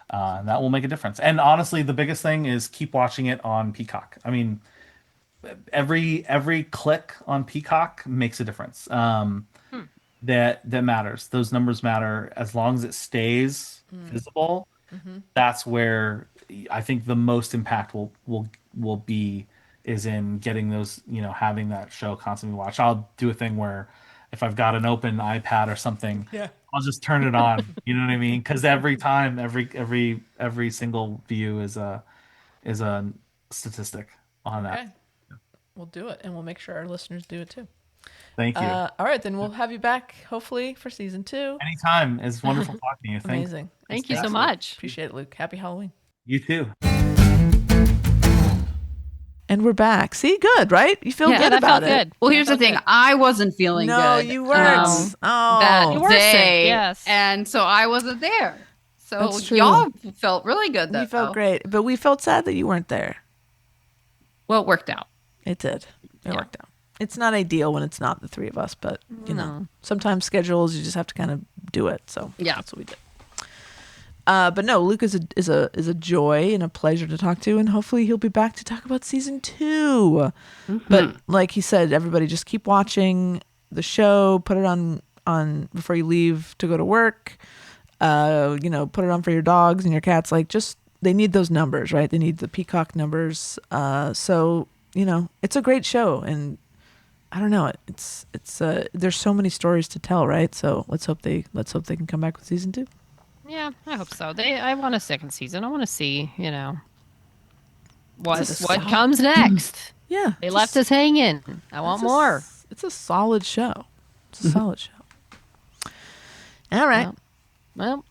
And that will make a difference. And honestly, the biggest thing is keep watching it on Peacock. I mean, every click on Peacock makes a difference. That matters. Those numbers matter. As long as it stays visible, that's where I think the most impact will be, is in getting those, having that show constantly watched. I'll do a thing where if I've got an open iPad or something, Yeah. I'll just turn it on. You know what I mean? Because every time, every single view is a statistic on that. Okay. We'll do it, and we'll make sure our listeners do it too. Thank you. All right, then we'll have you back hopefully for season 2. Anytime. It's wonderful talking to you. Thanks. Amazing. Thank you so Absolutely. much. Appreciate it, Luke. Happy Halloween. You too. And we're back. See, good, right? You feel Yeah, good that about felt it. good. Well, here's the That thing. felt I wasn't feeling No, good. you weren't. That You were sick, day, yes. and so I wasn't there. So That's true. y'all felt really good. We Though. felt great, but we felt sad that you weren't there. Well, it worked out. It did. It worked out. It's not ideal when it's not the three of us, but sometimes schedules you just have to kind of do it. So Yeah. that's what we did. But no, Luke is a joy and a pleasure to talk to, and hopefully he'll be back to talk about season 2. But like he said, everybody just keep watching the show. Put it on before you leave to go to work. Put it on for your dogs and your cats. Like, just they need those numbers, right? They need the Peacock numbers. So it's a great show, and I don't know. It's there's so many stories to tell, right? So let's hope they can come back with season 2. Yeah, I hope so. I want a second season. I want to see, what comes next. Yeah, They left us hanging. I want more. It's a solid show. It's a solid show. All right. Well,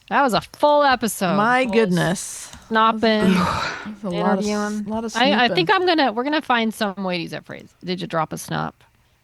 that was a full episode. My Full goodness. Snopping, That's a interviewing. lot of I snooping. think we're gonna find some way to use that phrase. Did you drop a snop?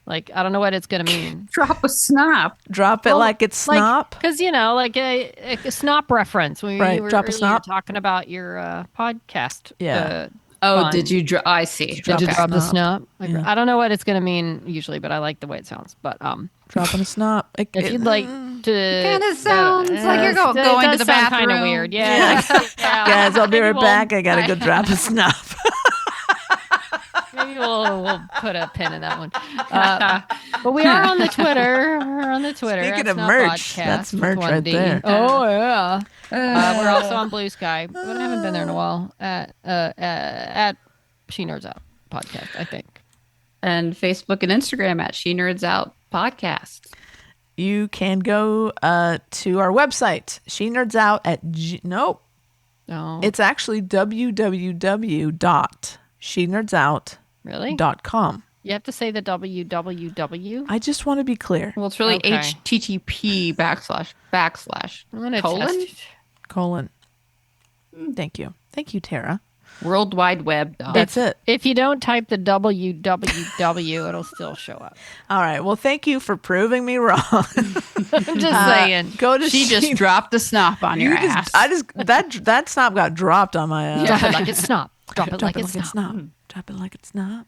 Like, I don't know what it's gonna mean. Drop a snap. Drop it like it's snop. Because like a snop reference when Right, you were drop a earlier snop. talking about your podcast. Yeah. Oh, Fun. did you? I see. Did you a drop the snop. snop? Like, Yeah. I don't know what it's gonna mean usually, but I like the way it sounds. But Dropping a snop. if you'd like to, Kinda sounds like you're going to the Kind of bathroom. weird, yeah. Guys, I'll be Maybe right we'll- back. I gotta go drop a snop. Maybe we'll put a pin in that one. But we are on the Twitter. We're on the Twitter. Speaking That's of not merch, podcast that's with merch one right D. there. Oh yeah. We're also on Blue Sky, but I haven't been there in a while. At She Nerds Out podcast, I think. And Facebook and Instagram at She Nerds Out Podcast. You can go to our website, She Nerds Out at nope. Oh, It's actually www.shenerdsout.com. really? You have to say the www. I just want to be clear. Well, it's really Okay. http / I'm gonna colon? test. Colon. Thank you. Thank you, Tara. World Wide Web. That's it. If you don't type the www, it'll still show up. All right. Well, thank you for proving me wrong. I'm just saying. Go to She just dropped the snop on your ass. That snot got dropped on my ass. Drop it like it's snot. Drop it like it's snot. Drop it like it's not.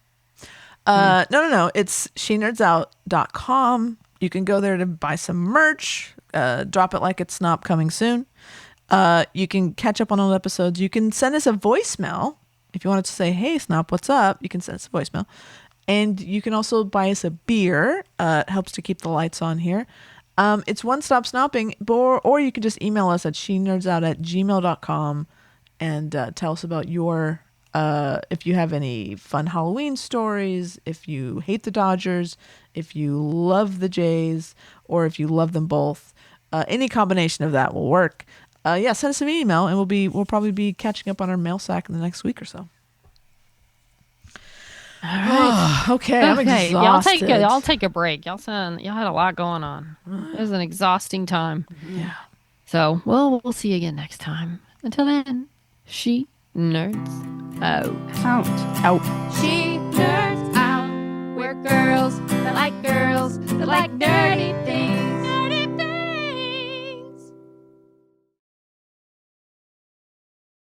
No. It's shenerdzOut.com. You can go there to buy some merch. Drop it like it's snot coming soon. You can catch up on old episodes. You can send us a voicemail. If you wanted to say, hey, Snop, what's up? You can send us a voicemail. And you can also buy us a beer. It helps to keep the lights on here. It's One Stop Snopping. Or you can just email us at shenerdzOut@gmail.com and tell us about your... if you have any fun Halloween stories, if you hate the Dodgers, if you love the Jays, or if you love them both. Any combination of that will work. Send us an email, and we'll probably be catching up on our mail sack in the next week or so. All right. Okay, I'm exhausted. Y'all take a break. Y'all had a lot going on. It was an exhausting time. Yeah. So we'll see you again next time. Until then, she nerds out. She nerds out. We're girls that like nerdy things.